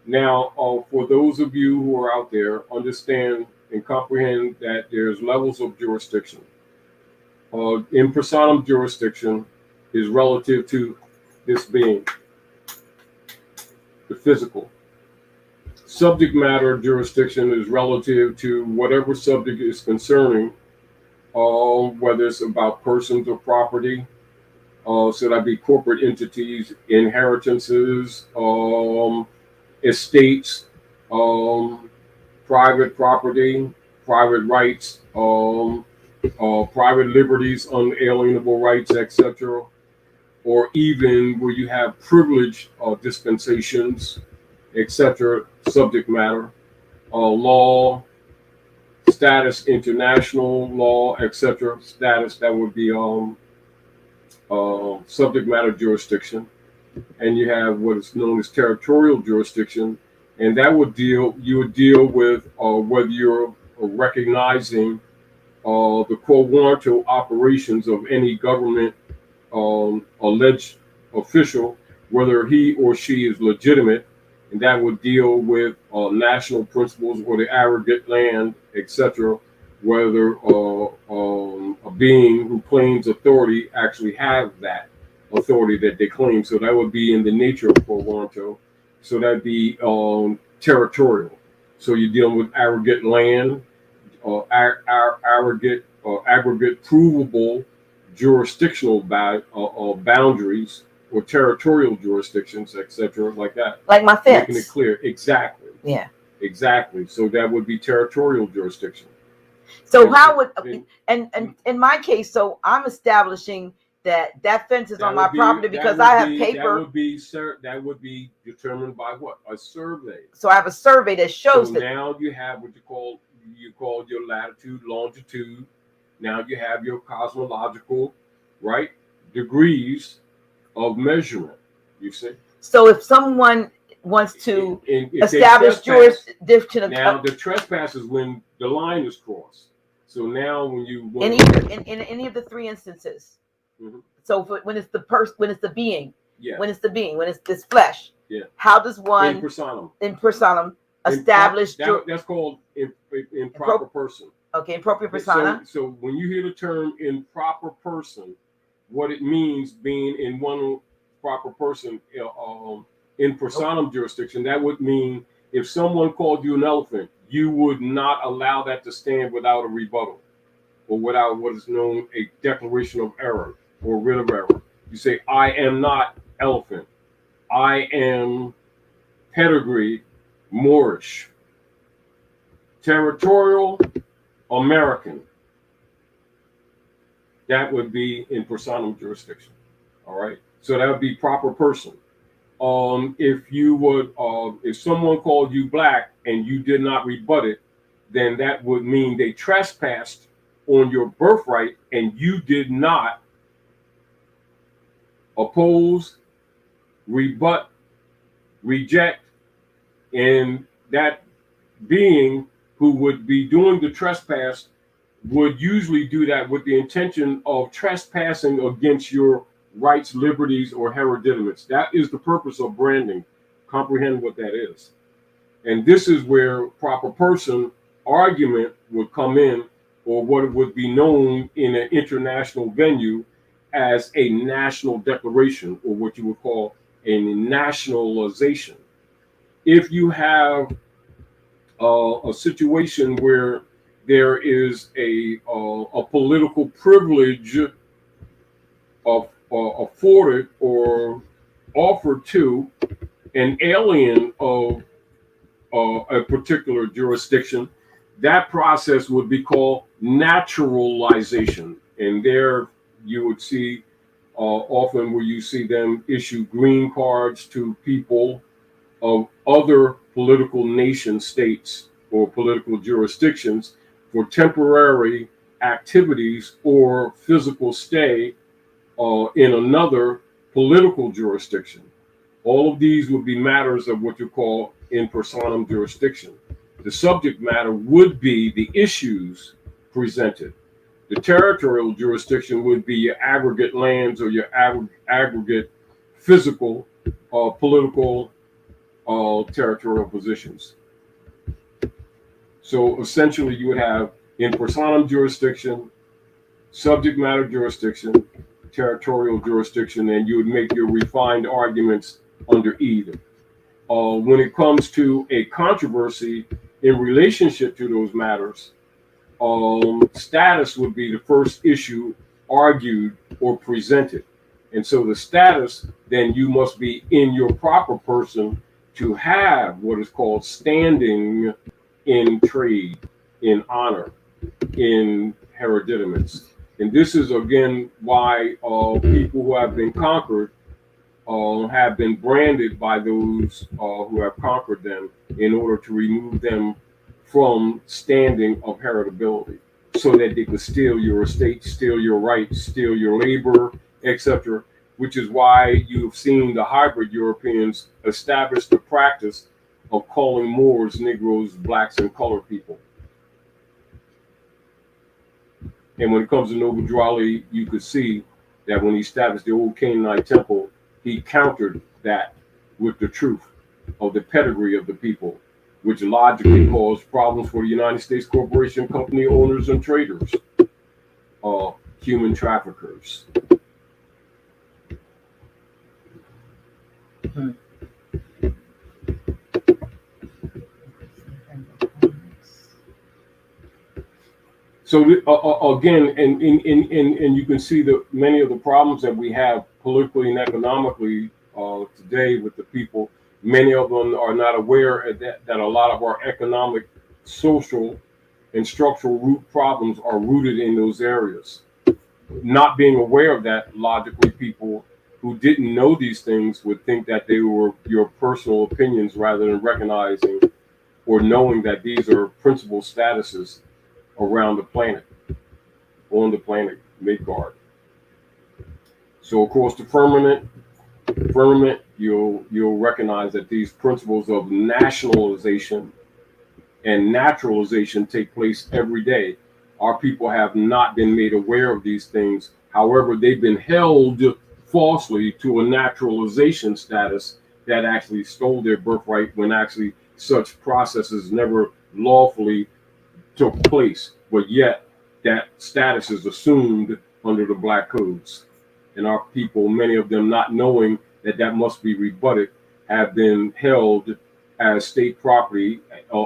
Now, for those of you who are out there, understand and comprehend that there's levels of jurisdiction. In personam jurisdiction is relative to this being, the physical. Subject matter jurisdiction is relative to whatever subject is concerning, whether it's about persons or property, so that'd be corporate entities, inheritances, estates, private property, private rights, private liberties, unalienable rights, etc., or even where you have privilege dispensations, etc., subject matter, law, status, international law, etc., status, that would be subject matter jurisdiction. And you have what is known as territorial jurisdiction, and that would you would deal with whether you're recognizing the quo warranto operations of any government alleged official, whether he or she is legitimate, and that would deal with national principles or the aggregate land, etc., whether a being who claims authority actually have that authority that they claim. So that would be in the nature of quo warranto. So that'd be territorial. So you're dealing with aggregate land, aggregate provable jurisdictional boundaries or territorial jurisdictions, etc., like that. Like my fence. Making it clear. Exactly. Yeah. Exactly. So that would be territorial jurisdiction. So how would, and in my case, so I'm establishing that fence is on my property because I have paper. That would be determined by what? A survey. So I have a survey that shows so that. Now you have what you call your latitude, longitude. Now you have your cosmological, right, degrees of measurement. You see. So if someone wants to establish jurisdiction, now the trespass is when the line is crossed. So now when you in any of the three instances. Mm-hmm. So when it's the person, when it's the being, yeah. when it's the being, when it's this flesh, yeah. How does one in personam establish? That's called improper person. Okay, improper persona. So when you hear the term improper person, what it means being in one proper person in personam jurisdiction, that would mean if someone called you an elephant, you would not allow that to stand without a rebuttal or without what is known a declaration of error or writ of error. You say, I am not elephant. I am pedigree Moorish. Territorial American. That would be in personam jurisdiction. All right. So that would be proper person. If you would, if someone called you black and you did not rebut it, then that would mean they trespassed on your birthright and you did not oppose, rebut, reject, and that being who would be doing the trespass would usually do that with the intention of trespassing against your rights, liberties, or hereditaments. That is the purpose of branding. Comprehend what that is. And this is where proper person argument would come in, or what would be known in an international venue as a national declaration, or what you would call a nationalization. If you have a situation where there is a political privilege afforded or offered to an alien of a particular jurisdiction, that process would be called naturalization. And there you would see often where you see them issue green cards to people of other political nation states or political jurisdictions for temporary activities or physical stay in another political jurisdiction. All of these would be matters of what you call in personam jurisdiction. The subject matter would be the issues presented. The territorial jurisdiction would be your aggregate lands or your aggregate physical, political, territorial positions. So essentially, you would have in personam jurisdiction, subject matter jurisdiction, territorial jurisdiction, and you would make your refined arguments under either. When it comes to a controversy in relationship to those matters, status would be the first issue argued or presented. And so the status, then you must be in your proper person to have what is called standing in trade, in honor, in hereditaments. And this is, again, why people who have been conquered have been branded by those who have conquered them in order to remove them from standing of heritability, so that they could steal your estate, steal your rights, steal your labor, etc., which is why you've seen the hybrid Europeans establish the practice of calling Moors, Negroes, blacks, and colored people. And when it comes to Noble Drawley, you could see that when he established the old Canaanite temple, he countered that with the truth of the pedigree of the people, which logically caused problems for the United States corporation, company owners, and traders, human traffickers. So again, and you can see that many of the problems that we have politically and economically today with the people, many of them are not aware that a lot of our economic, social, and structural root problems are rooted in those areas. Not being aware of that, logically, people who didn't know these things would think that they were your personal opinions rather than recognizing or knowing that these are principal statuses around the planet, on the planet Midgard. So of course the firmament, you'll recognize that these principles of nationalization and naturalization take place every day. Our people have not been made aware of these things. However, they've been held falsely to a naturalization status that actually stole their birthright when actually such processes never lawfully took place, but yet that status is assumed under the black codes. And our people, many of them not knowing that that must be rebutted, have been held as state property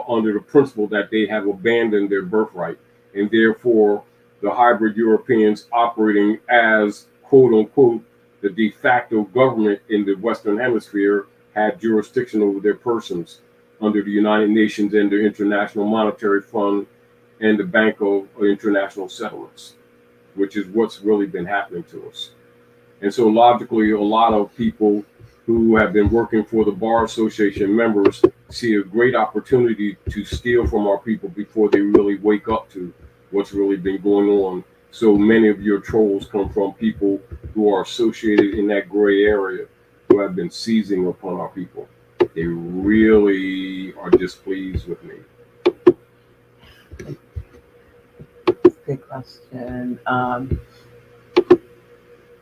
under the principle that they have abandoned their birthright. And therefore, the hybrid Europeans operating as, quote unquote, the de facto government in the Western Hemisphere had jurisdiction over their persons under the United Nations and the International Monetary Fund and the Bank of International Settlements, which is what's really been happening to us. And so logically, a lot of people who have been working for the Bar Association members see a great opportunity to steal from our people before they really wake up to what's really been going on. So many of your trolls come from people who are associated in that gray area who have been seizing upon our people. They really are displeased with me. Good question.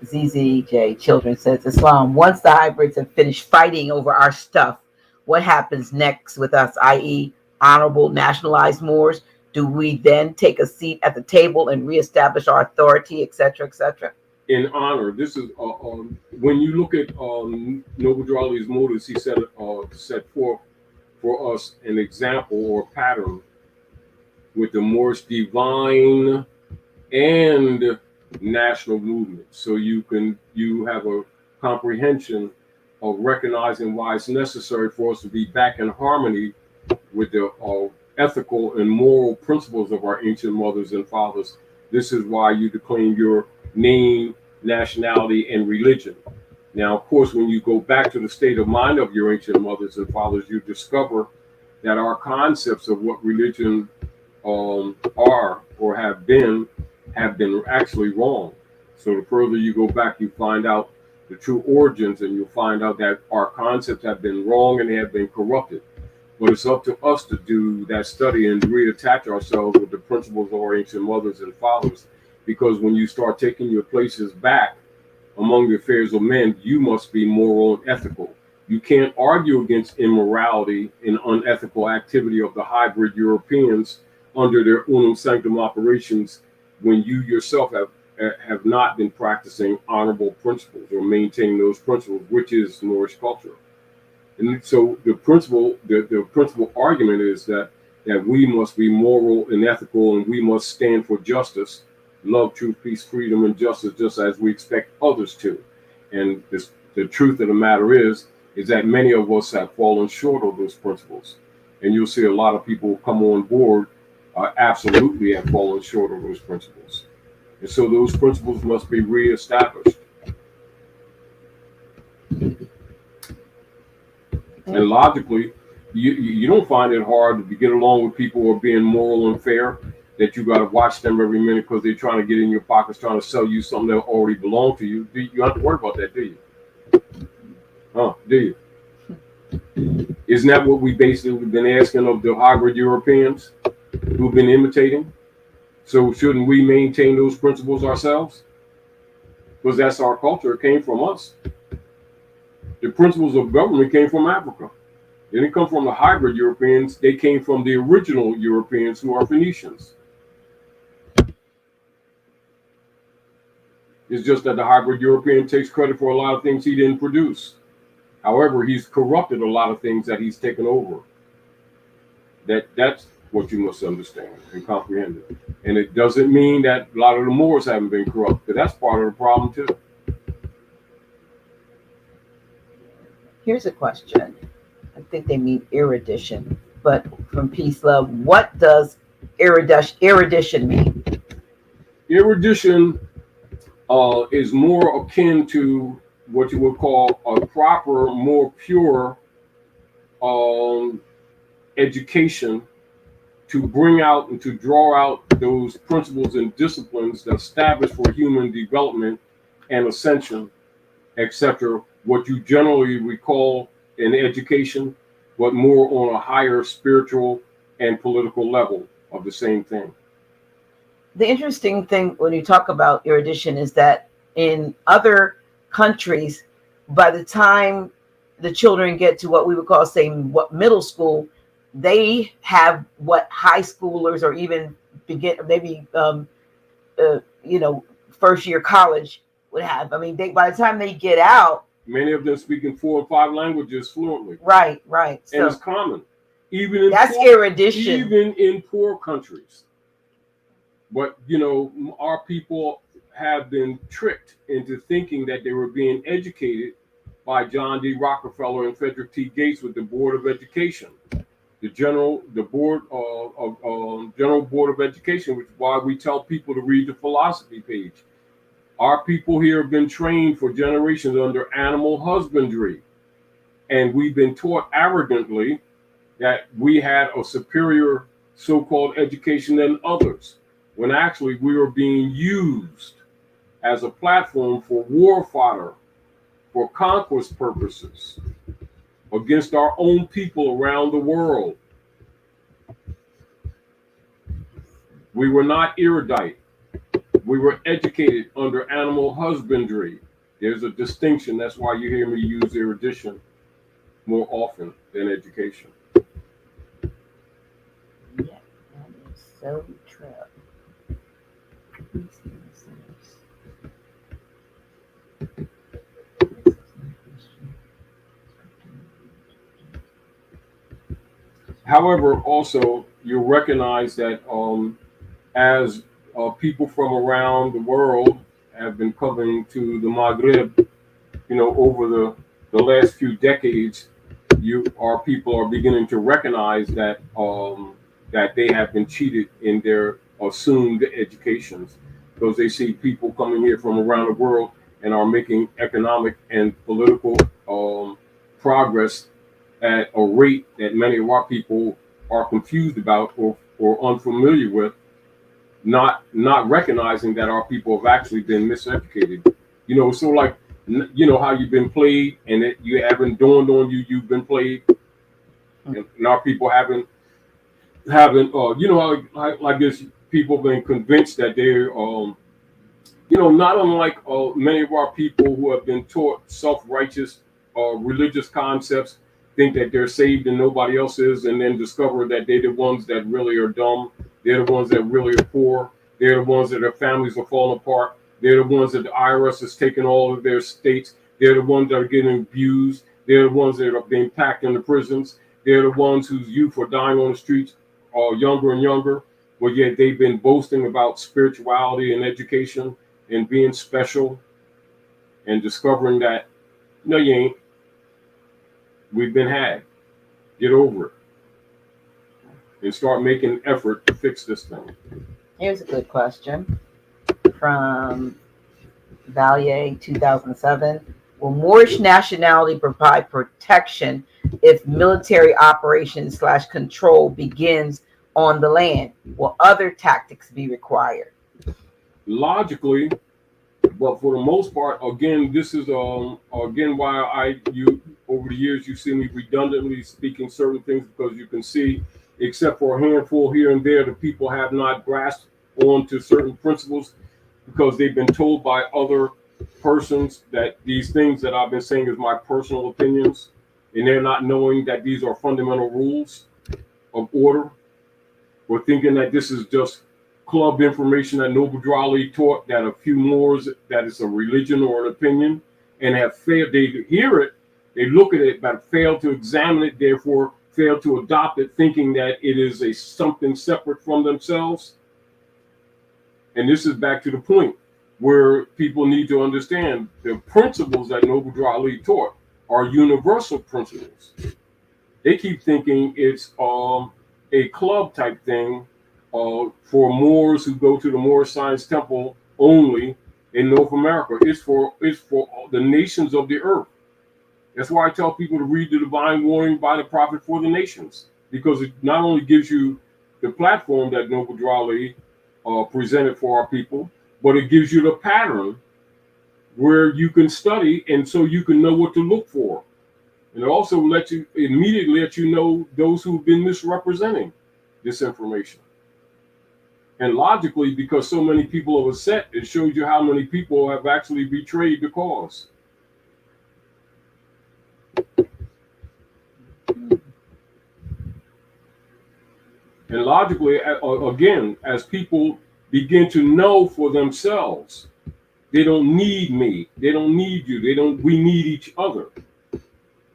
ZZJ Children says, Islam, once the hybrids have finished fighting over our stuff, what happens next with us, i.e. honorable nationalized Moors? Do we then take a seat at the table and reestablish our authority, etc., etc.? In honor, this is when you look at Noble Drawley's motives, he set forth for us an example or pattern with the Moorish divine and national movement. So you have a comprehension of recognizing why it's necessary for us to be back in harmony with the ethical and moral principles of our ancient mothers and fathers. This is why you claim your name, nationality, and religion. Now, of course, when you go back to the state of mind of your ancient mothers and fathers, you discover that our concepts of what religion are or have been actually wrong. So the further you go back, you find out the true origins, and you'll find out that our concepts have been wrong and they have been corrupted. But it's up to us to do that study and reattach ourselves with the principles of our ancient mothers and fathers. Because when you start taking your places back among the affairs of men, you must be moral and ethical. You can't argue against immorality and unethical activity of the hybrid Europeans under their unum sanctum operations when you yourself have not been practicing honorable principles or maintaining those principles, which is Moorish culture. And so the principal argument is that we must be moral and ethical, and we must stand for justice, love, truth, peace, freedom, and justice, just as we expect others to. And the truth of the matter is that many of us have fallen short of those principles. And you'll see a lot of people come on board absolutely have fallen short of those principles. And so those principles must be reestablished. And logically, you don't find it hard to get along with people who are being moral and fair, that you got to watch them every minute because they're trying to get in your pockets, trying to sell you something that already belongs to you. You don't have to worry about that, do you? Do you? Isn't that what we basically been asking of the hybrid Europeans who've been imitating? So shouldn't we maintain those principles ourselves? Because that's our culture. It came from us. The principles of government came from Africa. They didn't come from the hybrid Europeans. They came from the original Europeans, who are Phoenicians. It's just that the hybrid European takes credit for a lot of things he didn't produce. However, he's corrupted a lot of things that he's taken over. That's what you must understand and comprehend it. And it doesn't mean that a lot of the Moors haven't been corrupt, but that's part of the problem too. Here's a question. I think they mean erudition, but from Peace Love, what does erudition mean? Erudition is more akin to what you would call a proper, more pure education to bring out and to draw out those principles and disciplines that establish for human development and ascension, etc. What you generally recall in education, but more on a higher spiritual and political level of the same thing. The interesting thing when you talk about erudition is that in other countries, by the time the children get to what we would call, say, what middle school, they have what high schoolers or even first year college would have. I mean, by the time they get out, many of them speaking 4 or 5 languages fluently. Right. And so, it's common, even in erudition, even in poor countries. But our people have been tricked into thinking that they were being educated by John D. Rockefeller and Frederick T. Gates with the Board of Education, the General Board of Education, which is why we tell people to read the philosophy page. Our people here have been trained for generations under animal husbandry, and we've been taught arrogantly that we had a superior so-called education than others, when actually we were being used as a platform for war fodder, for conquest purposes, against our own people around the world. We were not erudite. We were educated under animal husbandry. There's a distinction. That's why you hear me use erudition more often than education. Yeah, that is so true. However, also you'll recognize that as people from around the world have been coming to the Maghreb, over the last few decades, our people are beginning to recognize that that they have been cheated in their assumed educations, because they see people coming here from around the world and are making economic and political progress at a rate that many of our people are confused about or or unfamiliar with, not recognizing that our people have actually been miseducated. So like, how you've been played, and that you haven't dawned on you've been played, and our people haven't I guess people have been convinced that they're not unlike many of our people who have been taught self-righteous religious concepts, think that they're saved and nobody else is, and then discover that they're the ones that really are dumb. They're the ones that really are poor. They're the ones that their families are falling apart. They're the ones that the IRS has taken all of their states. They're the ones that are getting abused. They're the ones that are being packed into prisons. They're the ones whose youth are dying on the streets, younger and younger. But yet they've been boasting about spirituality and education and being special, and discovering that, no, you ain't. We've been had. Get over it. And start making an effort to fix this thing. Here's a good question from Valier 2007. Will Moorish nationality provide protection if military operations / control begins on the land? Will other tactics be required? Logically, but for the most part, again, this is again why you over the years you see me redundantly speaking certain things, because you can see, except for a handful here and there, the people have not grasped onto certain principles because they've been told by other persons that these things that I've been saying is my personal opinions, and they're not knowing that these are fundamental rules of order, or thinking that this is just club information that Noble Drew Ali taught, that a few Moors, that it's a religion or an opinion, and have failed. They hear it, they look at it, but fail to examine it, therefore fail to adopt it, thinking that it is something separate from themselves. And this is back to the point where people need to understand the principles that Noble Drew Ali taught are universal principles. They keep thinking it's a club type thing for Moors who go to the Moorish Science Temple only in North America. It's for the nations of the earth. That's why I tell people to read the Divine Warning by the Prophet for the Nations, because it not only gives you the platform that Noble Drew Ali presented for our people, but it gives you the pattern where you can study, and so you can know what to look for. And it also immediately let you know those who've been misrepresenting this information. And logically, because so many people have set, it shows you how many people have actually betrayed the cause. And logically, again, as people begin to know for themselves, they don't need me, they don't need you, we need each other.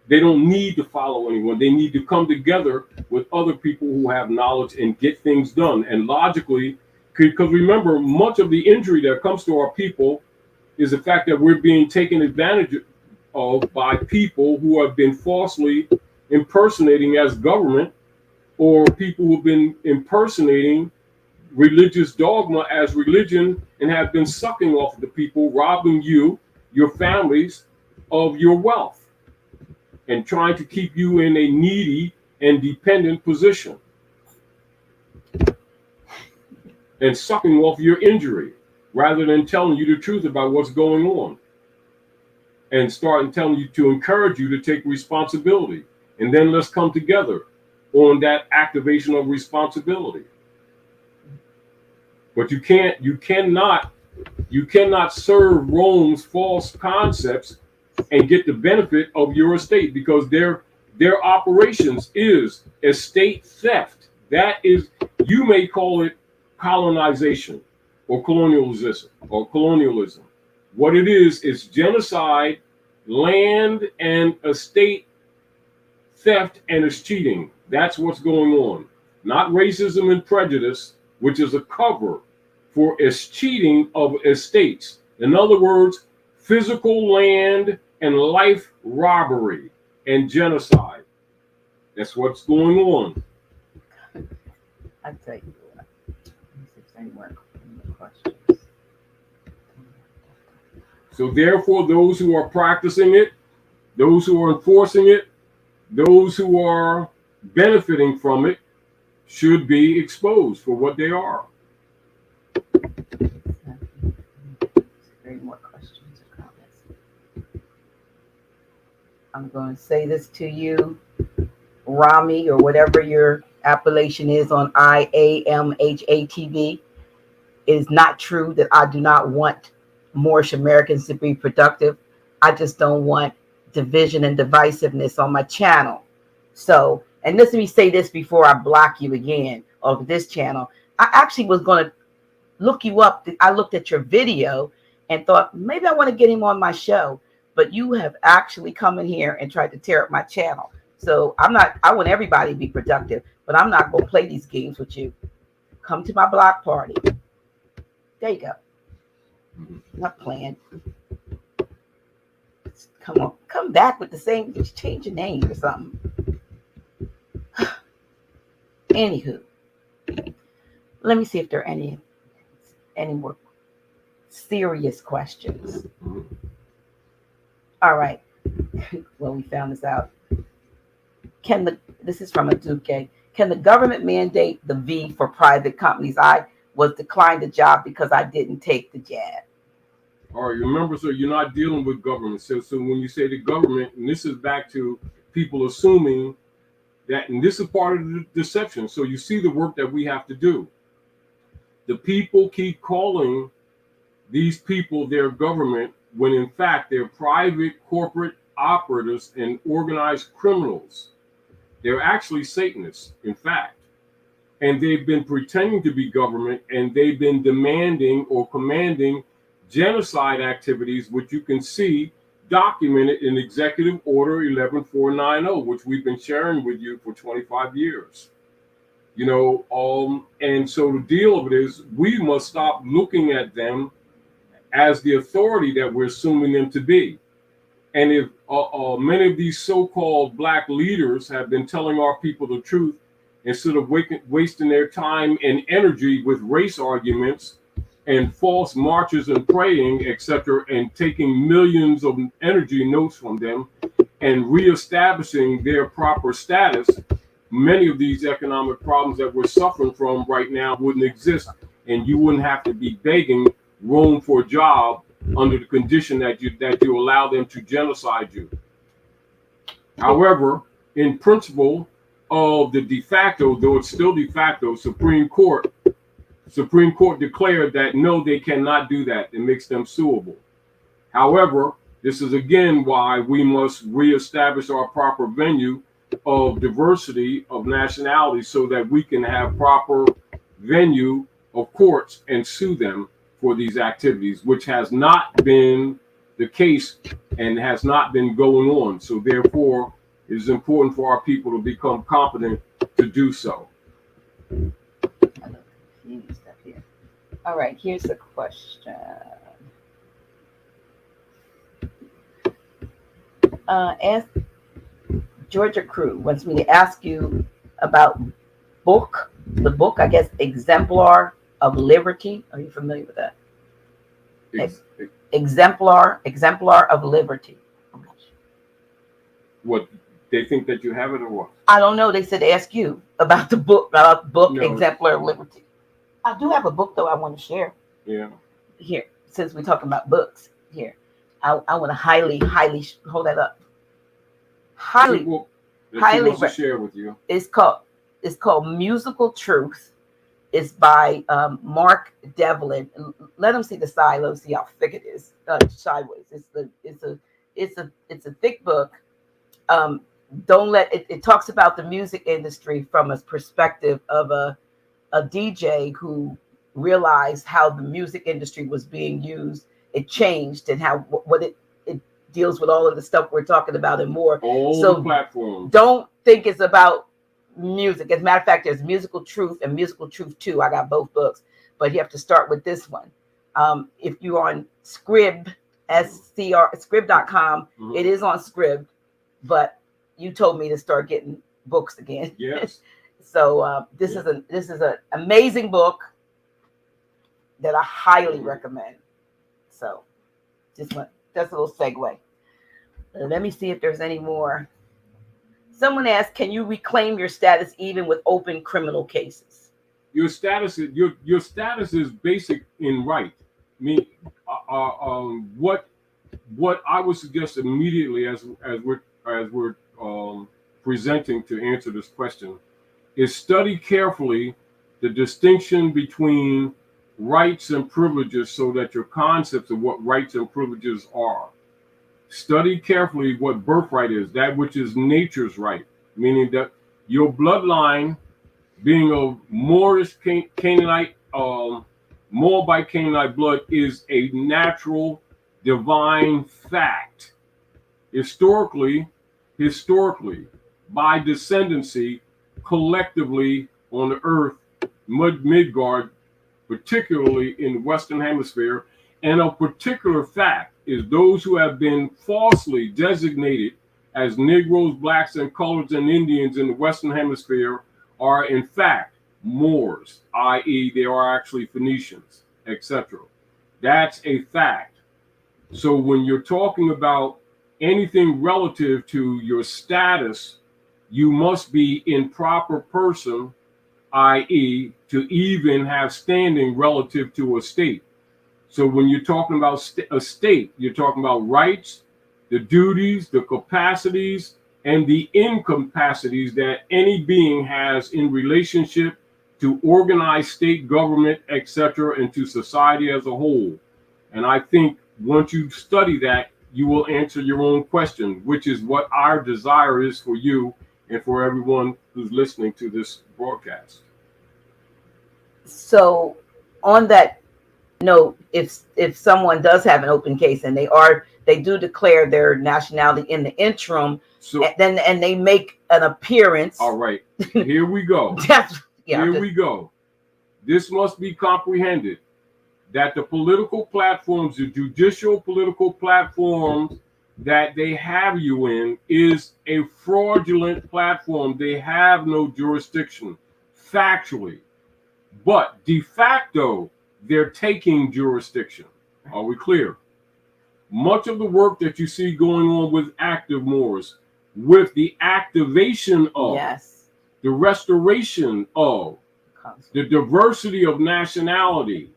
They don't need to follow anyone. They need to come together with other people who have knowledge and get things done. And logically, because remember, much of the injury that comes to our people is the fact that we're being taken advantage of by people who have been falsely impersonating as government, or people who've been impersonating religious dogma as religion and have been sucking off of the people, robbing you, your families, of your wealth, and trying to keep you in a needy and dependent position, and sucking off your injury rather than telling you the truth about what's going on, and starting telling you to encourage you to take responsibility. And then let's come together on that activation of responsibility. But you cannot serve Rome's false concepts and get the benefit of your estate, because their operations is estate theft. That is, you may call it colonization or colonialism. What it is genocide, land and estate theft, and it's cheating. That's what's going on. Not racism and prejudice, which is a cover for cheating of estates. In other words, physical land and life robbery and genocide. That's what's going on. I tell you what. Let me see if there's any more questions. So therefore, those who are practicing it, those who are enforcing it, those who are benefiting from it, should be exposed for what they are. Three more questions or comments. I'm going to say this to you, Rami, or whatever your appellation is on IAMHATV. It is not true that I do not want Moorish Americans to be productive. I just don't want division and divisiveness on my channel. So, and let me say this before I block you again of this channel. I actually was going to look you up. I looked at your video and thought maybe I want to get him on my show, but you have actually come in here and tried to tear up my channel. So I want everybody to be productive, but I'm not going to play these games with you. Come to my block party. There you go. Not playing. Come on, come back with the same, just change your name or something. Anywho, let me see if there are any more serious questions. All right. Well, we found this out. This is from a Duque. Can the government mandate the V for private companies? I was declined a job because I didn't take the jab. All right, remember, so you're not dealing with government. So when you say the government, and this is back to people assuming that, and this is part of the deception. So you see the work that we have to do. The people keep calling these people their government when in fact they're private corporate operatives and organized criminals. They're actually Satanists, in fact. And they've been pretending to be government, and they've been demanding or commanding genocide activities, which you can see documented in Executive Order 11490, which we've been sharing with you for 25 years. And so the deal of it is we must stop looking at them as the authority that we're assuming them to be. And if many of these so-called Black leaders have been telling our people the truth, instead of wasting their time and energy with race arguments and false marches and praying, etc., and taking millions of energy notes from them and reestablishing their proper status, many of these economic problems that we're suffering from right now wouldn't exist, and you wouldn't have to be begging Rome for a job under the condition that you allow them to genocide you. However, in principle of the de facto, though it's still de facto, Supreme Court declared that no, they cannot do that. It makes them suable. However, this is again why we must reestablish our proper venue of diversity of nationality so that we can have proper venue of courts and sue them for these activities, which has not been the case and has not been going on. So therefore, it is important for our people to become competent to do so. All right, here's the question. Ask Georgia Crew wants me to ask you about the book, I guess, Exemplar of Liberty. Are you familiar with that? Exemplar of Liberty. What, they think that you have it or what? I don't know. They said ask you about the book, No. Exemplar of Liberty. I do have a book, though, I want to share. Yeah. Here, since we're talking about books, here. I want to highly, hold that up. Highly share with you. It's called Musical Truth. It's by Mark Devlin. Let them see the side. Let them see how thick it is. Sideways. It's a thick book. Don't let it. It talks about the music industry from a perspective of a DJ who realized how the music industry was being used. It changed, and how what it deals with all of the stuff we're talking about and more. All the platforms. Don't think it's about music. As a matter of fact, there's Musical Truth and Musical Truth 2. I got both books, but you have to start with this one. If you're on Scrib, Scrib.com, it is on Scrib, but you told me to start getting books again. Yes. So this is an amazing book that I highly recommend. So that's a little segue. Let me see if there's any more Someone asked, can you reclaim your status even with open criminal cases? Your status is basic in right. I mean, what I would suggest immediately as we're presenting to answer this question is study carefully the distinction between rights and privileges so that your concepts of what rights and privileges are. Study carefully what birthright is, that which is nature's right, meaning that your bloodline being of Moorish Canaanite, Moabite Canaanite blood is a natural divine fact. Historically, by descendancy, collectively on the earth, Midgard, particularly in the Western Hemisphere, and a particular fact is those who have been falsely designated as Negroes, blacks, and coloreds and Indians in the Western Hemisphere are in fact Moors, i.e. they are actually Phoenicians, etc. That's a fact. So when you're talking about anything relative to your status, you must be in proper person, i.e. to even have standing relative to a state. So when you're talking about a state, you're talking about rights, the duties, the capacities, and the incapacities that any being has in relationship to organized state government, etc., and to society as a whole. And I think once you study that, you will answer your own question, which is what our desire is for you and for everyone who's listening to this broadcast. So on that note, if someone does have an open case and they do declare their nationality in the interim, so and they make an appearance. All right, here we go. We go. This must be comprehended that the political platforms, the judicial political platforms that they have you in is a fraudulent platform. They have no jurisdiction factually, but de facto, they're taking jurisdiction. Are we clear? Much of the work that you see going on with active Moors, with the activation of, the restoration of, the diversity of nationality,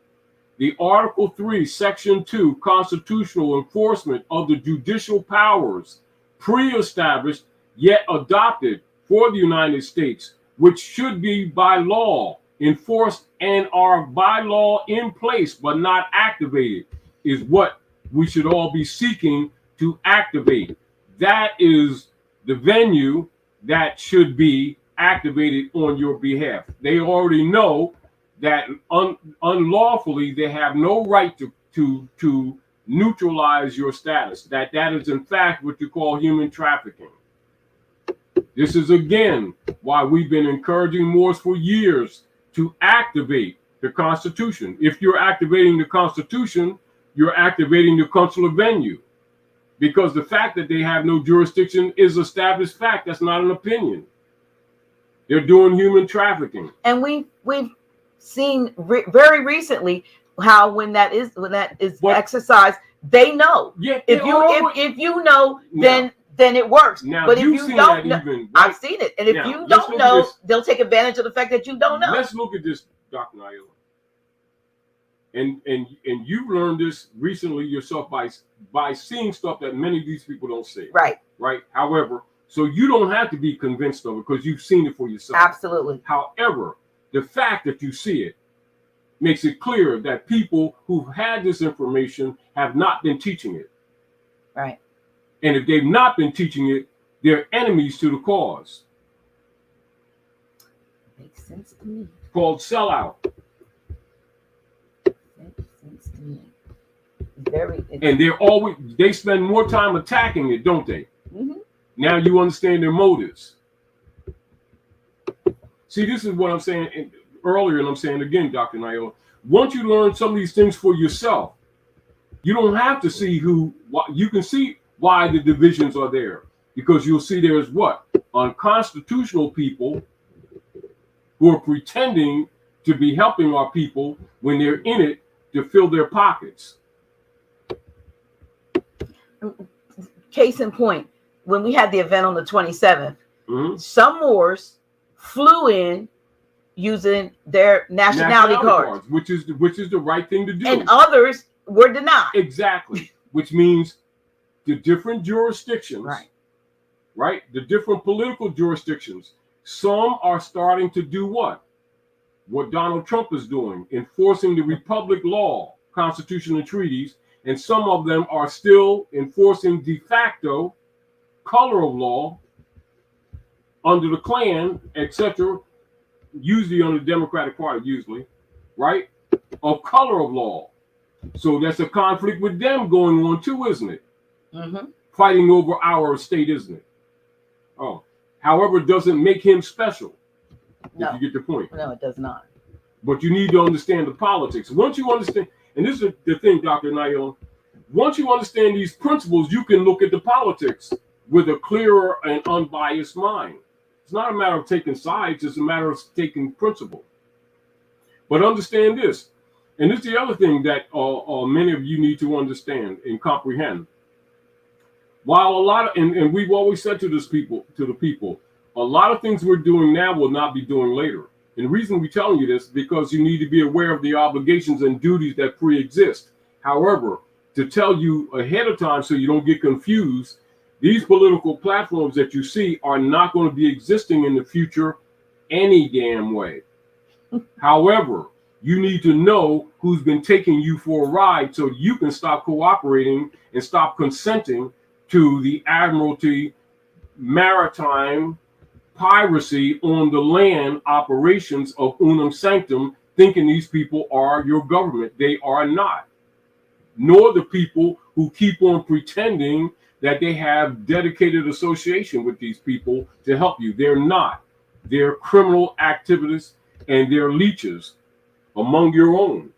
the Article 3, Section 2, constitutional enforcement of the judicial powers pre-established yet adopted for the United States, which should be by law enforced and are by law in place but not activated, is what we should all be seeking to activate. That is the venue that should be activated on your behalf. They already know that unlawfully they have no right to neutralize your status. That is in fact what you call human trafficking. This is again why we've been encouraging Moors for years to activate the Constitution. If you're activating the Constitution, you're activating the consular venue, because the fact that they have no jurisdiction is established fact. That's not an opinion. They're doing human trafficking, and we've seen very recently how when that is exercised, they know. Yeah, if you know, then it works. Now, but if you don't know, right? I've seen it. And if you don't know, they'll take advantage of the fact that you don't know. Let's look at this, Dr. Naila. And you learned this recently yourself by seeing stuff that many of these people don't see. Right. However, so you don't have to be convinced of it because you've seen it for yourself. Absolutely. However, the fact that you see it makes it clear that people who've had this information have not been teaching it. Right. And if they've not been teaching it, they're enemies to the cause. Makes sense to me. It's called sellout. Makes sense to me. And they spend more time attacking it, don't they? Mm-hmm. Now you understand their motives. See, this is what I'm saying earlier, and I'm saying again, Dr. Naila. Once you learn some of these things for yourself, you don't have to see you can see why the divisions are there, because you'll see there's what? Unconstitutional people who are pretending to be helping our people when they're in it to fill their pockets. Case in point, when we had the event on the 27th, Some Moors flew in using their nationality cards, which is the right thing to do, and others were denied. Exactly, which means the different jurisdictions, right? The different political jurisdictions. Some are starting to do what Donald Trump is doing, enforcing the Republic law, Constitution, and treaties, and some of them are still enforcing de facto color of law under the Klan, etc., usually under the Democratic Party, right? Of color of law. So that's a conflict with them going on too, isn't it? Fighting over our state, isn't it? Oh, however, it doesn't make him special. No. If you get the point. No, it does not. But you need to understand the politics. Once you understand, and this is the thing, Dr. Naila, once you understand these principles, you can look at the politics with a clearer and unbiased mind. It's not a matter of taking sides, it's a matter of taking principle. But understand this, and this is the other thing that many of you need to understand and comprehend. While a lot of, and we've always said to the people, a lot of things we're doing now will not be doing later. And the reason we're telling you this is because you need to be aware of the obligations and duties that pre-exist. However, to tell you ahead of time so you don't get confused, these political platforms that you see are not going to be existing in the future any damn way. However, you need to know who's been taking you for a ride so you can stop cooperating and stop consenting to the admiralty maritime piracy on the land operations of unum sanctum, thinking these people are your government. They are not. Nor the people who keep on pretending that they have dedicated association with these people to help you. They're not. They're criminal activists and they're leeches among your own.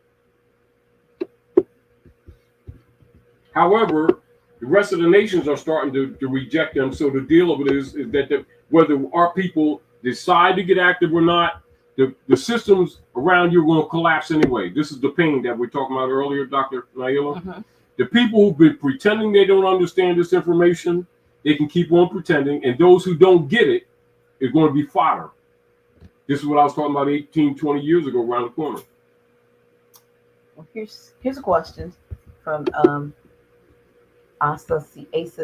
However, the rest of the nations are starting to reject them. So the deal of it is that whether our people decide to get active or not, the systems around you are going to collapse anyway. This is the pain that we're talking about earlier, Dr. Naila. The people who've been pretending they don't understand this information, they can keep on pretending. And those who don't get it is going to be fodder. This is what I was talking about 18, 20 years ago around the corner. Well, here's a question from Asa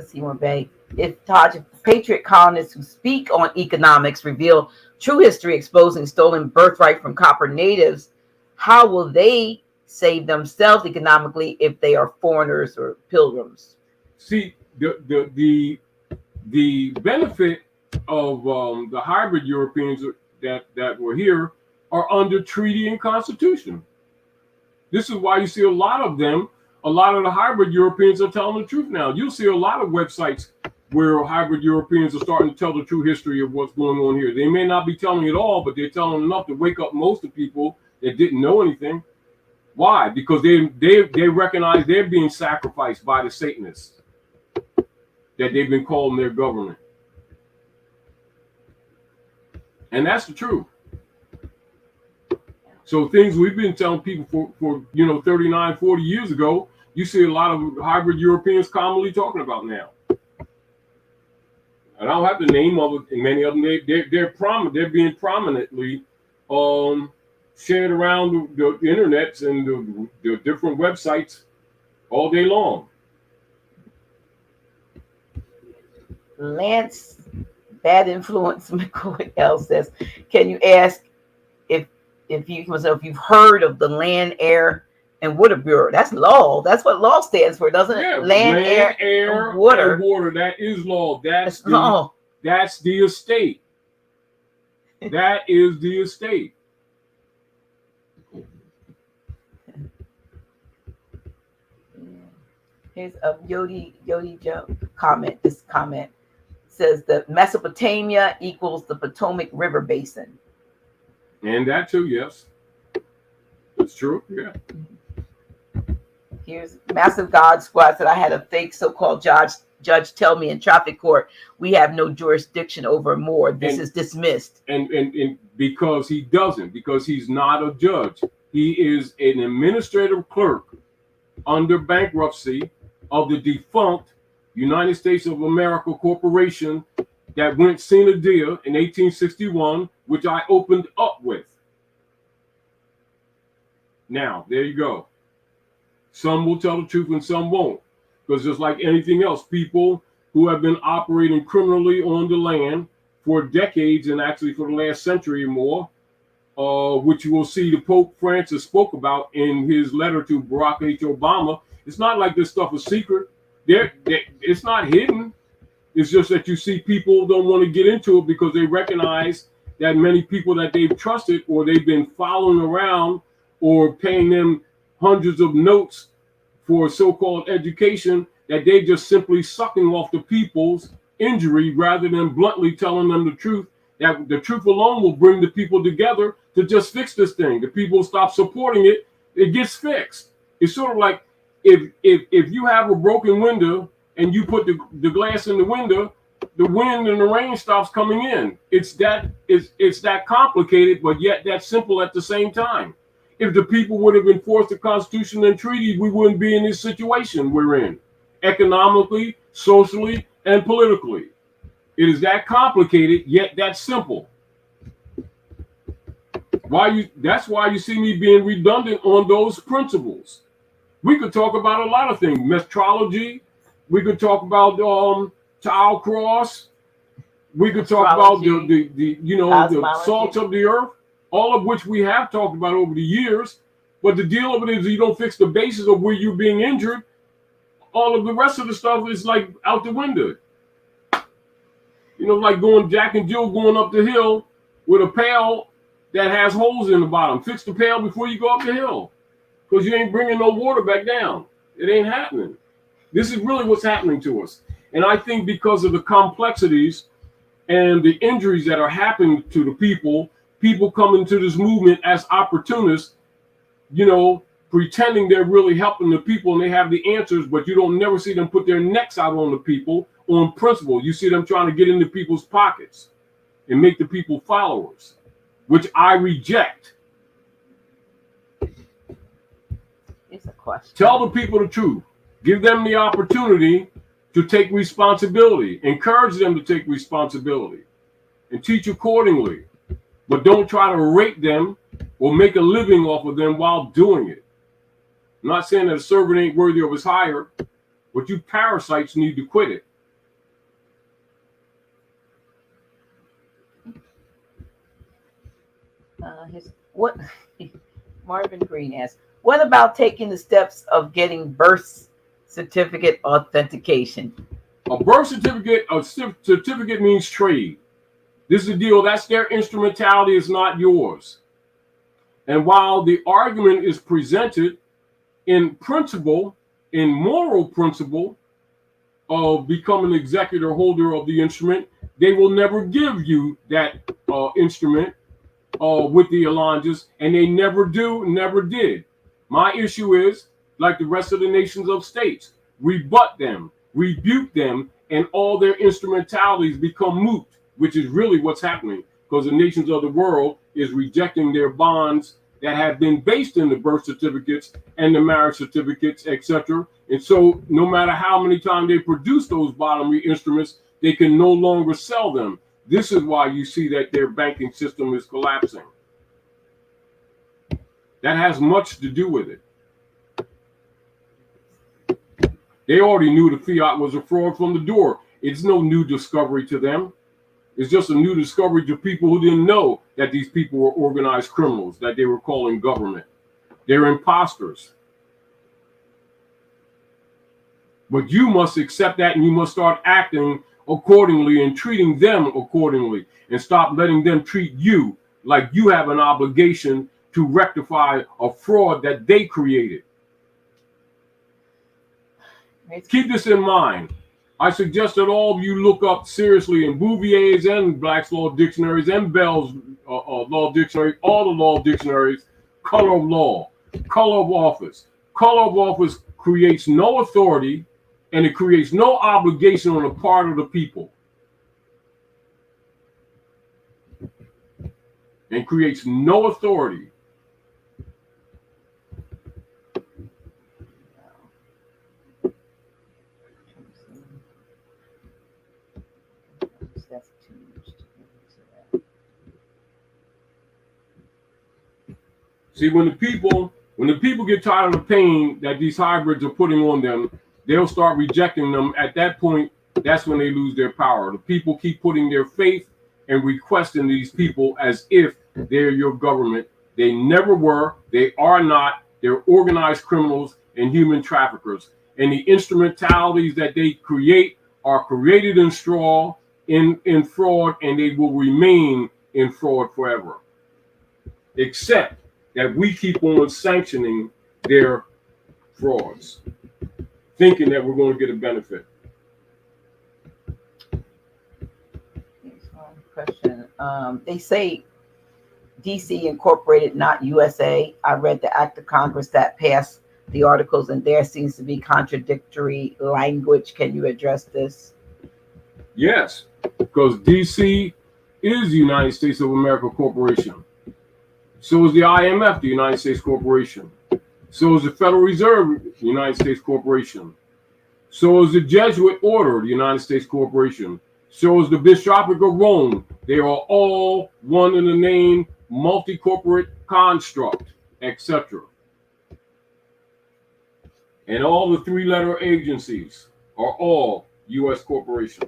Seymour Bay. If Taj patriot colonists who speak on economics reveal true history exposing stolen birthright from copper natives, how will they save themselves economically if they are foreigners or pilgrims? See, the benefit of the hybrid Europeans that were here are under treaty and constitution. This is why you see a lot of them. A lot of the hybrid Europeans are telling the truth now. You'll see a lot of websites where hybrid Europeans are starting to tell the true history of what's going on here. They may not be telling it all, but they're telling enough to wake up most of the people that didn't know anything. Why? Because they recognize they're being sacrificed by the Satanists that they've been calling their government. And that's the truth. So things we've been telling people for 39, 40 years ago, you see a lot of hybrid Europeans commonly talking about now. And I don't have to name many of them. They're being prominently shared around the internets and the different websites all day long. Lance Bad Influence McCoy says, can you ask if you've heard of the Land, Air, and Water Bureau? That's law. That's what law stands for, doesn't it? Yeah, Land, Air, and Water. And water. That is law. That's law. That's the estate. That is the estate. Here's a Yodi Joe comment. This comment says that Mesopotamia equals the Potomac River Basin. And that too, yes. That's true, yeah. Here's Massive God Squad said, I had a fake so-called judge tell me in traffic court, we have no jurisdiction over more. This is dismissed. And because he doesn't, because he's not a judge. He is an administrative clerk under bankruptcy of the defunct United States of America Corporation that went sine die in 1861, which I opened up with. Now, there you go. Some will tell the truth and some won't. Because just like anything else, people who have been operating criminally on the land for decades, and actually for the last century or more, which you will see the Pope Francis spoke about in his letter to Barack H. Obama. It's not like this stuff is secret. It's not hidden. It's just that you see people don't want to get into it because they recognize that many people that they've trusted or they've been following around or paying them hundreds of notes for so-called education, that they just simply sucking off the people's injury rather than bluntly telling them the truth, that the truth alone will bring the people together to just fix this thing. The people stop supporting it, it gets fixed. It's sort of like if you have a broken window and you put the glass in the window, the wind and the rain stops coming in. It's that complicated, but yet that simple at the same time. If the people would have enforced the Constitution and treaties, we wouldn't be in this situation we're in, economically, socially, and politically. It is that complicated, yet that simple. That's why you see me being redundant on those principles. We could talk about a lot of things, metrology. We could talk about tile cross. We could talk about the salt of the earth, all of which we have talked about over the years. But the deal of it is, you don't fix the basis of where you're being injured, all of the rest of the stuff is like out the window. You know, like Jack and Jill going up the hill with a pail that has holes in the bottom. Fix the pail before you go up the hill, because you ain't bringing no water back down. It ain't happening. This is really what's happening to us. And I think because of the complexities and the injuries that are happening to the people come into this movement as opportunists, pretending they're really helping the people and they have the answers, but you don't never see them put their necks out on the people on principle. You see them trying to get into people's pockets and make the people followers, which I reject. It's a question. Tell the people the truth. Give them the opportunity to take responsibility. Encourage them to take responsibility and teach accordingly. But don't try to rate them or make a living off of them while doing it. I'm not saying that a servant ain't worthy of his hire, but you parasites need to quit it. What Marvin Green asks, what about taking the steps of getting birth certificate authentication? A birth certificate means trade. This is the deal. That's their instrumentality, is not yours. And while the argument is presented in principle, in moral principle, of becoming executor holder of the instrument, they will never give you that instrument with the allonges, and they never do, never did. My issue is, like the rest of the nations of states, rebut them, rebuke them, and all their instrumentalities become moot, which is really what's happening, because the nations of the world is rejecting their bonds that have been based in the birth certificates and the marriage certificates, etc. And so no matter how many times they produce those bodily instruments, they can no longer sell them. This is why you see that their banking system is collapsing. That has much to do with it. They already knew the fiat was a fraud from the door. It's no new discovery to them. It's just a new discovery to people who didn't know that these people were organized criminals, that they were calling government. They're imposters. But you must accept that, and you must start acting accordingly and treating them accordingly, and stop letting them treat you like you have an obligation to rectify a fraud that they created. Keep this in mind. I suggest that all of you look up seriously in Bouvier's and Black's Law Dictionaries and Bell's Law Dictionary, all the law dictionaries, color of law, color of office. Color of office creates no authority, and it creates no obligation on the part of the people. And creates no authority. See, when the people get tired of the pain that these hybrids are putting on them, they'll start rejecting them. At that point, that's when they lose their power. The people keep putting their faith and requesting these people as if they're your government. They never were. They are not. They're organized criminals and human traffickers. And the instrumentalities that they create are created in straw, in fraud, and they will remain in fraud forever. Except that we keep on sanctioning their frauds, thinking that we're going to get a benefit. Question. They say DC incorporated, not USA. I read the act of Congress that passed the articles, and there seems to be contradictory language. Can you address this? Yes, because DC is the United States of America Corporation. So is the IMF, the United States Corporation. So is the Federal Reserve, the United States Corporation. So is the Jesuit Order, the United States Corporation. So is the Bishopric of Rome. They are all one in the name, multi-corporate construct, etc. And all the three-letter agencies are all U.S. corporation.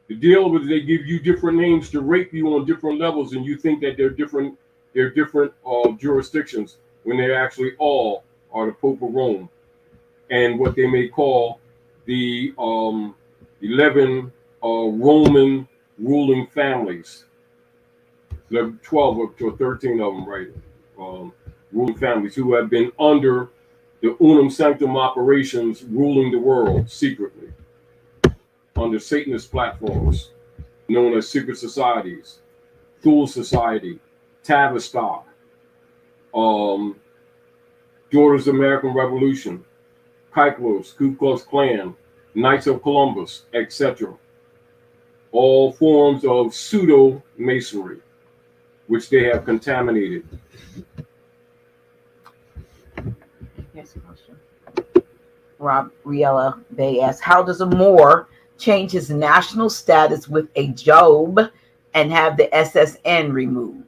The deal with they give you different names to rate you on different levels, and you think that they're different jurisdictions when they actually all are the Pope of Rome and what they may call the 11 Roman ruling families. 12 or 13 of them, right? Ruling families who have been under the unum sanctum operations, ruling the world secretly under Satanist platforms known as secret societies, Thule Society, Tavistock, Daughters of American Revolution, Kyklos, Ku Klux Klan, Knights of Columbus, etc. All forms of pseudo-masonry, which they have contaminated. Here's a question. Rob Riella Bay asks, how does a Moor change his national status with a Job and have the SSN removed?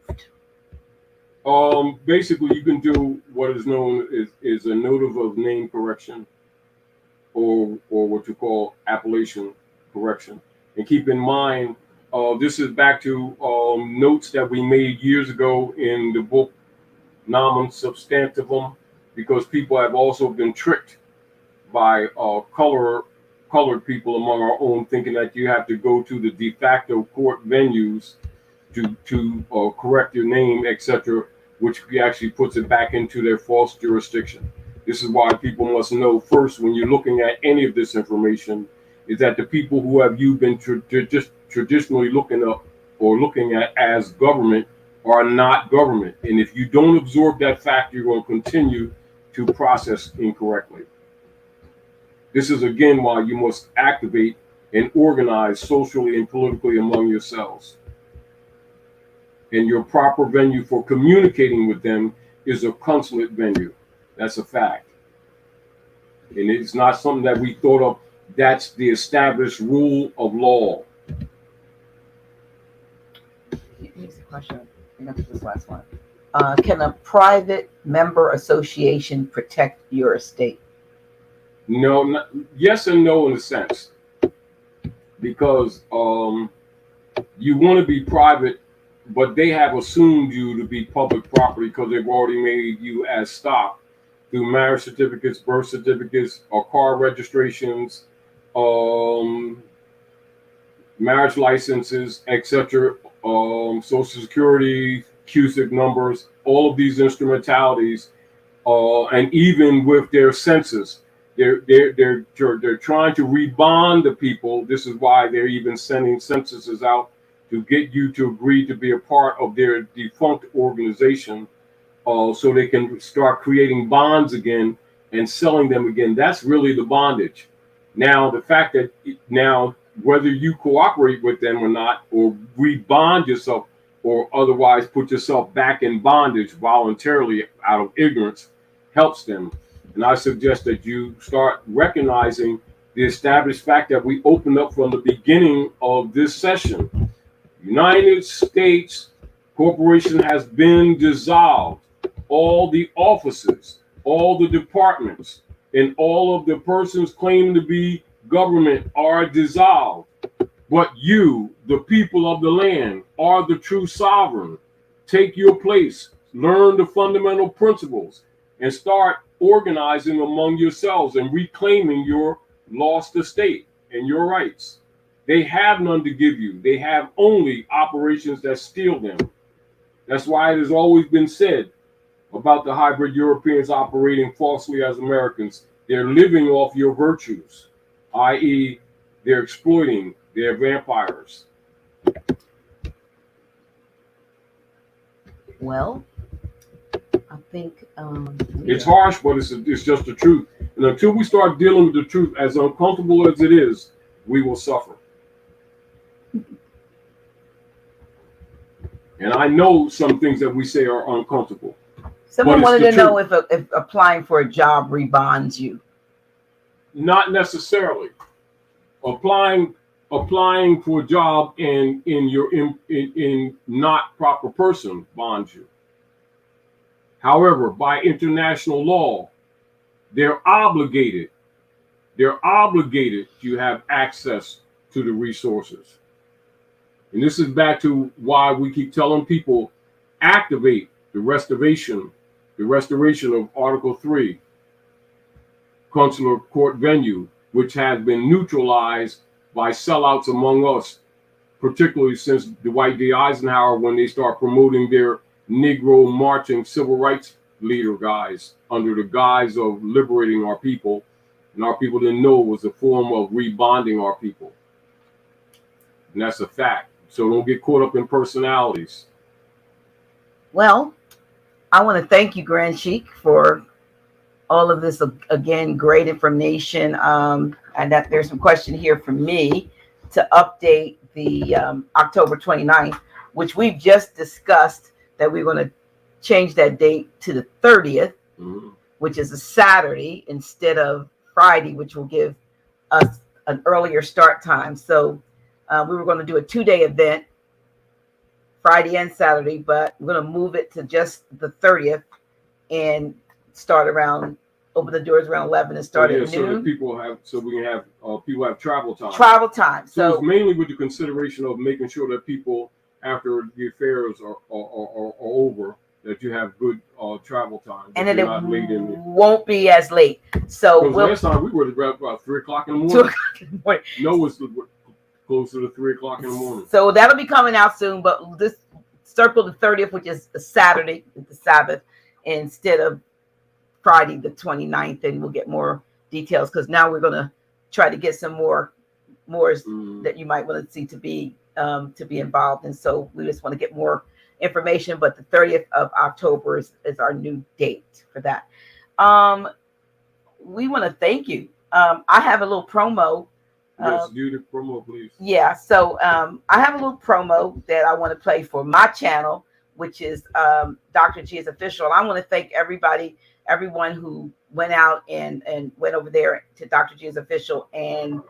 Basically, you can do what is known is a notive of name correction, or what you call appellation correction. And keep in mind, this is back to notes that we made years ago in the book Nomen Substantivum, because people have also been tricked by colored people among our own, thinking that you have to go to the de facto court venues to correct your name, etc., which actually puts it back into their false jurisdiction. This is why people must know first, when you're looking at any of this information, is that the people who have you been just traditionally looking up or looking at as government are not government. And if you don't absorb that fact, you're going to continue to process incorrectly. This is again why you must activate and organize socially and politically among yourselves. And your proper venue for communicating with them is a consulate venue. That's a fact. And it's not something that we thought of. That's the established rule of law. Here's the question. I got to this last one. Can a private member association protect your estate? No, yes and no in a sense. Because you want to be private, but they have assumed you to be public property because they've already made you as stock through marriage certificates, birth certificates, or car registrations, marriage licenses, etc., Social Security, CUSIC numbers, all of these instrumentalities, and even with their census, they're trying to rebond the people. This is why they're even sending censuses out to get you to agree to be a part of their defunct organization, so they can start creating bonds again and selling them again. That's really the bondage. Now, the fact that now, whether you cooperate with them or not, or rebond yourself, or otherwise put yourself back in bondage voluntarily out of ignorance, helps them. And I suggest that you start recognizing the established fact that we opened up from the beginning of this session. United States Corporation has been dissolved. All the offices, all the departments, and all of the persons claiming to be government are dissolved. But you, the people of the land, are the true sovereign. Take your place, learn the fundamental principles, and start organizing among yourselves and reclaiming your lost estate and your rights. They have none to give you. They have only operations that steal them. That's why it has always been said about the hybrid Europeans operating falsely as Americans. They're living off your virtues, i.e., they're exploiting, they're vampires. Well, I think it's harsh, but it's just the truth. And until we start dealing with the truth, as uncomfortable as it is, we will suffer. And I know some things that we say are uncomfortable. Someone wanted to know if applying for a job rebonds you. Not necessarily. Applying for a job in not proper person bonds you. However, by international law, they're obligated to have access to the resources. And this is back to why we keep telling people, activate the restoration of Article 3, consular court venue, which has been neutralized by sellouts among us, particularly since Dwight D. Eisenhower, when they start promoting their Negro marching civil rights leader guys under the guise of liberating our people. And our people didn't know it was a form of rebonding our people. And that's a fact. So don't get caught up in personalities. Well, I want to thank you, Grand Sheik, for all of this, again, great information. And that there's some question here from me to update the October 29th, which we've just discussed that we're going to change that date to the 30th, which is a Saturday instead of Friday, which will give us an earlier start time. So we were going to do a 2-day event, Friday and Saturday, but we're going to move it to just the 30th and open the doors around 11 and start at noon. So that people have travel time. Travel time. So it's mainly with the consideration of making sure that people, after the affairs are over, that you have good travel time. And then it won't be as late. So last time we were about 3 o'clock in the morning. 2 o'clock in the morning. No, it's closer to 3 o'clock in the morning. So that'll be coming out soon, but this circle the 30th, which is a Saturday, the Sabbath, instead of Friday the 29th, and we'll get more details because now we're going to try to get some more that you might want to see to be involved. And so we just want to get more information, but the 30th of October is our new date for that. We want to thank you. I have a little promo. Yes, do the promo, please. Yeah, so I have a little promo that I want to play for my channel, which is Dr. G is Official. I want to thank everyone who went out and went over there to Dr. G is Official and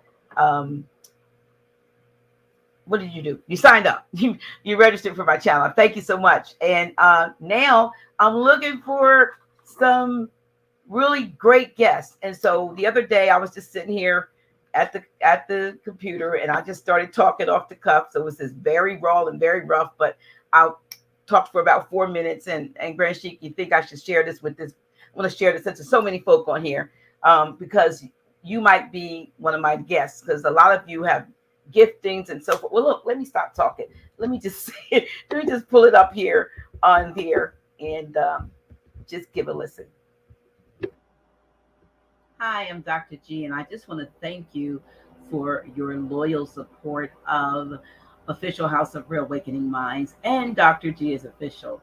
what did you do? You signed up. You registered for my channel. Thank you so much. And now I'm looking for some really great guests. And so the other day I was just sitting here at the computer and I just started talking off the cuff. So it was just very raw and very rough, but I talked for about 4 minutes. And Grand Sheik, you think I should share this with this? I want to share this since there's so many folk on here because you might be one of my guests because a lot of you have giftings and so forth. Well, look, let me stop talking. Let me just pull it up here on there and just give a listen. Hi, I'm Dr. G, and I just want to thank you for your loyal support of Official House of Reawakening Minds and Dr. G is Official.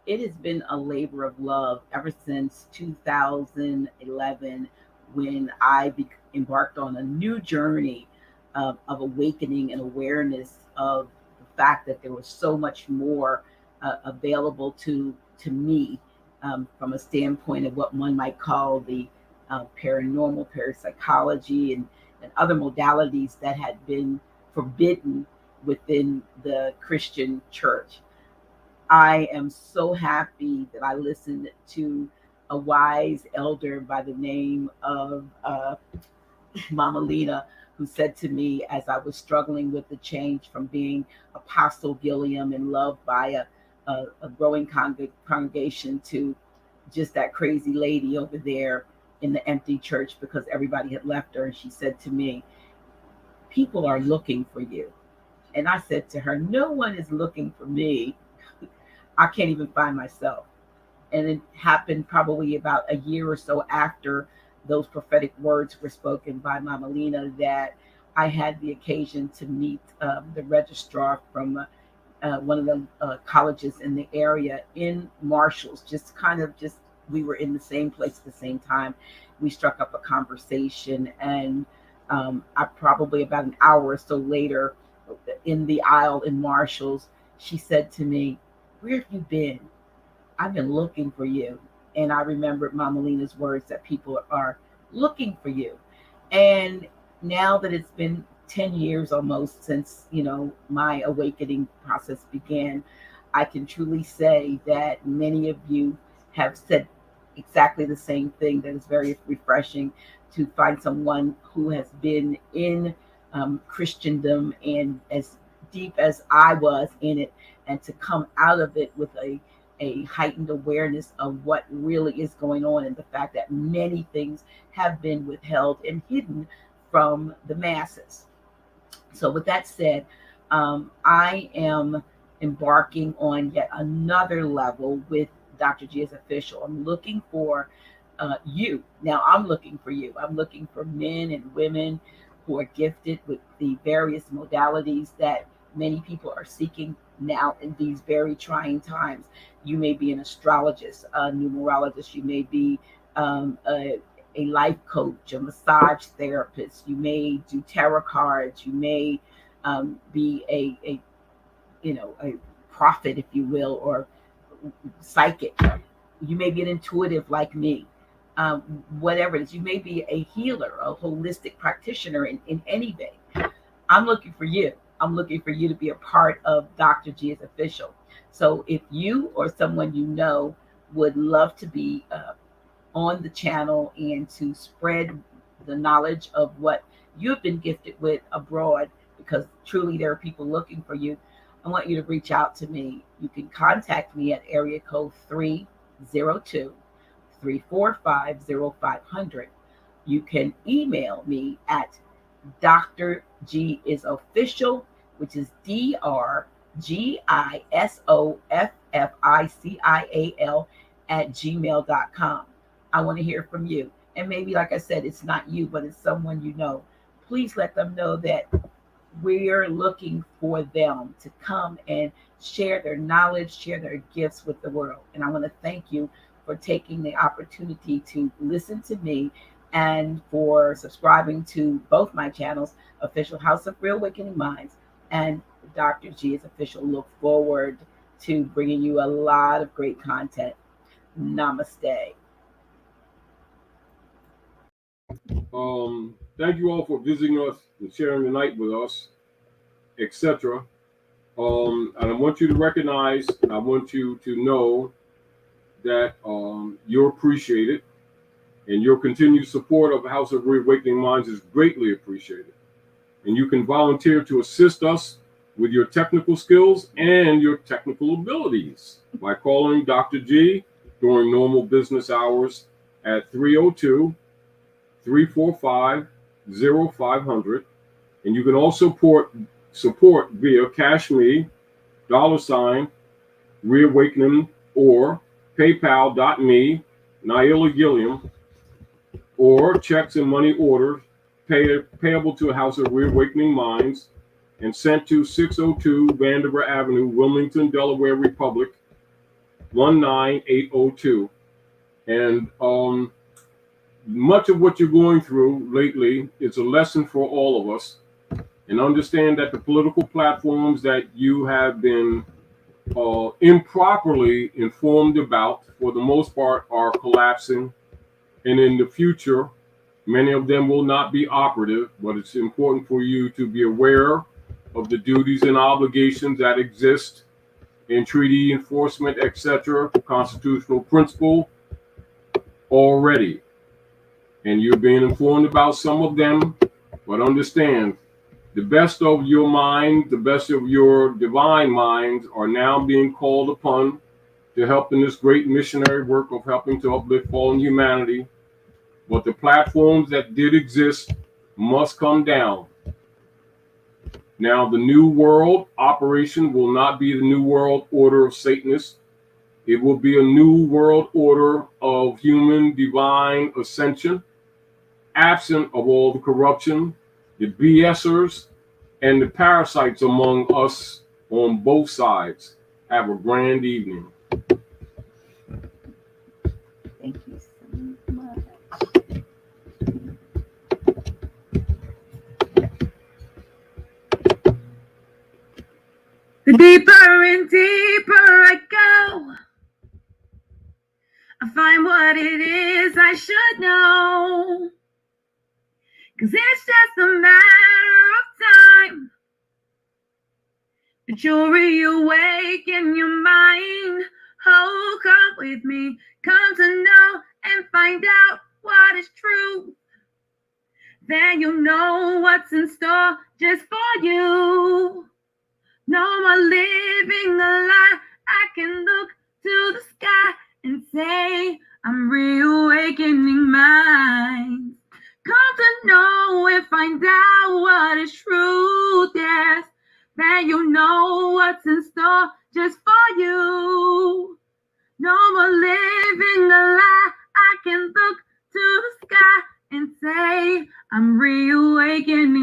It has been a labor of love ever since 2011 when I embarked on a new journey of awakening and awareness of the fact that there was so much more available to me from a standpoint of what one might call the paranormal, parapsychology, and other modalities that had been forbidden within the Christian church. I am so happy that I listened to a wise elder by the name of Mama Lena, who said to me as I was struggling with the change from being Apostle Gilliam and loved by a growing congregation to just that crazy lady over there in the empty church because everybody had left her. And she said to me, people are looking for you. And I said to her, no one is looking for me. I can't even find myself. And it happened probably about a year or so after those prophetic words were spoken by Mama Lena that I had the occasion to meet the registrar from one of the colleges in the area in Marshalls. Just we were in the same place at the same time. We struck up a conversation, and I probably about an hour or so later, in the aisle in Marshalls, she said to me, "Where have you been? I've been looking for you." And I remembered Mama Lena's words that people are looking for you. And now that it's been 10 years almost since, my awakening process began, I can truly say that many of you have said exactly the same thing, that is very refreshing to find someone who has been in Christendom and as deep as I was in it, and to come out of it with a heightened awareness of what really is going on, and the fact that many things have been withheld and hidden from the masses. So with that said, I am embarking on yet another level with Dr. G as official. I'm looking for you. Now I'm looking for you. I'm looking for men and women who are gifted with the various modalities that many people are seeking now in these very trying times. You may be an astrologist, a numerologist, you may be a life coach, a massage therapist, you may do tarot cards, you may be a prophet, if you will, or psychic. You may be an intuitive like me. Whatever it is, you may be a healer, a holistic practitioner in any way. I'm looking for you. I'm looking for you to be a part of Dr. G as official. So if you or someone you know would love to be on the channel and to spread the knowledge of what you've been gifted with abroad, because truly there are people looking for you, I want you to reach out to me. You can contact me at area code 302-345-0500. You can email me at Dr. G is official, which is DRGISOFFICIAL @gmail.com. I want to hear from you. And maybe, like I said, it's not you, but it's someone you know. Please let them know that we're looking for them to come and share their knowledge, share their gifts with the world. And I want to thank you for taking the opportunity to listen to me and for subscribing to both my channels, Official House of Reawakening Minds and Dr. G is official. Look forward to bringing you a lot of great content. Namaste. Thank you all for visiting us and sharing the night with us, etc. And I want you to recognize, I want you to know that you're appreciated, and your continued support of the House of Reawakening Minds is greatly appreciated. And you can volunteer to assist us with your technical skills and your technical abilities by calling Dr. G during normal business hours at 302-345-0500. And you can also support via Cash Me, $Reawakening, or PayPal.me, Naila Gilliam, or checks and money orders payable to a House of Reawakening Minds and sent to 602 Vanderbilt Avenue, Wilmington, Delaware Republic, 19802. And much of what you're going through lately is a lesson for all of us. And understand that the political platforms that you have been improperly informed about, for the most part, are collapsing. And in the future, many of them will not be operative, but it's important for you to be aware of the duties and obligations that exist in treaty enforcement, etc., constitutional principle already. And you're being informed about some of them, but understand the best of your mind, the best of your divine minds are now being called upon to help in this great missionary work of helping to uplift fallen humanity. But the platforms that did exist must come down. Now, the New World operation will not be the New World Order of Satanists. It will be a New World Order of human divine ascension, absent of all the corruption, the BSers, and the parasites among us on both sides. Have a grand evening. Thank you so much. The deeper and deeper I go, I find what it is I should know. 'Cause it's just a matter of time that you'll reawaken your mind. Oh, come with me, come to know and find out what is true. Then you'll know what's in store just for you. No more living a lie. I can look to the sky and say, I'm reawakening minds. Come to know and find out what is truth, yes. Then you'll know what's in store just for you. No more living a lie. I can look to the sky and say, I'm reawakening.